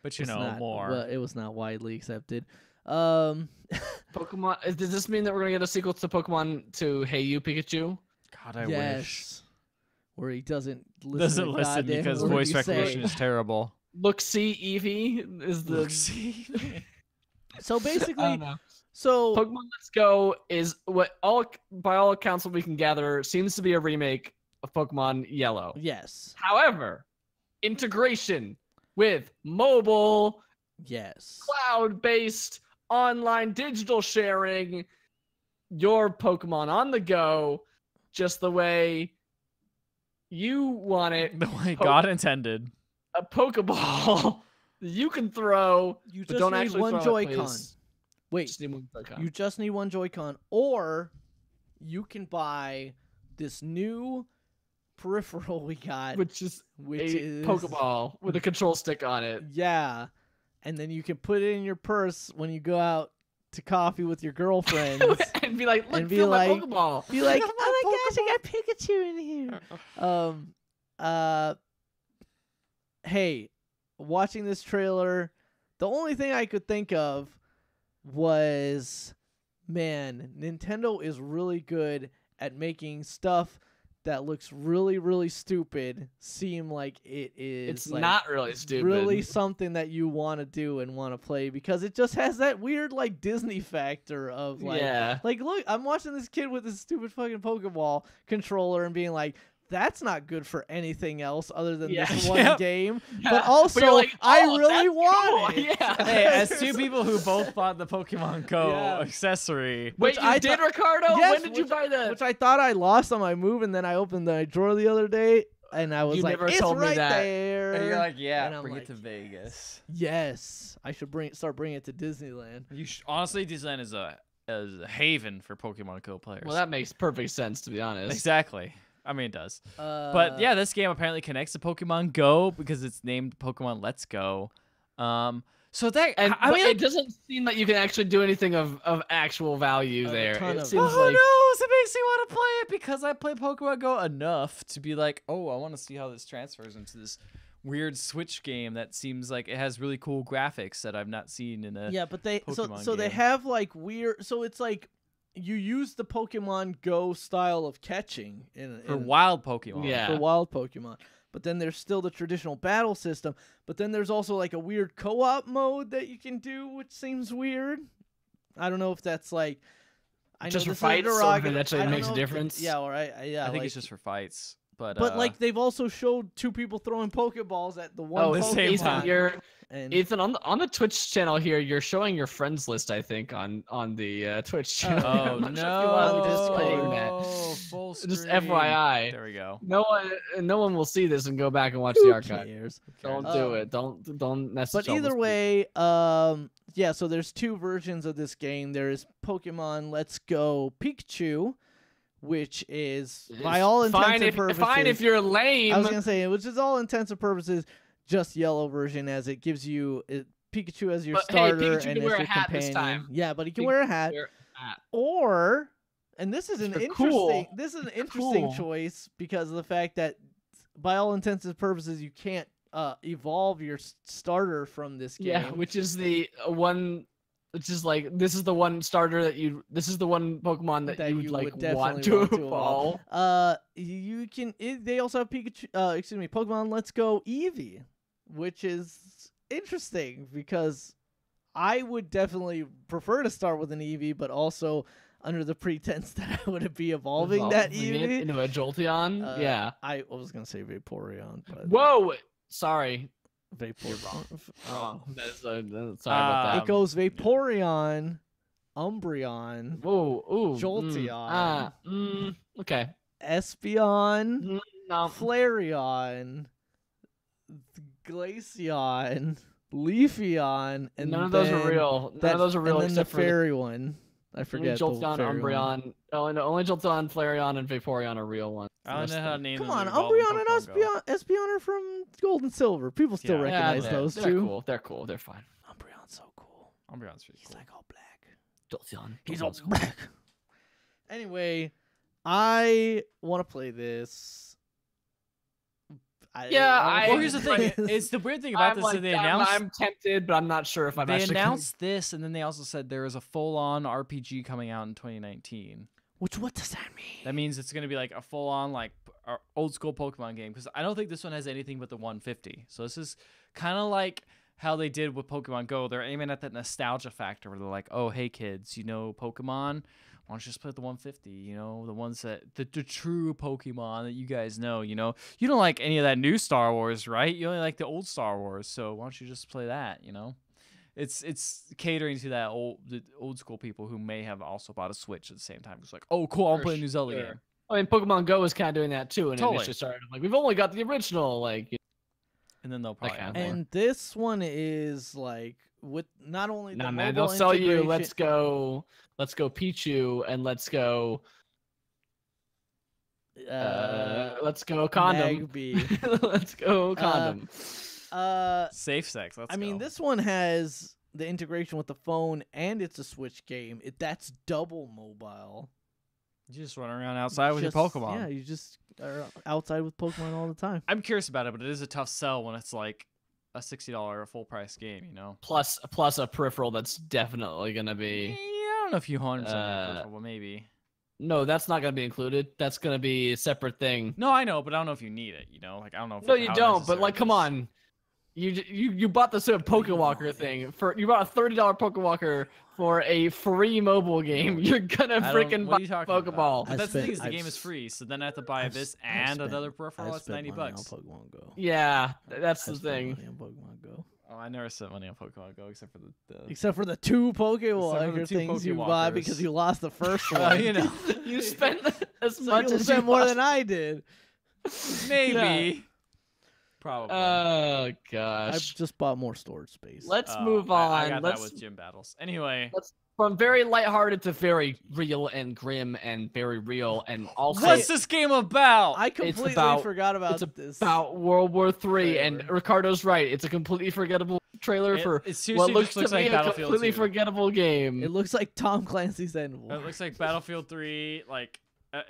But you was know not, more. Well, it was not widely accepted. Pokemon. Does this mean that we're gonna get a sequel to Pokemon to Hey You Pikachu? God, I yes, wish. where he doesn't listen. Doesn't to listen goddamn because word voice you say. recognition is terrible. Look, see Eevee is the. Look, see. So I basically, don't know. so Pokemon Let's Go is what by all accounts we can gather seems to be a remake of Pokemon Yellow. yes, However, integration with mobile, yes, cloud-based, online digital sharing, your Pokemon on the go, just the way you want it. The way God intended. A Pokeball that you can throw, you but just don't need actually one throw it, Joy-Con. please. Wait, Just need one Joy-Con. you just need one Joy-Con, or you can buy this new peripheral we got, which is which a is Pokeball with a control stick on it. Yeah, and then you can put it in your purse when you go out to coffee with your girlfriends and be like, look, and be feel like- my Pokeball. be like, Look at oh my my gosh, I got Pikachu in here. Hey, watching this trailer, the only thing I could think of was, man, Nintendo is really good at making stuff that looks really, really stupid seem like it is. It's like, not really stupid. really something that you want to do and want to play, because it just has that weird like Disney factor of like, yeah. like, look, I'm watching this kid with this stupid fucking Pokeball controller and being like, that's not good for anything else other than Yeah. this one Yep. game. Yeah. But also, you're like, I "Oh, really that's want cool." it. Yeah. Hey, as two people who both bought the Pokemon Go Yeah. accessory, Wait, you I did, thought- Ricardo? Yes, when did you which- buy that? Which I thought I lost on my move, and then I opened the drawer the other day, and I was You like, never it's told me right that. there. and you're like, yeah, And I'm bring like, it to Vegas. yes, I should start bringing it to Disneyland. Honestly, Disneyland is a haven for Pokemon Go players. Well, that makes perfect sense, to be honest. exactly. I mean, it does. But yeah, this game apparently connects to Pokemon Go because it's named Pokemon Let's Go. So that And I but mean, it doesn't seem like you can actually do anything of actual value A there. ton It of- seems who like knows? It makes me want to play it because I play Pokemon Go enough to be like, oh, I want to see how this transfers into this weird Switch game that seems like it has really cool graphics that I've not seen in a. yeah, but they Pokemon so they game. have like weird. So it's like you use the Pokemon Go style of catching For wild Pokemon. Yeah. for wild Pokemon. But then there's still the traditional battle system. But then there's also like a weird co-op mode that you can do, which seems weird. I don't know if that's like, I Just know for this is fights, so if it derogatory- actually I don't makes a know if it- difference? Yeah, all right. Yeah, I think like, it's just for fights. But like they've also showed two people throwing Pokeballs at the one the Pokemon. same Ethan, time. And Ethan, on the Twitch channel here, you're showing your friends list, I think, on the Twitch channel. oh I'm not sure if you want me displaying that. no! Full screen. Just FYI. There we go. No one will see this and go back and watch who the archive. cares? Don't Uh, do it. Don't message. But all either those way, yeah, so there's two versions of this game. There's Pokemon Let's Go Pikachu, which is people. by all intents fine and if, purposes. fine if you're lame. I was gonna say, which is all intents and purposes just yellow version, as it gives you Pikachu as your But, hey, starter Pikachu and can as wear a your hat this companion. time. Yeah, but he can Pikachu wear a hat. Wear a hat. Or, and this is an They're interesting. cool. This is an interesting cool. choice because of the fact that, by all intents and purposes, you can't evolve your starter from this game. Yeah, which is the one. Which is like this is the one starter that you. This is the one Pokemon that, you would like definitely want to want to evolve. You can. They also have Pikachu. Excuse me, Pokemon Let's Go Eevee, which is interesting because I would definitely prefer to start with an Eevee, but also under the pretense that I would be evolving that Evolving it Eevee. into a Jolteon. Yeah. I was gonna say Vaporeon, but Whoa. Sorry. Vaporeon. Oh, sorry about that. It goes Vaporeon, Umbreon, Whoa. Ooh. Jolteon. Okay. Espeon, No. Flareon, Glaceon, Leafeon, and None of those are then real. None of those are real and then the except for fairy one. I only forget the Jolteon, fairy one. Umbreon. Oh, no, only Jolteon, Flareon, and Vaporeon are real ones. I don't know how to name Come them on, that evolve in Umbreon and Pokemon Go. Espeon are from Gold and Silver. People still Yeah. recognize they're, those they're two. Cool. They're cool. They're fine. Umbreon's so cool. Umbreon's pretty He's cool. like all black. Jolteon. He's Jolteon's all cool. black. Anyway, I want to play this. Yeah, Well, here's the thing. It's the weird thing about I'm this like, that they announced. I'm tempted, but I'm not sure if I'm They actually. announced this, and then they also said there is a full-on RPG coming out in 2019. What does that mean? That means it's going to be like a full-on like old school Pokemon game because I don't think this one has anything but the 150. So this is kind of like how they did with Pokemon Go. They're aiming at that nostalgia factor where they're like, "Oh, hey kids, you know Pokemon? Why don't you just play the 150? You know, the ones that the true Pokemon that you guys know. You know, you don't like any of that new Star Wars, right? You only like the old Star Wars. So why don't you just play that? You know." It's catering to that the old school people who may have also bought a Switch at the same time. It's like, oh, cool, I'm For playing a new Zelda sure. game. I mean, Pokemon Go was kind of doing that too, and Totally. it initially started like we've only got the original, like. And then they'll probably kind add of more. And this one is like with not only the Nah, man, mobile they'll sell you. integration- Let's go Pichu, and let's go condom. Magby. Let's go condom. Uh, Safe sex. Let's I mean, go. this one has the integration with the phone and it's a Switch game, that's double mobile. You just run around outside with your Just- Pokemon. Yeah, you just are outside with Pokemon all the time. I'm curious about it, but it is a tough sell when it's like a $60 full price game, you know? Plus a peripheral that's definitely gonna be. Yeah, I don't know if you 100% Uh, well, maybe. No, that's not gonna be included. That's gonna be a separate thing. No, I know, but I don't know if you need it, you know? Like, I don't know if No, like, you how don't. But necessary like, it come is. on. You bought the sort of Pokewalker thing you bought a $30 Pokewalker for a free mobile game. You're gonna I don't- freaking what buy are you talking Pokeball. about? But I've that's the thing spent- is the I've game is s- free, so then I have to buy I've this s- I've and spent- another peripheral. I've That's spent 90 money bucks. on Pokemon Go. Yeah, that's the I've spent thing. money on Pokemon Go. Oh, I never spent money on Pokemon Go except for the Except for the 2 Pokewalker two things you bought Pokewalkers. because you lost the first one. Well, you know, You spent as So much you as spent you more lost. than I did. maybe. Probably. Oh I've gosh. just bought more storage space. Let's Oh, move on. I got Let's that with gym battles. Anyway, from very lighthearted to very real and grim and very real and also what's this game about? I completely about- forgot about it's this. about World War III. And Trailer. Ricardo's right. It's a completely forgettable trailer for it what seriously looks just to looks be like a Battlefield completely 2. forgettable game. It looks like Tom Clancy's End War. It looks like Battlefield 3, like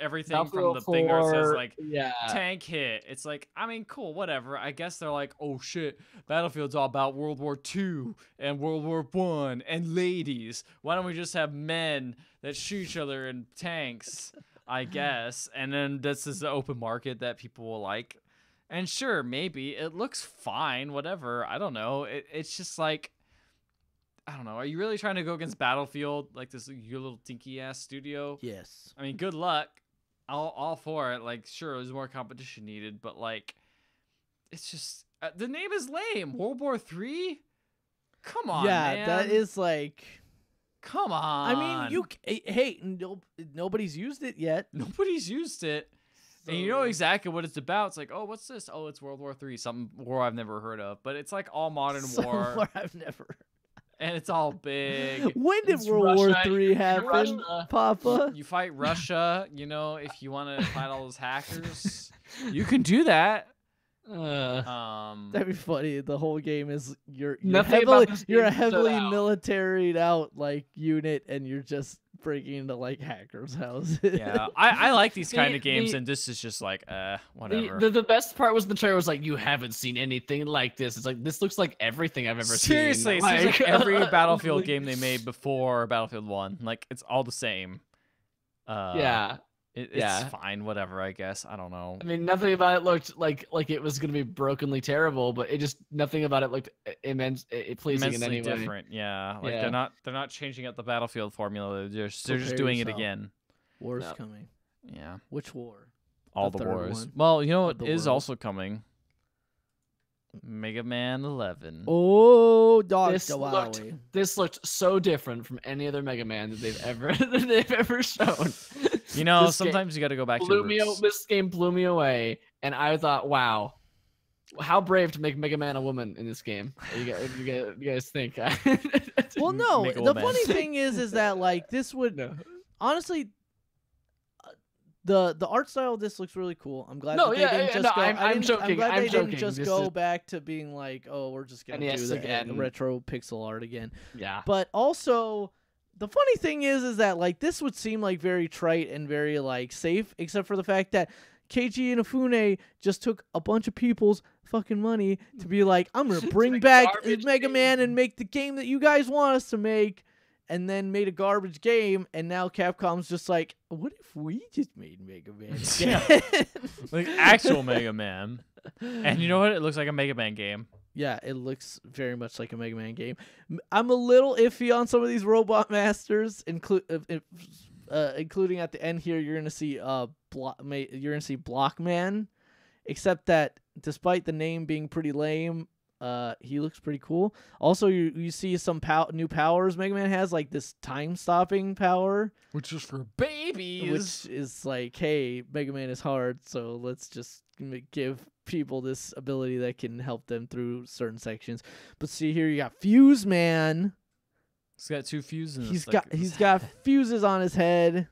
everything Battlefield from the thing where it says 4, like yeah. tank hit. It's like, I mean, cool, whatever. I guess they're like, oh shit, Battlefield's all about World War II and World War I and ladies. Why don't we just have men that shoot each other in tanks? I guess. And then this is the open market that people will like. And sure, maybe it looks fine, whatever. I don't know. It's just like, I don't know. Are you really trying to go against Battlefield, like this your little dinky ass studio? Yes. I mean, good luck. All for it. Like, sure, there's more competition needed, but like, it's just the name is lame. World War III. Come on, Yeah, man. that is like. Come on. I mean, hey, nobody's used it yet. Nobody's used it, and you know So- exactly what it's about. It's like, oh, what's this? Oh, it's World War III, some war I've never heard of. But it's like all modern war, Somewhere I've never. and it's all big. When did It's World War Russia, III happen, Russia. Papa? You fight Russia, you know, if you want to fight all those hackers, you can do that. That'd be funny. The whole game is you're Nothing about heavily this you're a game stood heavily out. militaried out like unit, and you're just breaking into like hackers' houses. Yeah, I like these kind The- of games, the- and this is just like, whatever. the best part was the trailer was like, you haven't seen anything like this. It's like, this looks like everything I've ever Seriously, seen. it seems like every Battlefield like- game they made before Battlefield 1. Like, it's all the same. Yeah. It's yeah. fine, whatever, I guess. I don't know. I mean, nothing about it looked like it was going to be brokenly terrible, but it just, nothing about it looked pleasing in Immensely any way. different, yeah. Like, Yeah. they're not changing up the Battlefield formula. They're just doing it yourself. again. War's No. coming. Yeah. Which war? All The the third wars. one Well, you know of what the is world. also coming? Mega Man 11. Oh, dog This looked, Wowie. this looked so different from any other Mega Man that they've ever shown. You know, This game sometimes you got to go back to blew your me roots. This game blew me away, and I thought, wow, how brave to make Mega Man a woman in this game. You guys think? Well, no. Make a The woman. funny thing is that like this would No. honestly. The art style of this looks really cool. I'm glad No, that they yeah, didn't yeah, just no, go. I'm joking, glad I'm they joking. didn't just This go is- back to being like, oh, we're just gonna NES do the again. retro pixel art again. Yeah. But also, the funny thing is that like this would seem like very trite and very like safe, except for the fact that Keiji Inafune just took a bunch of people's fucking money to be like, I'm gonna bring make back garbage Mega Man game. and make the game that you guys want us to make. And then made a garbage game, and now Capcom's just like, what if we just made Mega Man Yeah. again? Like, actual Mega Man. And you know what? It looks like a Mega Man game. Yeah, it looks very much like a Mega Man game. I'm a little iffy on some of these Robot Masters, including at the end here. You're gonna see Blockman, except that despite the name being pretty lame, he looks pretty cool. Also, you see some new powers Mega Man has, like this time stopping power, Which is for babies. which is like, hey, Mega Man is hard, so let's just give people this ability that can help them through certain sections. But see here, you got Fuse Man. He's got 2 fuses. He's got fuses on his head.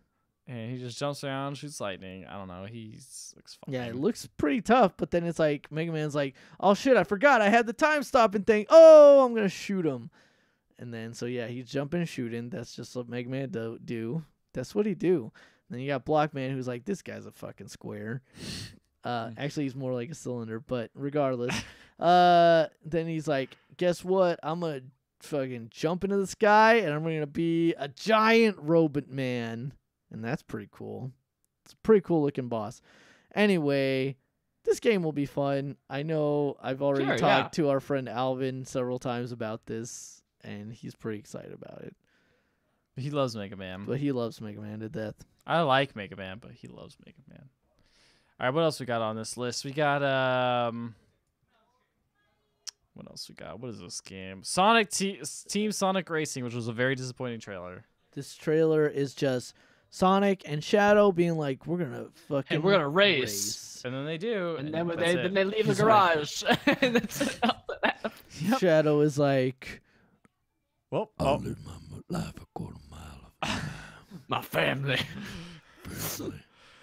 And he just jumps around, shoots lightning. I don't know. Looks fine. Yeah, it looks pretty tough. But then it's like Mega Man's like, oh shit, I forgot I had the time stopping thing. Oh, I'm gonna shoot him. And then so yeah, he's jumping and shooting. That's just what Mega Man do. That's what he do. And then you got Blockman, who's like, this guy's a fucking square. Actually, he's more like a cylinder, but regardless. Then he's like, guess what? I'm gonna fucking jump into the sky, and I'm gonna be a giant robot man, and that's pretty cool. It's a pretty cool looking boss. Anyway, this game will be fun. I know I've already talked to our friend Alvin several times about this, and he's pretty excited about it. He loves Mega Man. But he loves Mega Man to death. I like Mega Man, but he loves Mega Man. All right, what else we got on this list? We got what else we got? What is this game? Team Sonic Racing, which was a very disappointing trailer. This trailer is just Sonic and Shadow being like, we're gonna fucking we're gonna race. And then they do, And then they leave the He's garage. And that's all that happens. Yep. Shadow is like, Well, I live my life a quarter mile. My family.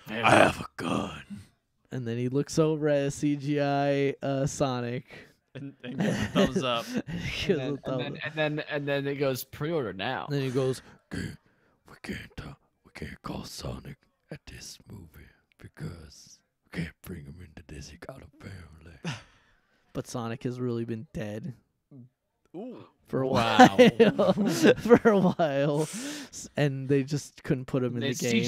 I have a gun. and then he looks over at CGI Sonic. and gives a thumbs up. He gives a thumb up. And then it goes pre-order now. And then he goes, We can't call Sonic at this movie because we can't bring him into this. He got a family. but Sonic has really been dead Ooh. for a Wow. while. For a while. And they just couldn't put him in They the game.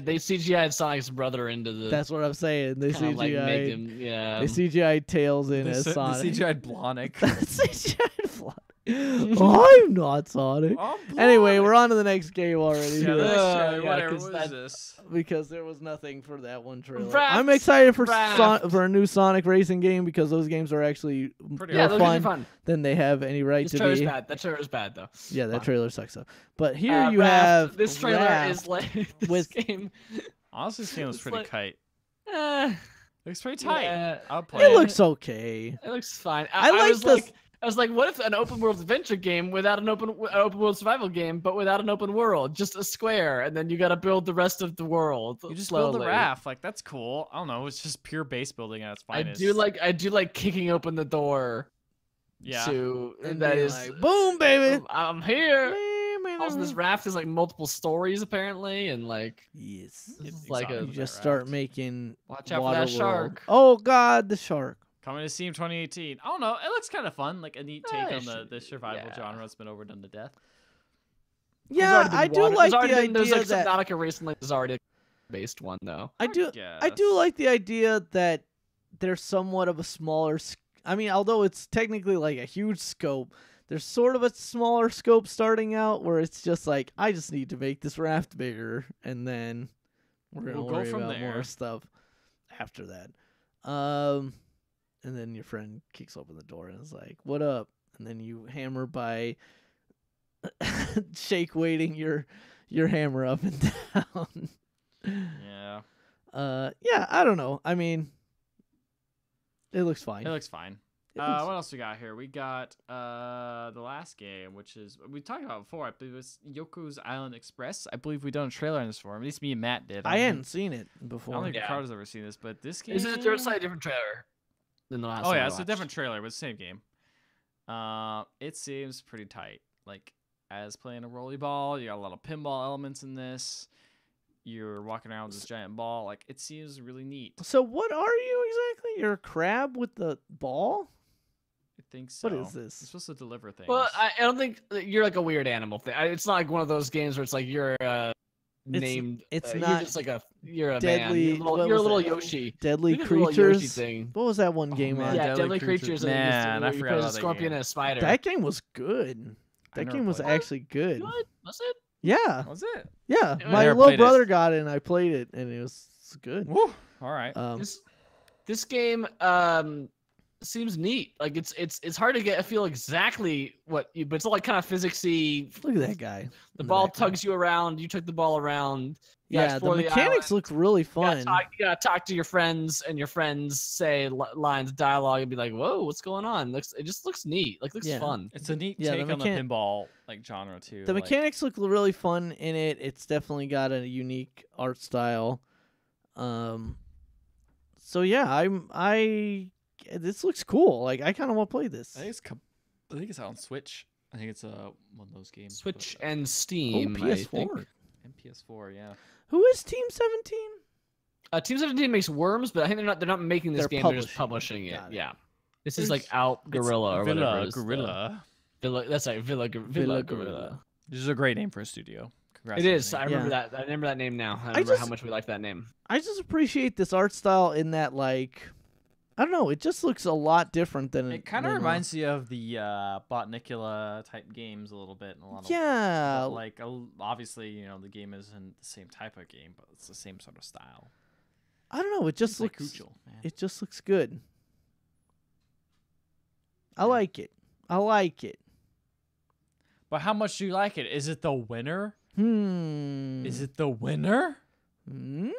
CGI'd Sonic's brother into the. That's what I'm saying. They kinda CGI. like make him, yeah. They CGI Tails in The as Sonic. CGI'd Blonic. CGI Fly. I'm not Sonic. Anyway, we're on to the next game already. Yeah, here. the next Yeah, trailer, whatever. 'cause What that- is this? Because there was nothing for that one trailer. Raft, I'm excited for Raft. for a new Sonic racing game because those games are actually Pretty Yeah, more those are fun fun. than they have any right This to trailer's be. bad. That trailer's bad though. Yeah, that Fine. trailer sucks though. But here you Raft, have this trailer Raft is like this with- game. Honestly, this game was It's pretty like- kite. Eh, Looks pretty tight. yeah, I'll play It it. looks okay. it looks fine. I like was the- like, I was like, what if an open world adventure game without an open world survival game, but without an open world, just a square, and then you got to build the rest of the world. You just slowly. build the raft. Like, that's cool. I don't know. It's just pure base building at its I finest. do like kicking open the door. Yeah. To And that being is like, boom, baby. I'm here. Also, this raft has like multiple stories apparently, and like Yes. this is It's like exotic. You that just raft. start making watch out for water that world. shark. Oh God, the shark. Coming to Steam 2018. I don't know. It looks kind of fun. Like a neat take Yeah, on it should the survival yeah. genre that's been overdone to death. Yeah, I do like the idea There's like that Subnautica recently. There's already a based one though. I do guess. like the idea that there's somewhat of a smaller. I mean, although it's technically like a huge scope, there's sort of a smaller scope starting out where it's just like I just need to make this raft bigger, and then we're gonna We'll go worry from about more there. stuff after that. And then your friend kicks open the door and is like, "What up?" And then you hammer by shake weighting your hammer up and down. Yeah. Yeah, I don't know. I mean, it looks fine. It looks fine. It looks- What else we got here? We got the last game, which is we talked about before. I believe it was Yoku's Island Express. I believe we done a trailer on this for him. At least me and Matt did. I don't hadn't think- seen it I before. don't think Yeah. Ricardo's ever seen this, but this game. This is a slightly different trailer than the last. Oh one yeah, I it's a watched. different trailer, but same game. It seems pretty tight. Like as playing a rolly ball, you got a lot of pinball elements in this. You're walking around with this giant ball. Like it seems really neat. So what are you exactly? You're a crab with the ball? I think so. What is this? You're supposed to deliver things. Well, I don't think you're like a weird animal thing. It's not like one of those games where it's like you're named. it's you're not just like you're a Deadly- man. what You're a was little that? Yoshi. Deadly Think of the little Yoshi Creatures. thing. What was that one game man, on? Yeah, Deadly Deadly Creatures. Creatures. Man, I you forgot play as about a that scorpion game. and a spider. That game was good. I That never game was played it. actually good. Good? Was it? Yeah, Was it? yeah. I My never little played it. brother got it, and I played it, and it was good. Woo! All right. This game seems neat. Like it's hard to get a feel exactly what you, but it's all like kind of physicsy. Look at that guy. The in ball background. tugs you around. You took the ball around. You gotta Yeah, the explore mechanics island. look really You fun. you gotta talk to your friends, and your friends say lines of dialogue and be like, "Whoa, what's going on?" It just looks neat. Like looks Yeah. fun. It's a neat Yeah, the take on the mechan- pinball like genre too. The like- mechanics look really fun in it. It's definitely got a unique art style. So yeah, this looks cool. Like I kind of want to play this. I think it's out on Switch. I think it's one of those games. Switch but, and Oh, Steam. I think. PS4. and PS4, yeah. Who is Team 17? Team 17 makes Worms, but I think they're not making this They're game. They're just publishing publishing it. Got it. Yeah. This is like It's- Out Gorilla or Villa whatever. it is, Gorilla. Villa. That's right. Villa Villa Gorilla. Gorilla. This is a great name for a studio. Congrats. It on is. the I name. remember Yeah. that. I remember that name now. I remember how just- much we like that name. I just appreciate this art style in that, like, I don't know, it just looks a lot different than It kind of than, reminds you of the Botnicula type games a little bit. In a lot of, Yeah, but, like obviously, you know, the game isn't the same type of game, but it's the same sort of style. I don't know. It just It's like looks. Kuchel, man. It just looks good. I Yeah. like it. I like it. But how much do you like it? Is it the winner? Is it the winner? Hmm?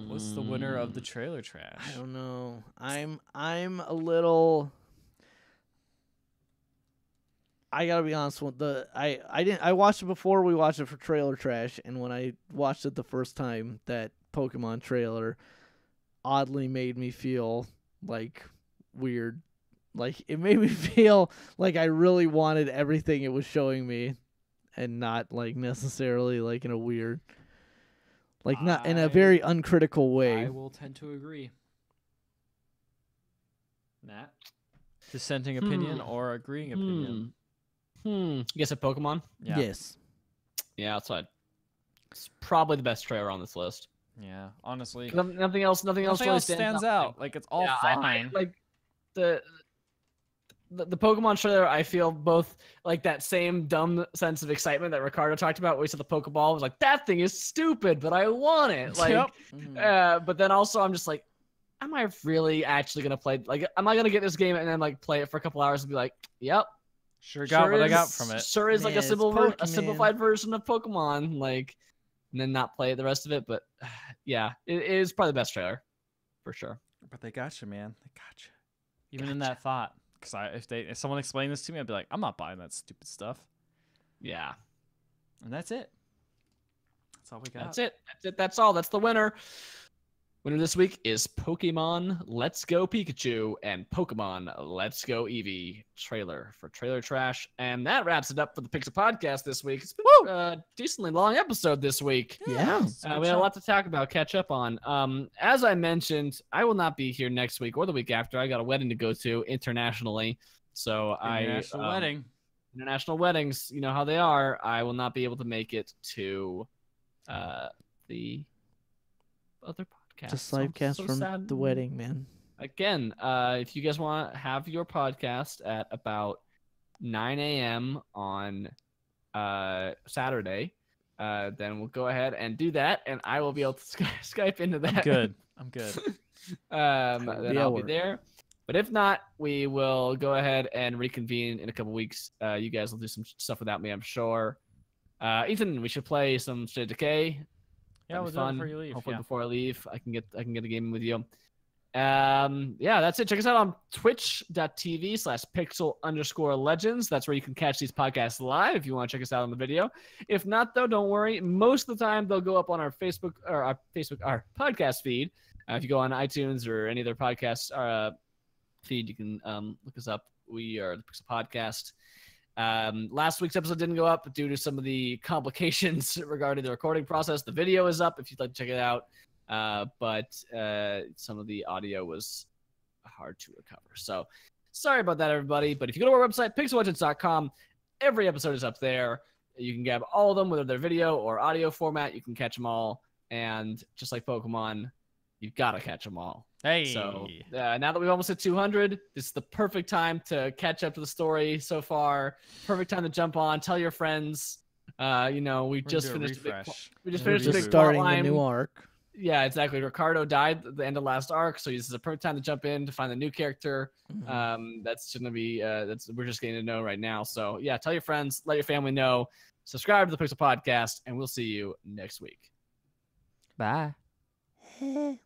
What's the winner of the trailer trash? I don't know. I'm a little. I gotta be honest with I watched it before we watched it for trailer trash, and when I watched it the first time, that Pokemon trailer oddly made me feel like weird. Like it made me feel like I really wanted everything it was showing me, and not like necessarily like in a weird, like not in a very uncritical way. I will tend to agree. Nat? Dissenting opinion or agreeing opinion? You guess a Pokemon? Yeah. Yes. Yeah, that's right. It's probably the best trailer on this list. Yeah. Honestly. Nothing else. Nothing else really stands out. Like it's all Yeah, fine. like the Pokemon trailer, I feel both like that same dumb sense of excitement that Ricardo talked about when we saw the Pokeball. I was like, that thing is stupid, but I want it. Like, Yep. Mhm. but then also I'm just like, am I really actually gonna play? Like, am I gonna get this game and then like play it for a couple hours and be like, yep, Sure got what I got is- from it. Sure is like Man, a it's a Pokemon. simplified version of Pokemon. Like, and then not play the rest of it. But yeah, it is probably the best trailer for sure. But they got you, man. They got you. Even in that thought. Because if someone explained this to me, I'd be like, I'm not buying that stupid stuff. Yeah. And that's it. That's all we got. That's it. That's it. That's all. That's the winner. Winner this week is Pokemon Let's Go Pikachu and Pokemon Let's Go Eevee trailer for Trailer Trash. And that wraps it up for the Pixel Podcast this week. It's been a decently long episode this week. Yeah. It's a good We had a show. lot to talk about, catch up on. As I mentioned, I will not be here next week or the week after. I got a wedding to go to internationally. So International wedding. International weddings, you know how they are. I will not be able to make it to the other podcast. Just So I'm live cast so from sad. the wedding, man. Again, if you guys want to have your podcast at about 9 a.m. on Saturday, then we'll go ahead and do that, and I will be able to Skype into that. I'm good. I'm good. Then Yeah, I'll be work. there. But if not, we will go ahead and reconvene in a couple weeks. You guys will do some stuff without me, I'm sure. Ethan, we should play some State of Decay. Yeah, That'd we'll be do it fun. before you leave. Hopefully Yeah. before I leave, I can get a game in with you. Yeah, that's it. Check us out on twitch.tv/pixel_legends. That's where you can catch these podcasts live if you want to check us out on the video. If not, though, don't worry. Most of the time, they'll go up on our our podcast feed. If you go on iTunes or any other podcast feed, you can look us up. We are the Pixel Podcast. Last week's episode didn't go up due to some of the complications regarding the recording process. The video is up if you'd like to check it out. But some of the audio was hard to recover. So sorry about that, everybody. But if you go to our website, pixellegends.com, every episode is up there. You can grab all of them, whether they're video or audio format. You can catch them all. And just like Pokemon, you've got to catch them all. Hey. So now that we've almost hit 200, this is the perfect time to catch up to the story so far. Perfect time to jump on, tell your friends. We We're gonna just do a finished a big, refresh. we just We're finished a just big plot starting the line. new arc. Yeah, exactly. Ricardo died at the end of last arc, so this is a perfect time to jump in to find the new character. That's gonna be we're just getting to know right now. So yeah, tell your friends, let your family know, subscribe to the Pixel Podcast, and we'll see you next week. Bye. Mhm.